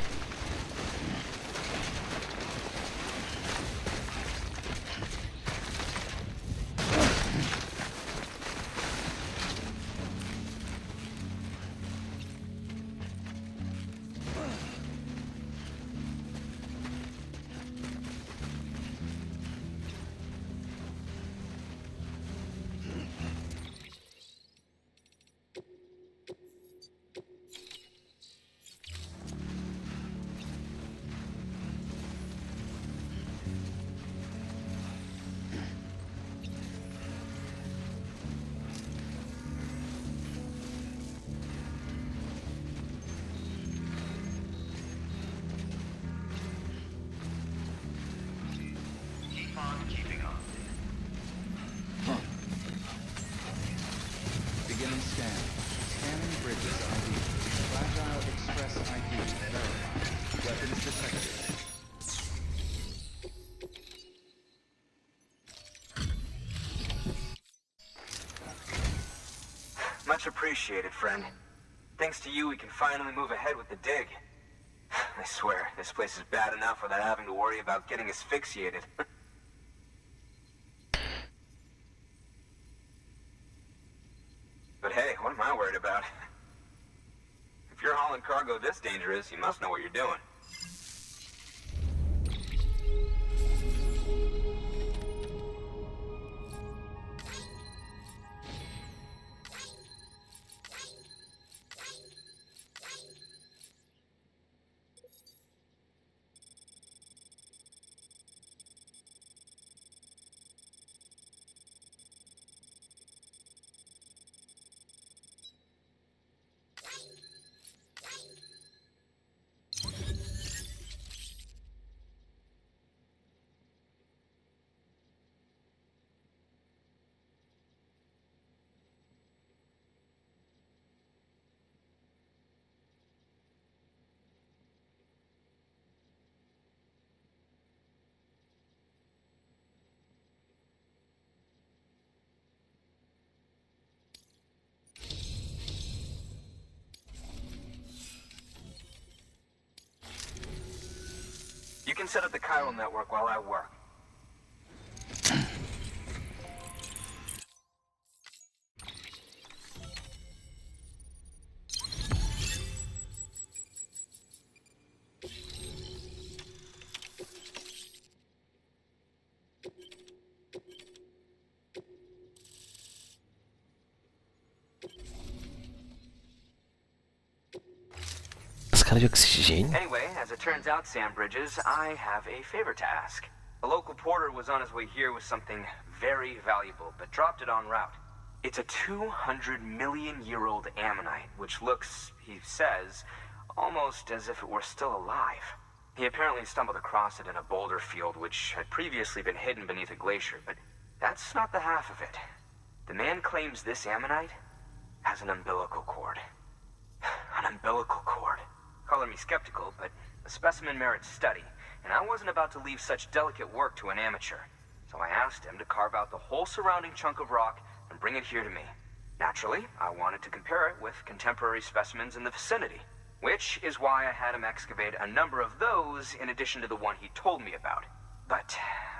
appreciate it, friend. Thanks to you, we can finally move ahead with the dig. I swear, this place is bad enough without having to worry about getting asphyxiated. But hey, what am I worried about? If you're hauling cargo this dangerous, you must know what you're doing. You can set up the chiral network while I work. Máscara de oxigênio? Anyway, as it turns out, Sam Bridges, I have a favor to ask. A local porter was on his way here with something very valuable, but dropped it en route. It's a 200-million-year-old ammonite, which looks, he says, almost as if it were still alive. He apparently stumbled across it in a boulder field which had previously been hidden beneath a glacier, but that's not the half of it. The man claims this ammonite has an umbilical cord. An umbilical cord. Color me skeptical, but the specimen merits study, and I wasn't about to leave such delicate work to an amateur. So I asked him to carve out the whole surrounding chunk of rock and bring it here to me. Naturally, I wanted to compare it with contemporary specimens in the vicinity, which is why I had him excavate a number of those in addition to the one he told me about. But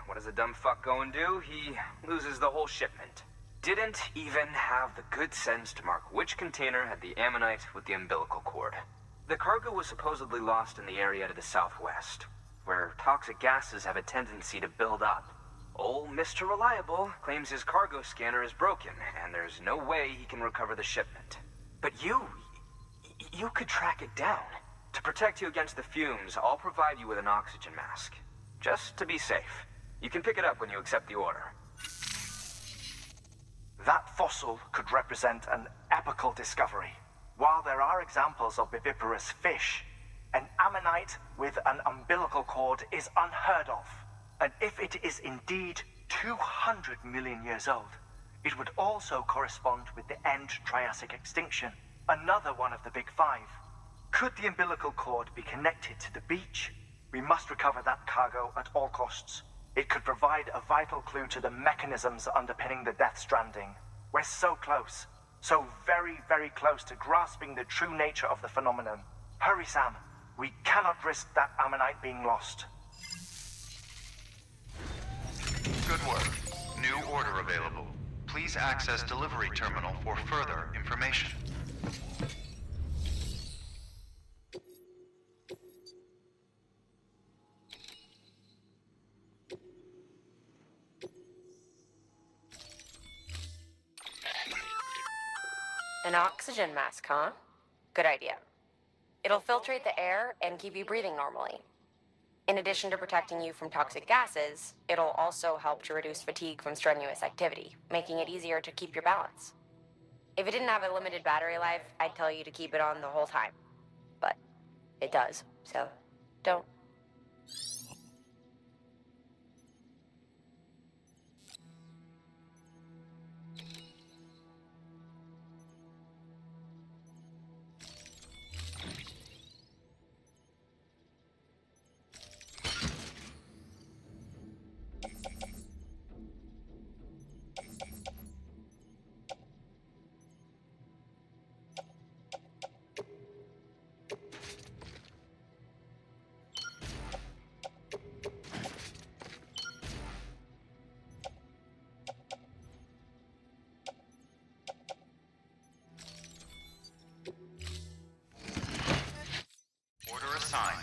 what does a dumb fuck go and do? He loses the whole shipment. Didn't even have the good sense to mark which container had the ammonite with the umbilical cord. The cargo was supposedly lost in the area to the southwest, where toxic gases have a tendency to build up. Old Mr. Reliable claims his cargo scanner is broken, and there's no way he can recover the shipment. But you could track it down. To protect you against the fumes, I'll provide you with an oxygen mask. Just to be safe. You can pick it up when you accept the order. That fossil could represent an epochal discovery. While there are examples of viviparous fish, an ammonite with an umbilical cord is unheard of. And if it is indeed 200 million years old, it would also correspond with the end Triassic extinction, another one of the big five. Could the umbilical cord be connected to the beach? We must recover that cargo at all costs. It could provide a vital clue to the mechanisms underpinning the Death Stranding. We're so close. So very, very close to grasping the true nature of the phenomenon. Hurry, Sam. We cannot risk that ammonite being lost. Good work. New order available. Please access delivery terminal for further information. An oxygen mask, huh? Good idea. It'll filtrate the air and keep you breathing normally. In addition to protecting you from toxic gases, it'll also help to reduce fatigue from strenuous activity, making it easier to keep your balance. If it didn't have a limited battery life, I'd tell you to keep it on the whole time. But it does, so don't. sign.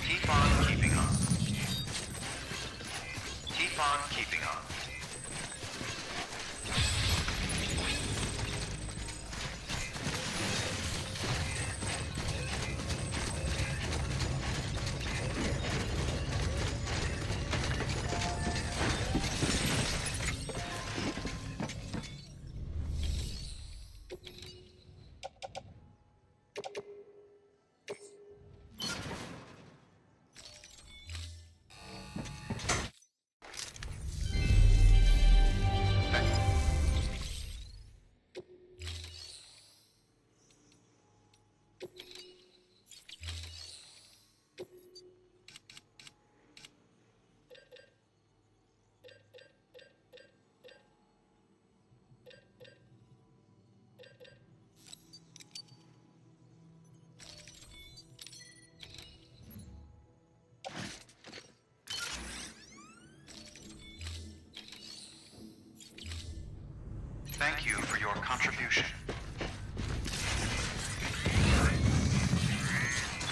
Keep on keeping on. Keep on keeping on. Thank you for your contribution.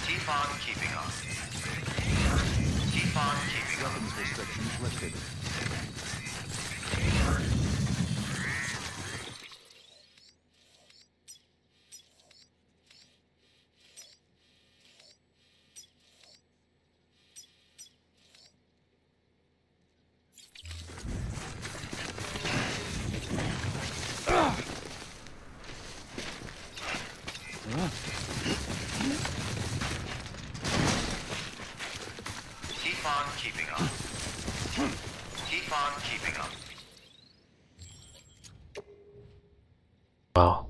Keep on keeping on. Keep on keeping on. Weapons restrictions lifted. Keep on keeping on. Keep on keeping on. Wow.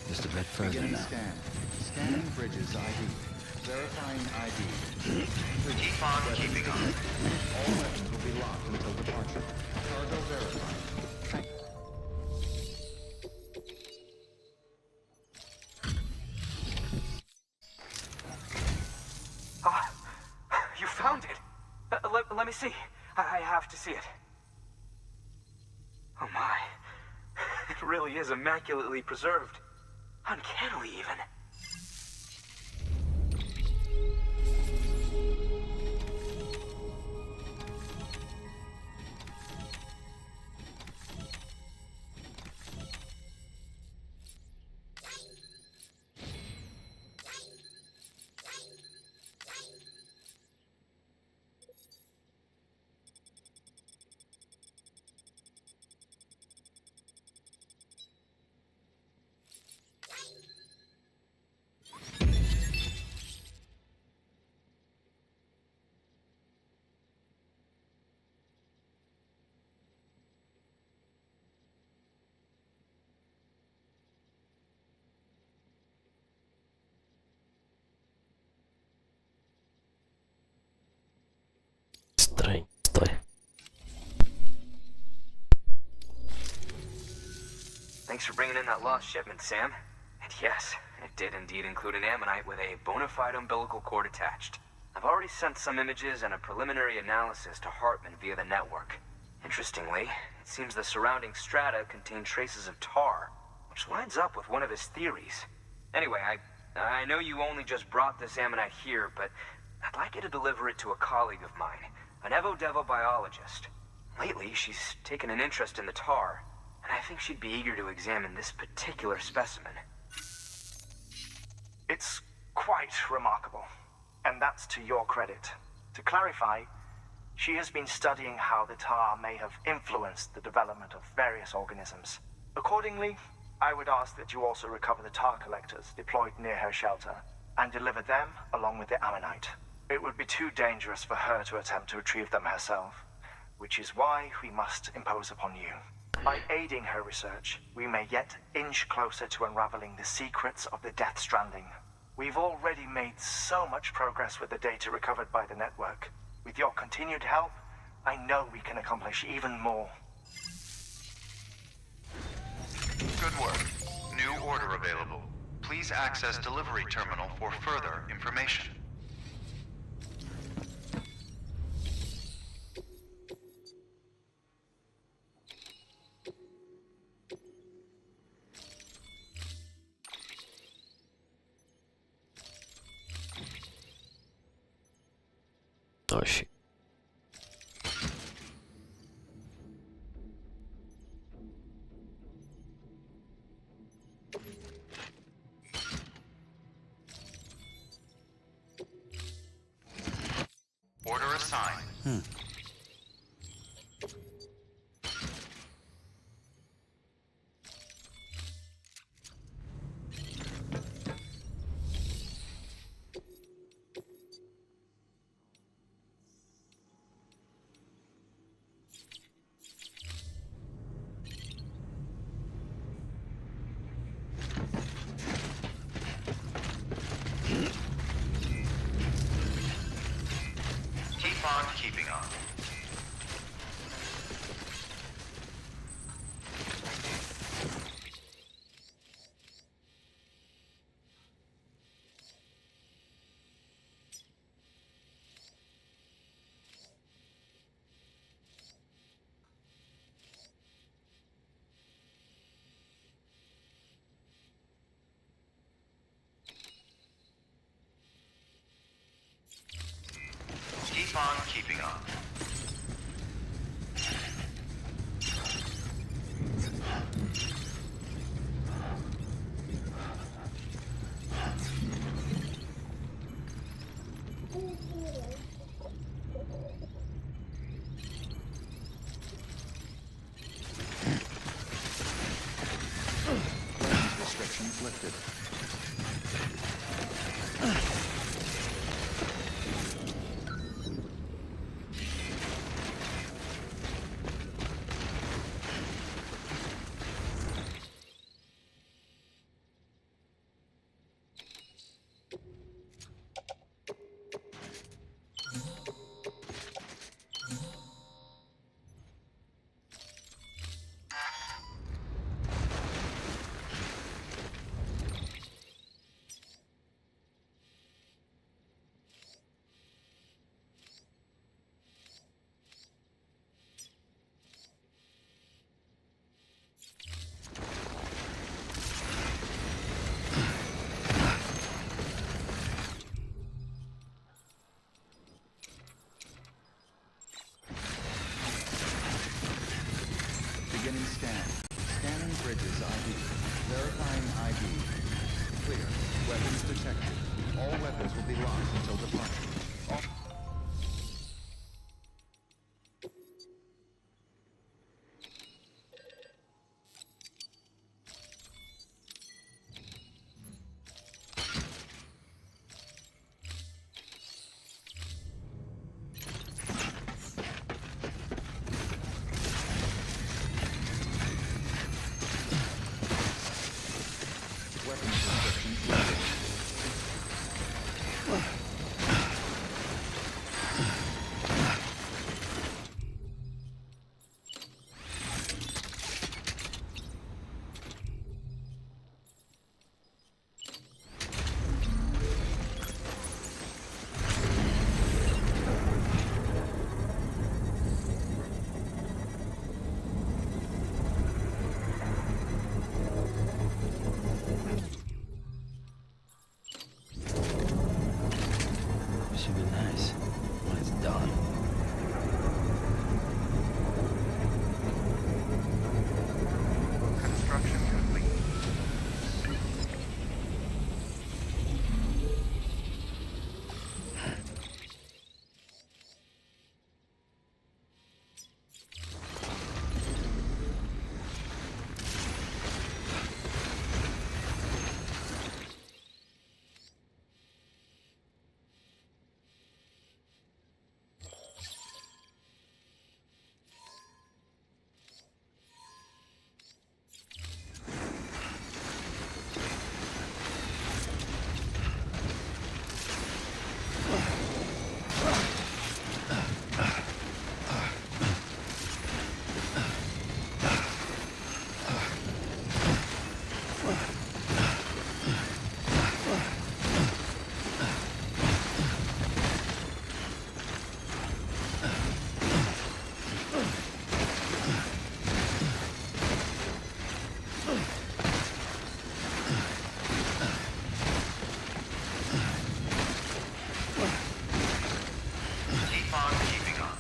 Just a bit further Beginning now. scan. Scanning bridges ID. Verifying ID. Keep on keeping on. All weapons will be locked until departure. Cargo verified. You found it! Let me see. I have to see it. Oh my. It really is immaculately preserved. Uncannily, even. Thanks for bringing in that lost shipment, Sam. And yes, it did indeed include an ammonite with a bona fide umbilical cord attached. I've already sent some images and a preliminary analysis to Hartman via the network. Interestingly, it seems the surrounding strata contain traces of tar, which lines up with one of his theories. Anyway, I know you only just brought this ammonite here, but I'd like you to deliver it to a colleague of mine, an Evo-Devo biologist. Lately, she's taken an interest in the tar, and I think she'd be eager to examine this particular specimen. It's quite remarkable, and that's to your credit. To clarify, she has been studying how the tar may have influenced the development of various organisms. Accordingly, I would ask that you also recover the tar collectors deployed near her shelter and deliver them along with the ammonite. It would be too dangerous for her to attempt to retrieve them herself, which is why we must impose upon you. By aiding her research, we may yet inch closer to unraveling the secrets of the Death Stranding. We've already made so much progress with the data recovered by the network. With your continued help, I know we can accomplish even more. Good work. New order available. Please access delivery terminal for further information. Oh shit. Order assigned. Keep on keeping on. Keep on keeping on. Restrictions lifted. Beginning scan. Scanning bridges ID. Verifying ID. Clear. Weapons detected. All weapons will be locked until departure. Weapons restrictions lifted. can be nice when it's done. Construction complete. Keep on keeping on.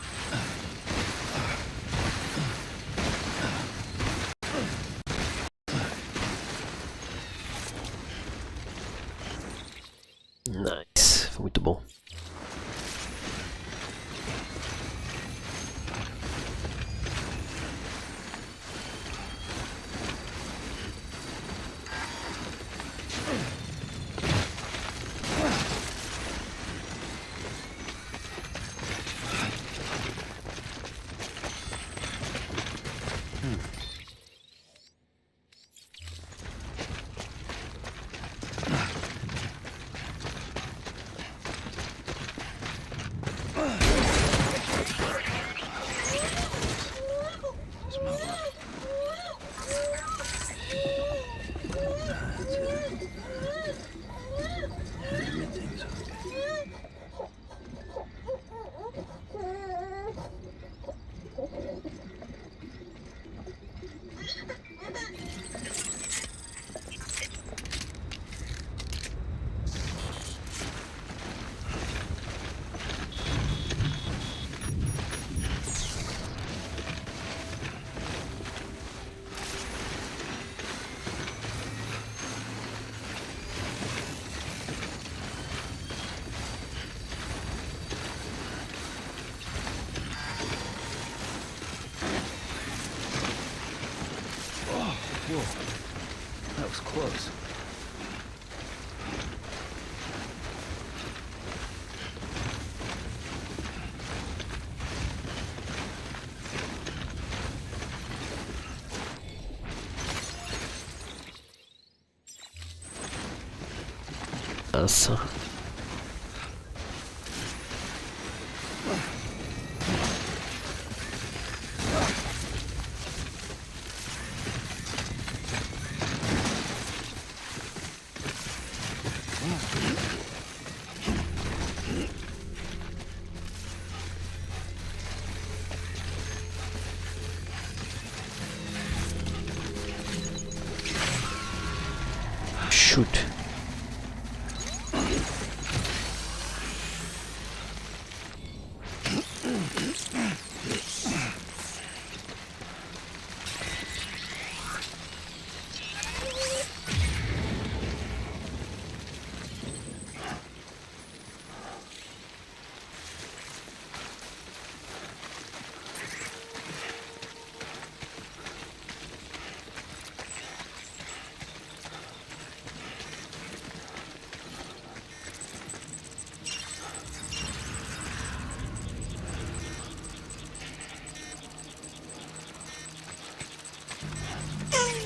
Nice, foi muito bom. Whoa, that was close. Nossa. Shoot.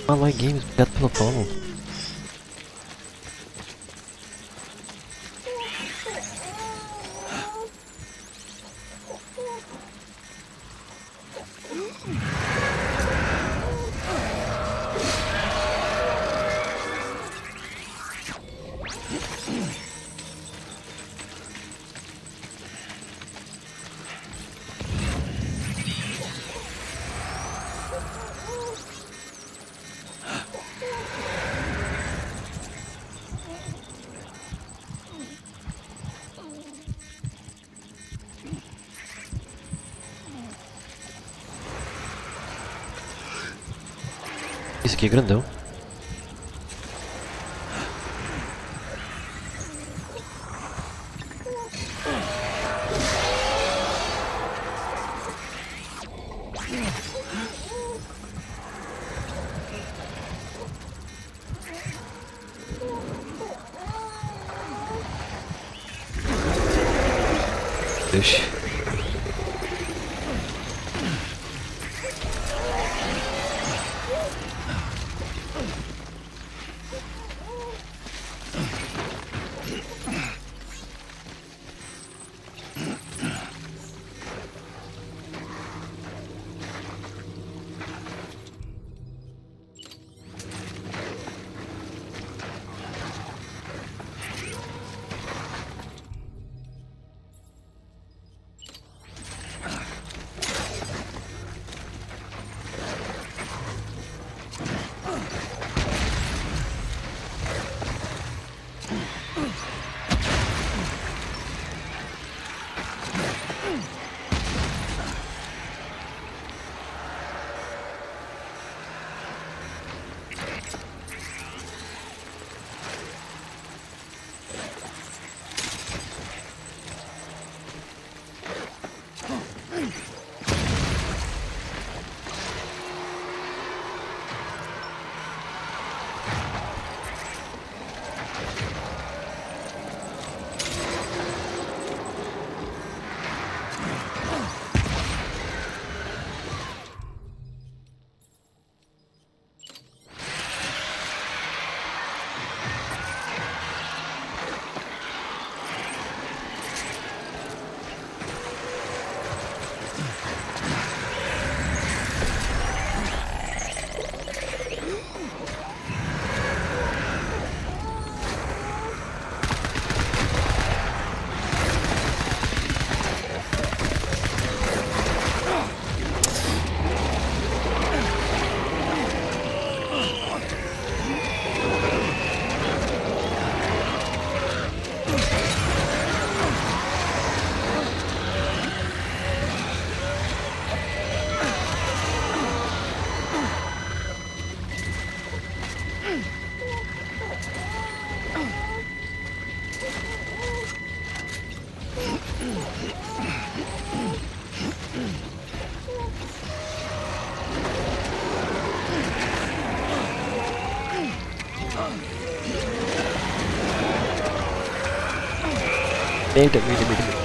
Fala Games, obrigado pelo follow. Esse aqui é grandão. Deixa. Eita, eita.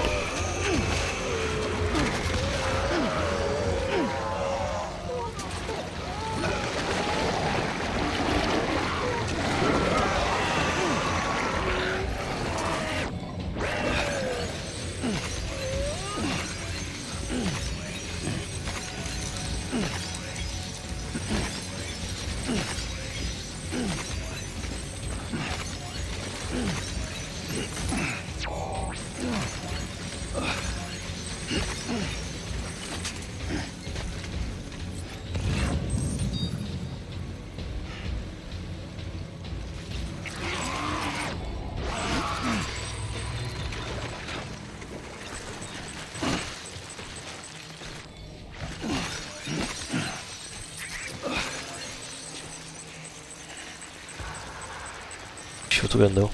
Chuto grandão.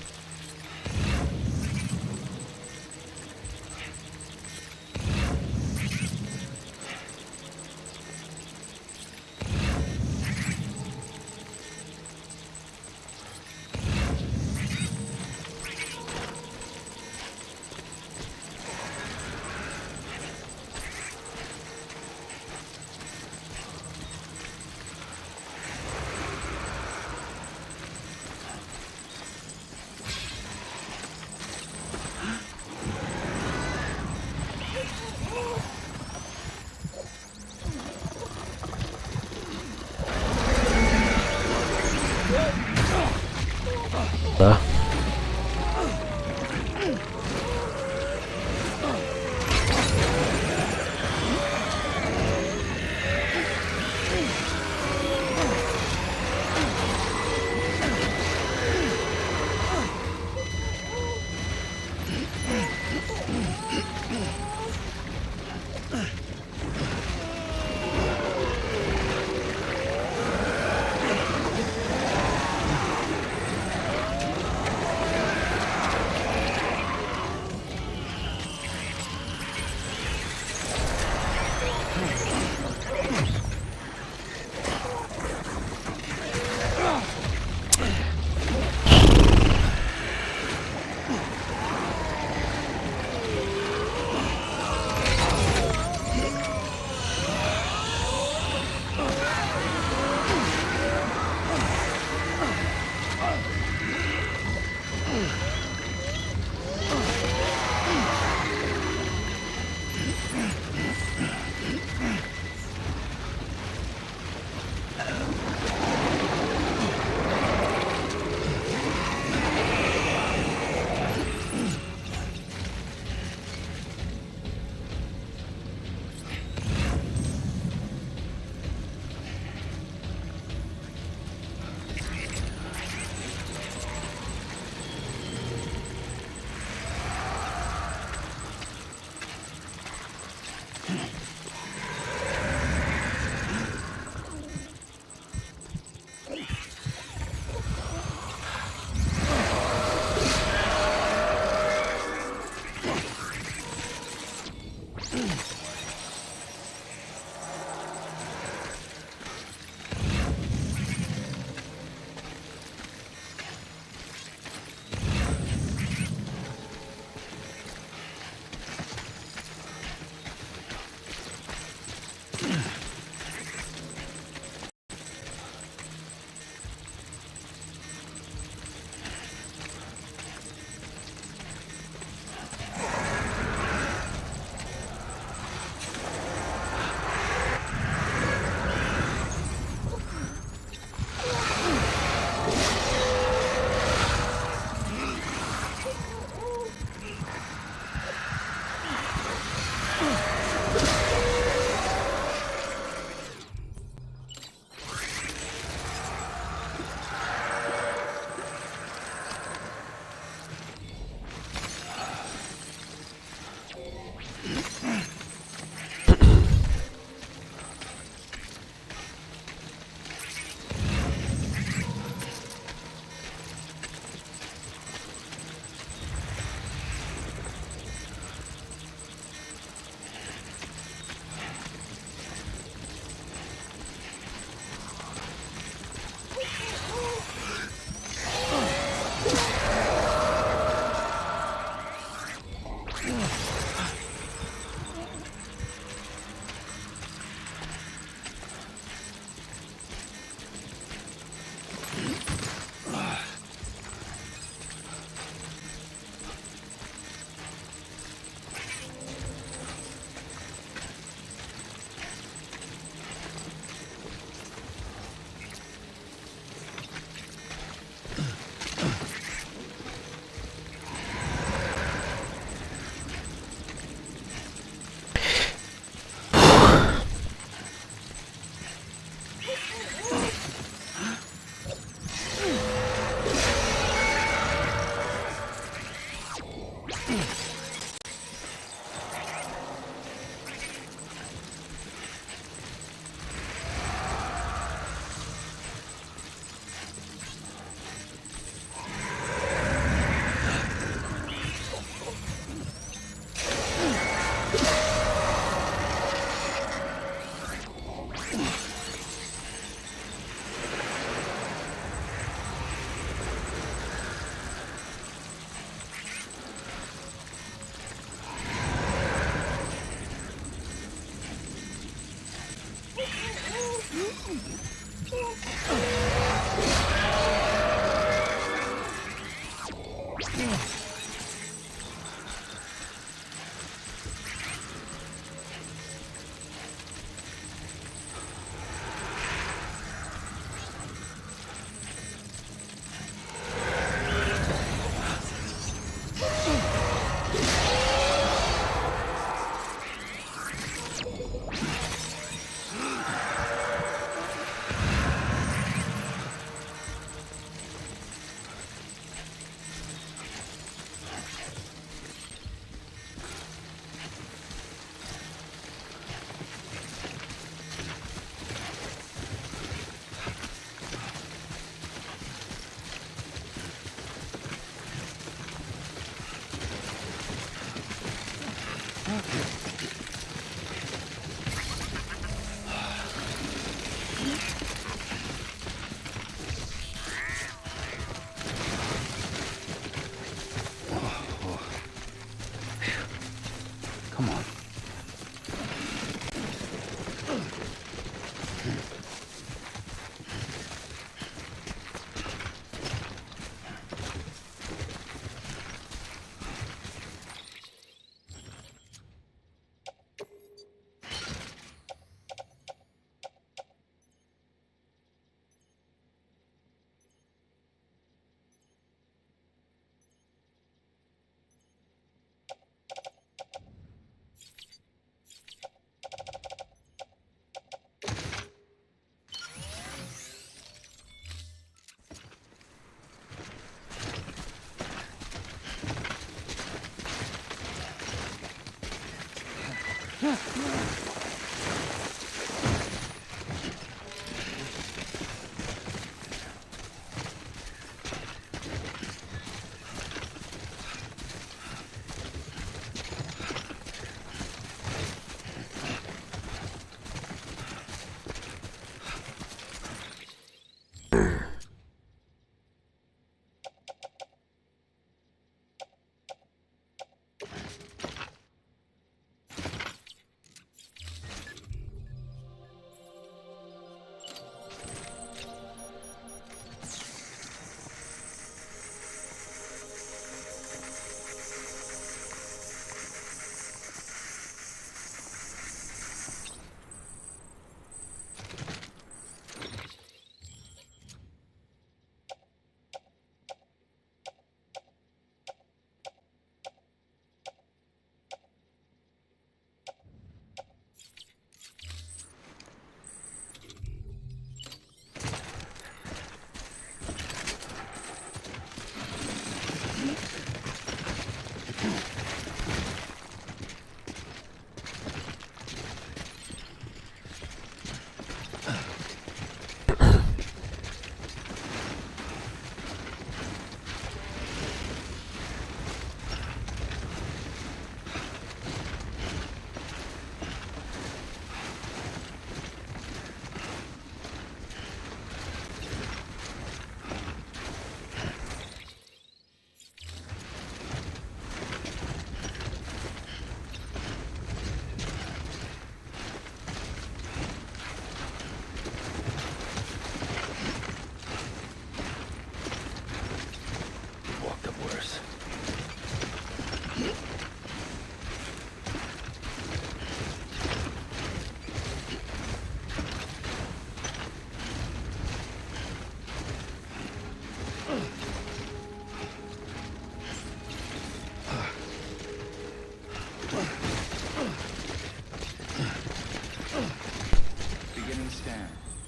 Come on.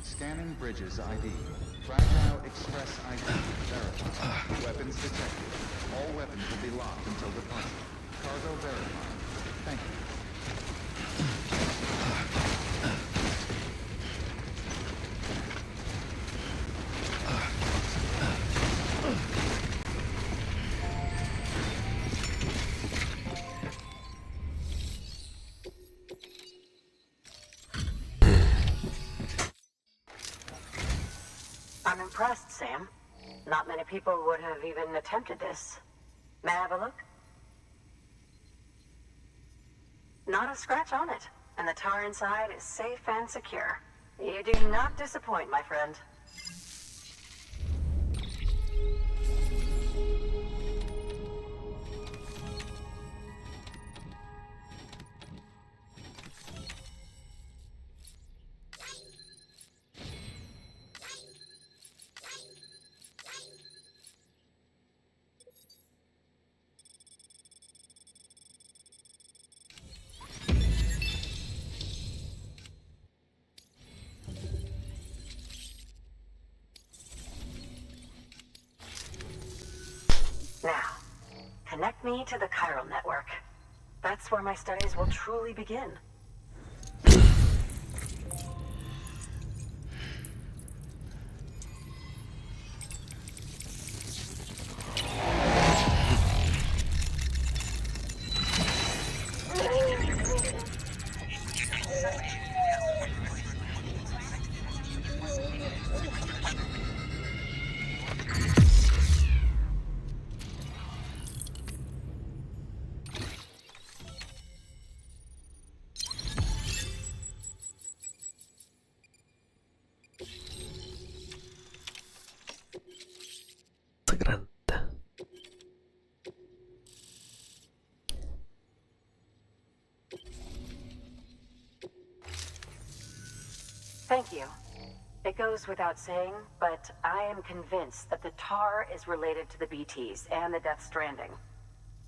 Scanning Bridges ID. Fragile Express ID. Verified. Weapons detected. All weapons will be locked until departure. Cargo verified. Thank you. I'm impressed, Sam. Not many people would have even attempted this. May I have a look? Not a scratch on it, and the tar inside is safe and secure. You do not disappoint, my friend. Now, connect me to the chiral network. That's where my studies will truly begin. Thank you. It goes without saying, but I am convinced that the tar is related to the BTs and the Death Stranding.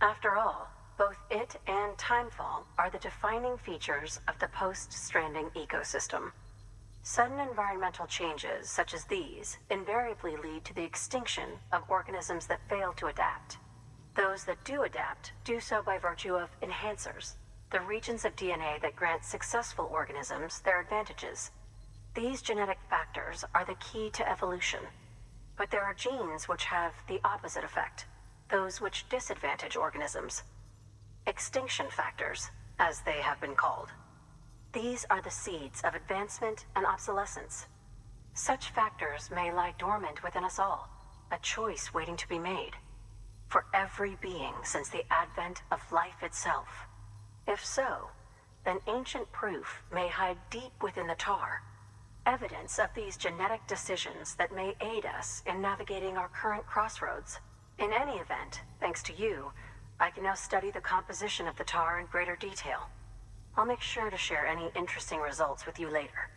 After all, both it and Timefall are the defining features of the post-Stranding ecosystem. Sudden environmental changes such as these invariably lead to the extinction of organisms that fail to adapt. Those that do adapt do so by virtue of enhancers, the regions of DNA that grant successful organisms their advantages. These genetic factors are the key to evolution, but there are genes which have the opposite effect, those which disadvantage organisms. Extinction factors, as they have been called. These are the seeds of advancement and obsolescence. Such factors may lie dormant within us all, a choice waiting to be made. For every being since the advent of life itself. If so, then ancient proof may hide deep within the tar. Evidence of these genetic decisions that may aid us in navigating our current crossroads. In any event, thanks to you, I can now study the composition of the tar in greater detail. I'll make sure to share any interesting results with you later.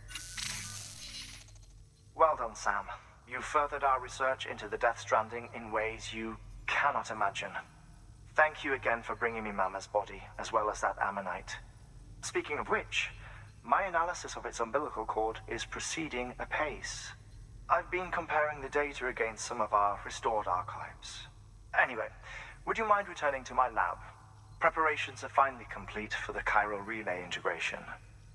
Well done, Sam. You furthered our research into the Death Stranding in ways you cannot imagine. Thank you again for bringing me Mama's body, as well as that ammonite. Speaking of which, my analysis of its umbilical cord is proceeding apace. I've been comparing the data against some of our restored archives. Anyway, would you mind returning to my lab? Preparations are finally complete for the chiral relay integration.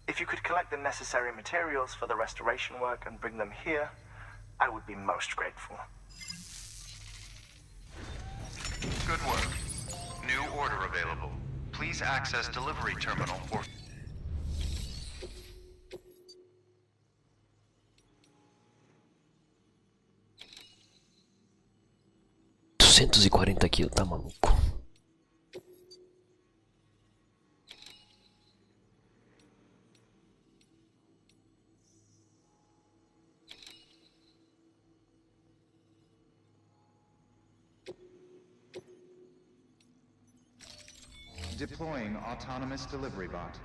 If you could collect the necessary materials for the restoration work and bring them here, I would be most grateful. Good work. New order available. Please access delivery terminal for... 240 quilos, tá maluco? Deploying autonomous delivery bot.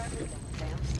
everything, Sam.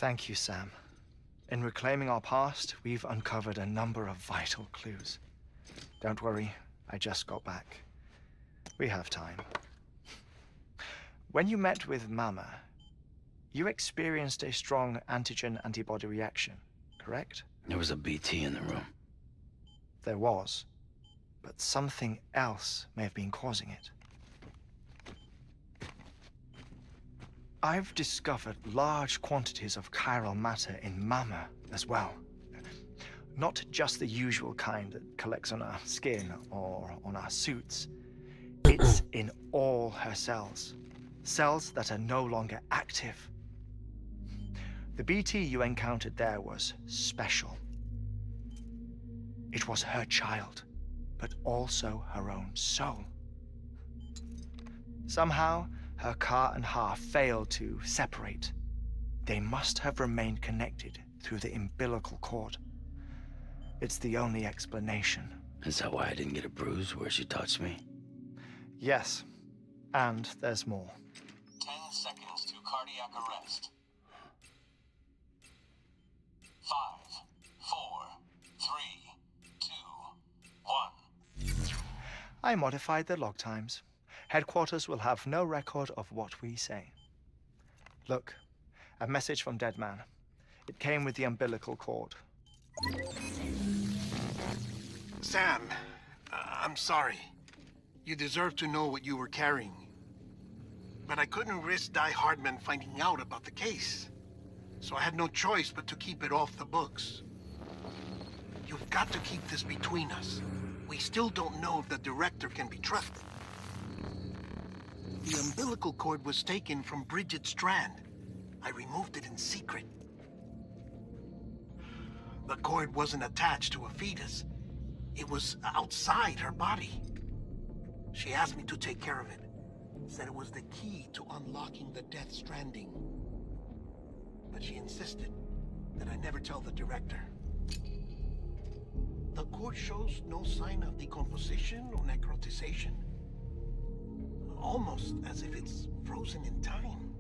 Thank you, Sam. In reclaiming our past, we've uncovered a number of vital clues. Don't worry, I just got back. We have time. When you met with Mama, you experienced a strong antigen-antibody reaction, correct? There was a BT in the room. There was, but something else may have been causing it. I've discovered large quantities of chiral matter in Mama as well. Not just the usual kind that collects on our skin or on our suits. It's in all her cells. Cells that are no longer active. The BT you encountered there was special. It was her child, but also her own soul. Somehow, her car and half failed to separate. They must have remained connected through the umbilical cord. It's the only explanation. Is that why I didn't get a bruise where she touched me? Yes, and there's more. 10 seconds to cardiac arrest. 5, 4, 3, 2, 1. I modified the log times. Headquarters will have no record of what we say. Look, a message from Deadman. It came with the umbilical cord. Sam, I'm sorry. You deserve to know what you were carrying. But I couldn't risk Die Hardman finding out about the case. So I had no choice but to keep it off the books. You've got to keep this between us. We still don't know if the director can be trusted. The umbilical cord was taken from Bridget Strand. I removed it in secret. The cord wasn't attached to a fetus. It was outside her body. She asked me to take care of it. Said it was the key to unlocking the Death Stranding. But she insisted that I never tell the director. The cord shows no sign of decomposition or necrotization. Almost as if it's frozen in time.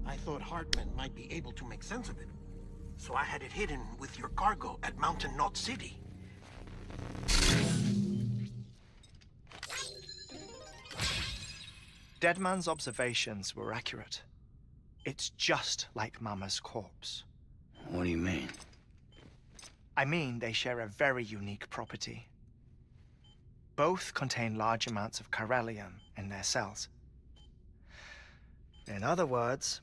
I thought Hartman might be able to make sense of it. So I had it hidden with your cargo at Mountain Knot City. Deadman's observations were accurate. It's just like Mama's corpse. What do you mean? I mean, they share a very unique property. Both contain large amounts of chiralium in their cells. In other words,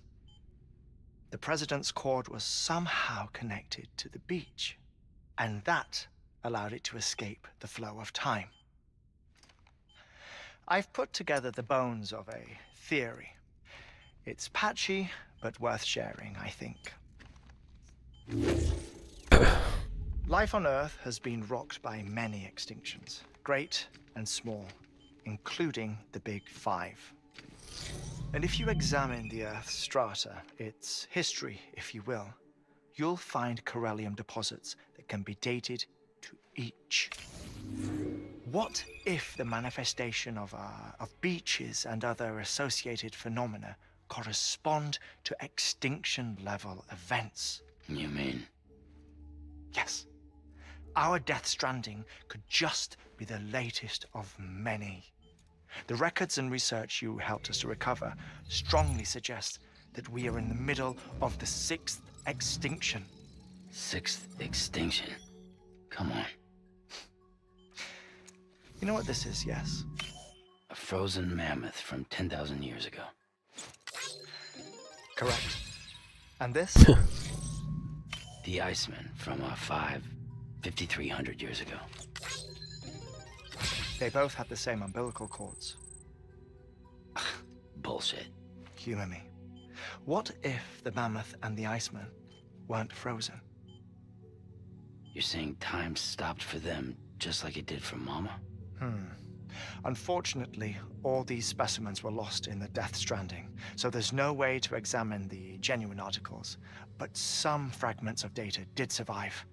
the president's cord was somehow connected to the beach, and that allowed it to escape the flow of time. I've put together the bones of a theory. It's patchy, but worth sharing, I think. Life on Earth has been rocked by many extinctions, great and small, including the Big Five. And if you examine the Earth's strata, its history, if you will, you'll find chiralium deposits that can be dated to each. What if the manifestation of beaches and other associated phenomena correspond to extinction-level events? You mean? Yes. Our Death Stranding could just be the latest of many. The records and research you helped us to recover strongly suggest that we are in the middle of the 6th extinction. 6th extinction? Come on. You know what this is, yes? A frozen mammoth from 10,000 years ago. Correct. And this? The Iceman from 5,300 years ago. They both had the same umbilical cords. Bullshit. Humor me. What if the mammoth and the Iceman weren't frozen? You're saying time stopped for them just like it did for Mama? Unfortunately, all these specimens were lost in the Death Stranding, so there's no way to examine the genuine articles, but some fragments of data did survive.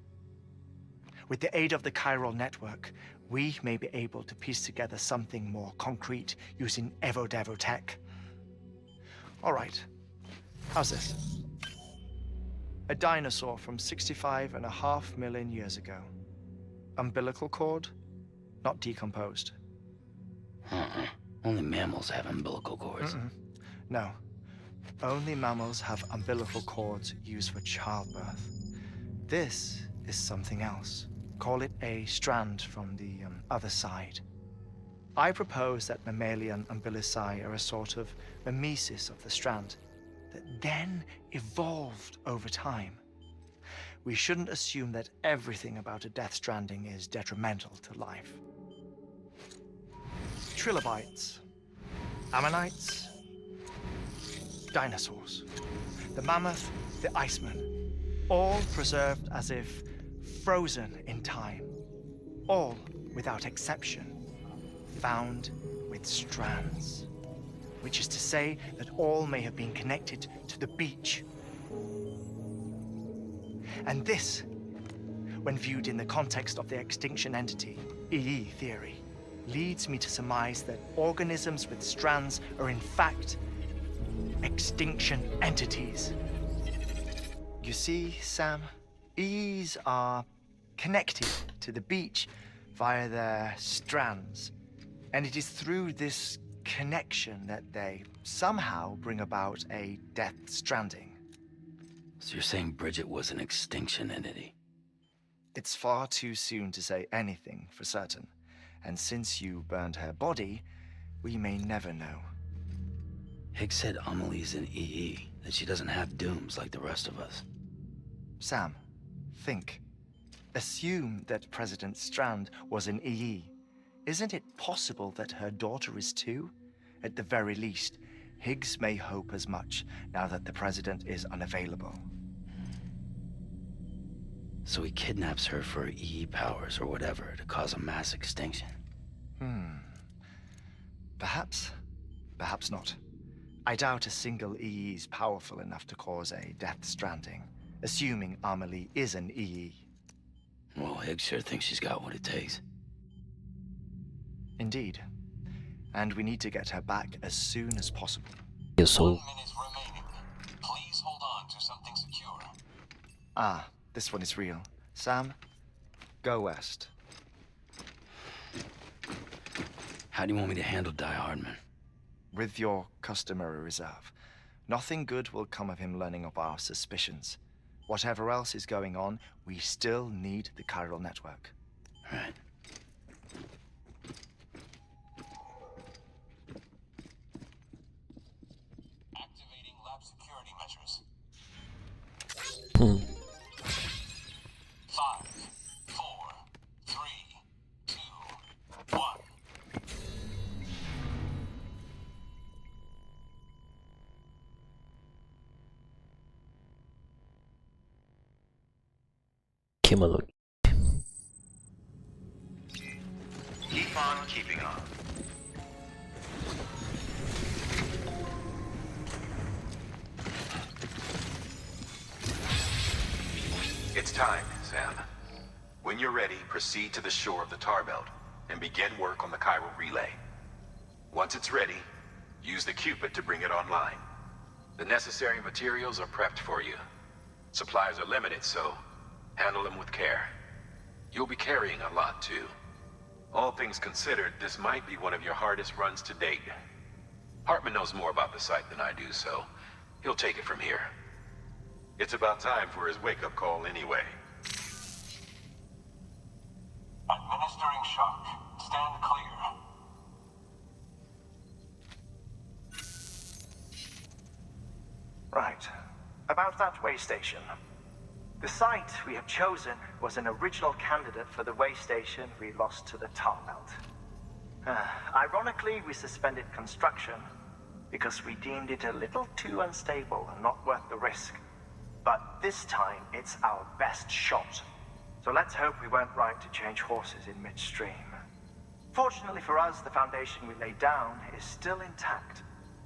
With the aid of the chiral network, we may be able to piece together something more concrete using Evo Devo tech. All right, how's this? A dinosaur from 65.5 million years ago. Umbilical cord, not decomposed. Only mammals have umbilical cords. No. Only mammals have umbilical cords used for childbirth. This is something else. Call it a strand from the other side. I propose that mammalian umbilici are a sort of mimesis of the strand that then evolved over time. We shouldn't assume that everything about a death stranding is detrimental to life. Trilobites, ammonites, dinosaurs, the mammoth, the iceman, all preserved as if frozen in time, all without exception, found with strands, which is to say that all may have been connected to the beach. And this, when viewed in the context of the extinction entity, EE theory, leads me to surmise that organisms with strands are in fact extinction entities. You see, Sam, EEs are connected to the beach via their strands, and it is through this connection that they somehow bring about a death stranding. So you're saying Bridget was an extinction entity? It's far too soon to say anything for certain, and since you burned her body, we may never know. Higgs said Amelie's an EE, that she doesn't have dooms like the rest of us. Sam, think. Assume that President Strand was an EE. Isn't it possible that her daughter is too? At the very least, Higgs may hope as much now that the president is unavailable. So he kidnaps her for EE powers or whatever to cause a mass extinction. Perhaps. Perhaps not. I doubt a single EE is powerful enough to cause a death stranding, assuming Amelie is an EE. Well, Higgs sure thinks she's got what it takes. Indeed. And we need to get her back as soon as possible. Yes, so 1 minute remaining. Please hold on to something secure. Ah, this one is real. Sam, go west. How do you want me to handle Die Hardman? With your customary reserve. Nothing good will come of him learning of our suspicions. Whatever else is going on, we still need the chiral network. Right. Activating lab security measures. 5, 4, 3, 2, 1. Que maluco. Keep on keeping on. It's time, Sam. When you're ready, proceed to the shore of the tar belt and begin work on the chiral relay. Once it's ready, use the Cupid to bring it online. The necessary materials are prepped for you. Supplies are limited, so handle them with care. You'll be carrying a lot, too. All things considered, this might be one of your hardest runs to date. Hartman knows more about the site than I do, so he'll take it from here. It's about time for his wake-up call anyway. Administering shock. Stand clear. Right. About that way station. The site we have chosen was an original candidate for the way station we lost to the tar belt. Ironically, we suspended construction because we deemed it a little too unstable and not worth the risk. But this time, it's our best shot. So let's hope we weren't right to change horses in midstream. Fortunately for us, the foundation we laid down is still intact.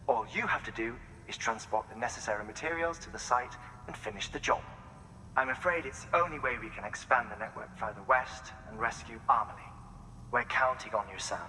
All you have to do is transport the necessary materials to the site and finish the job. I'm afraid it's the only way we can expand the network further west and rescue Amelie. We're counting on you, Sam.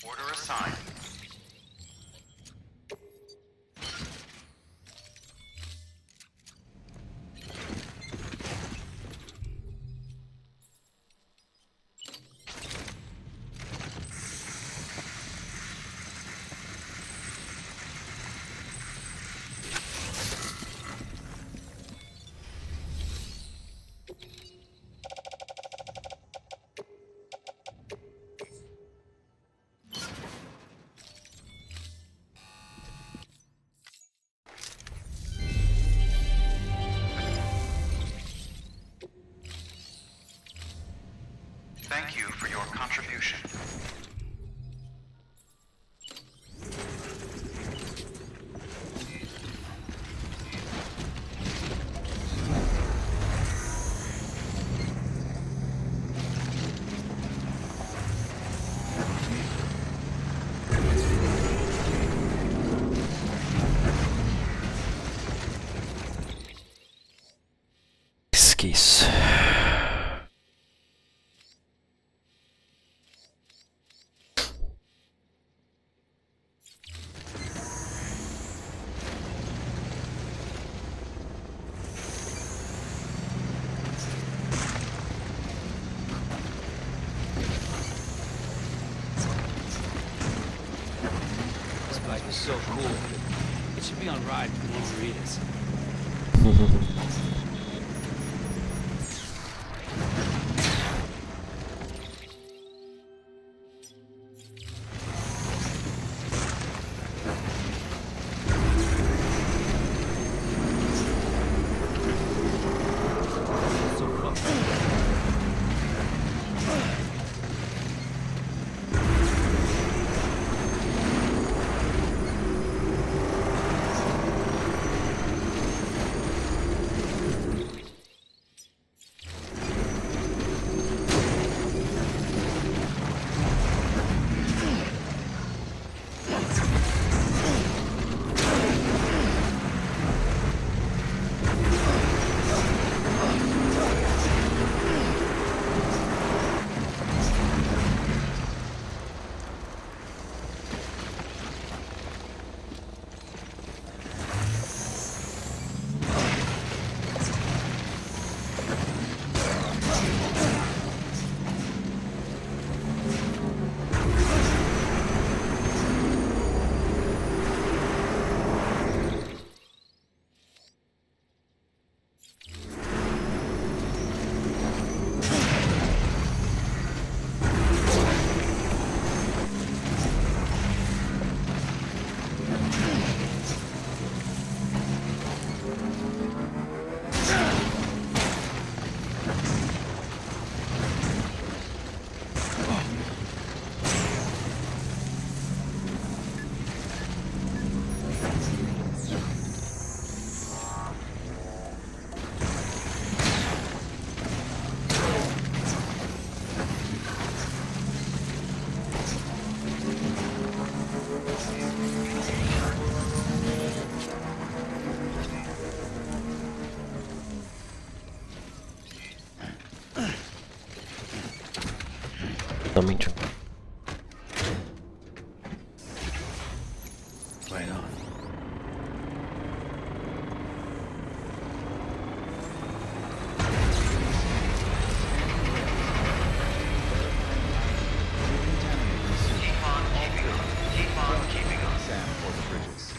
Order assigned. Thank you for your contribution. Esqueço. This bike is so cool. It should be on ride with the margaritas. Totalmente. Right on. Keep on keeping on. Sam for the bridges.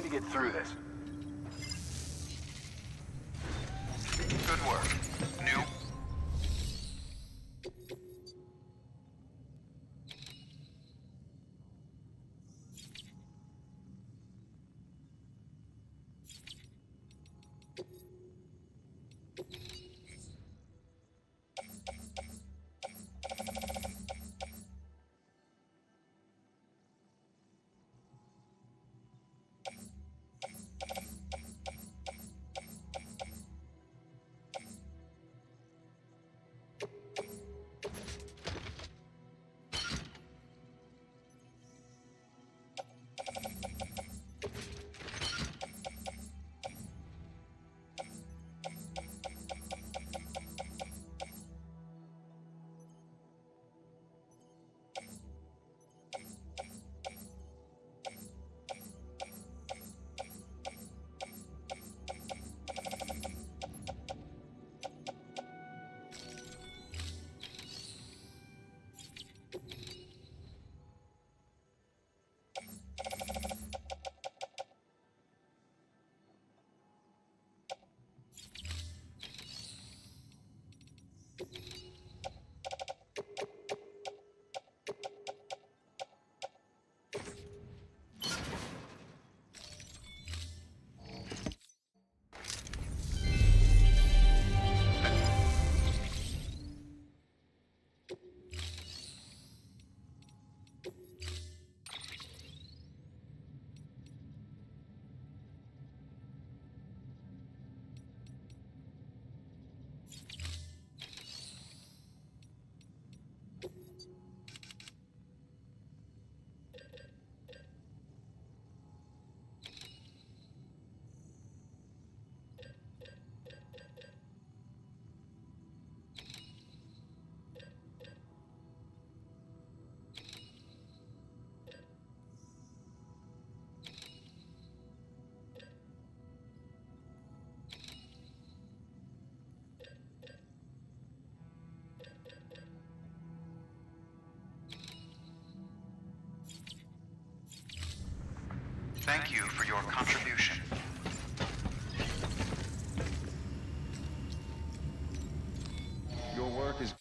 to get through this. Good work. New. Thank you for your contribution. Your work is...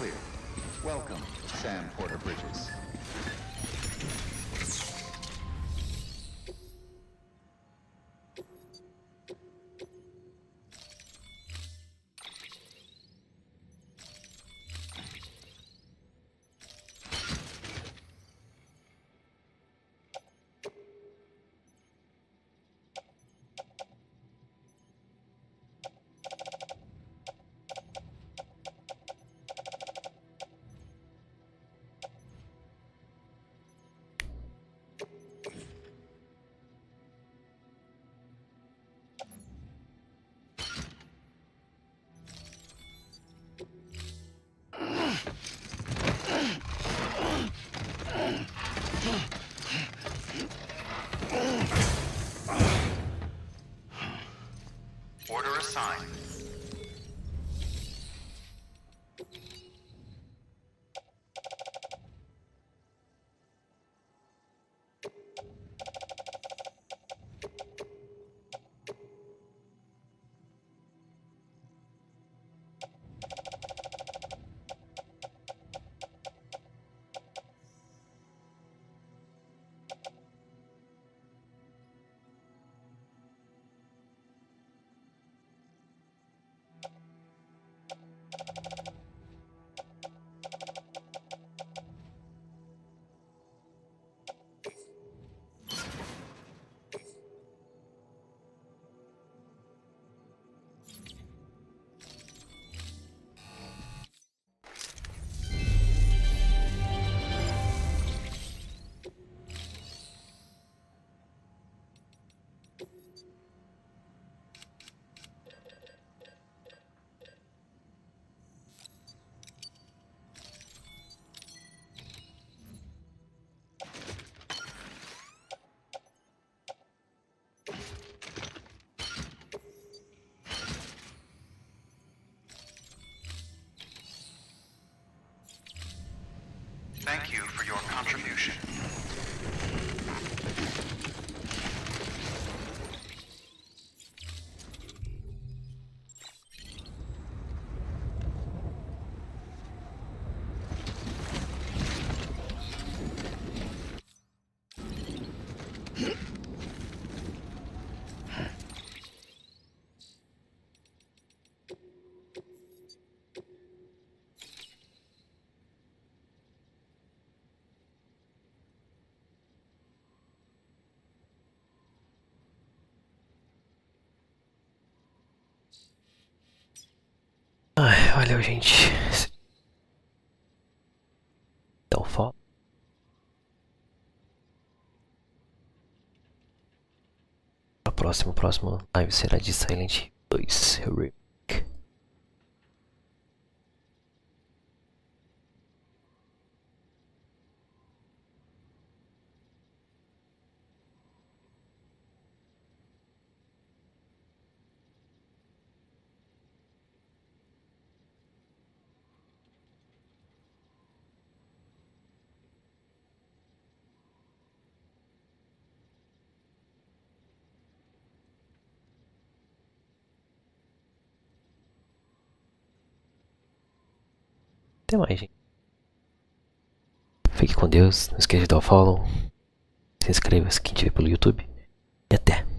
clear. Welcome, Sam Porter Bridges. Order assigned. Thank you for your contribution. Ai, valeu, gente. Então, foda. A próxima live será de Silent Hill 2 Remake. Até mais, gente. Fique com Deus. Não esqueça de dar o follow. Se inscreva se quem estiver pelo YouTube. E até.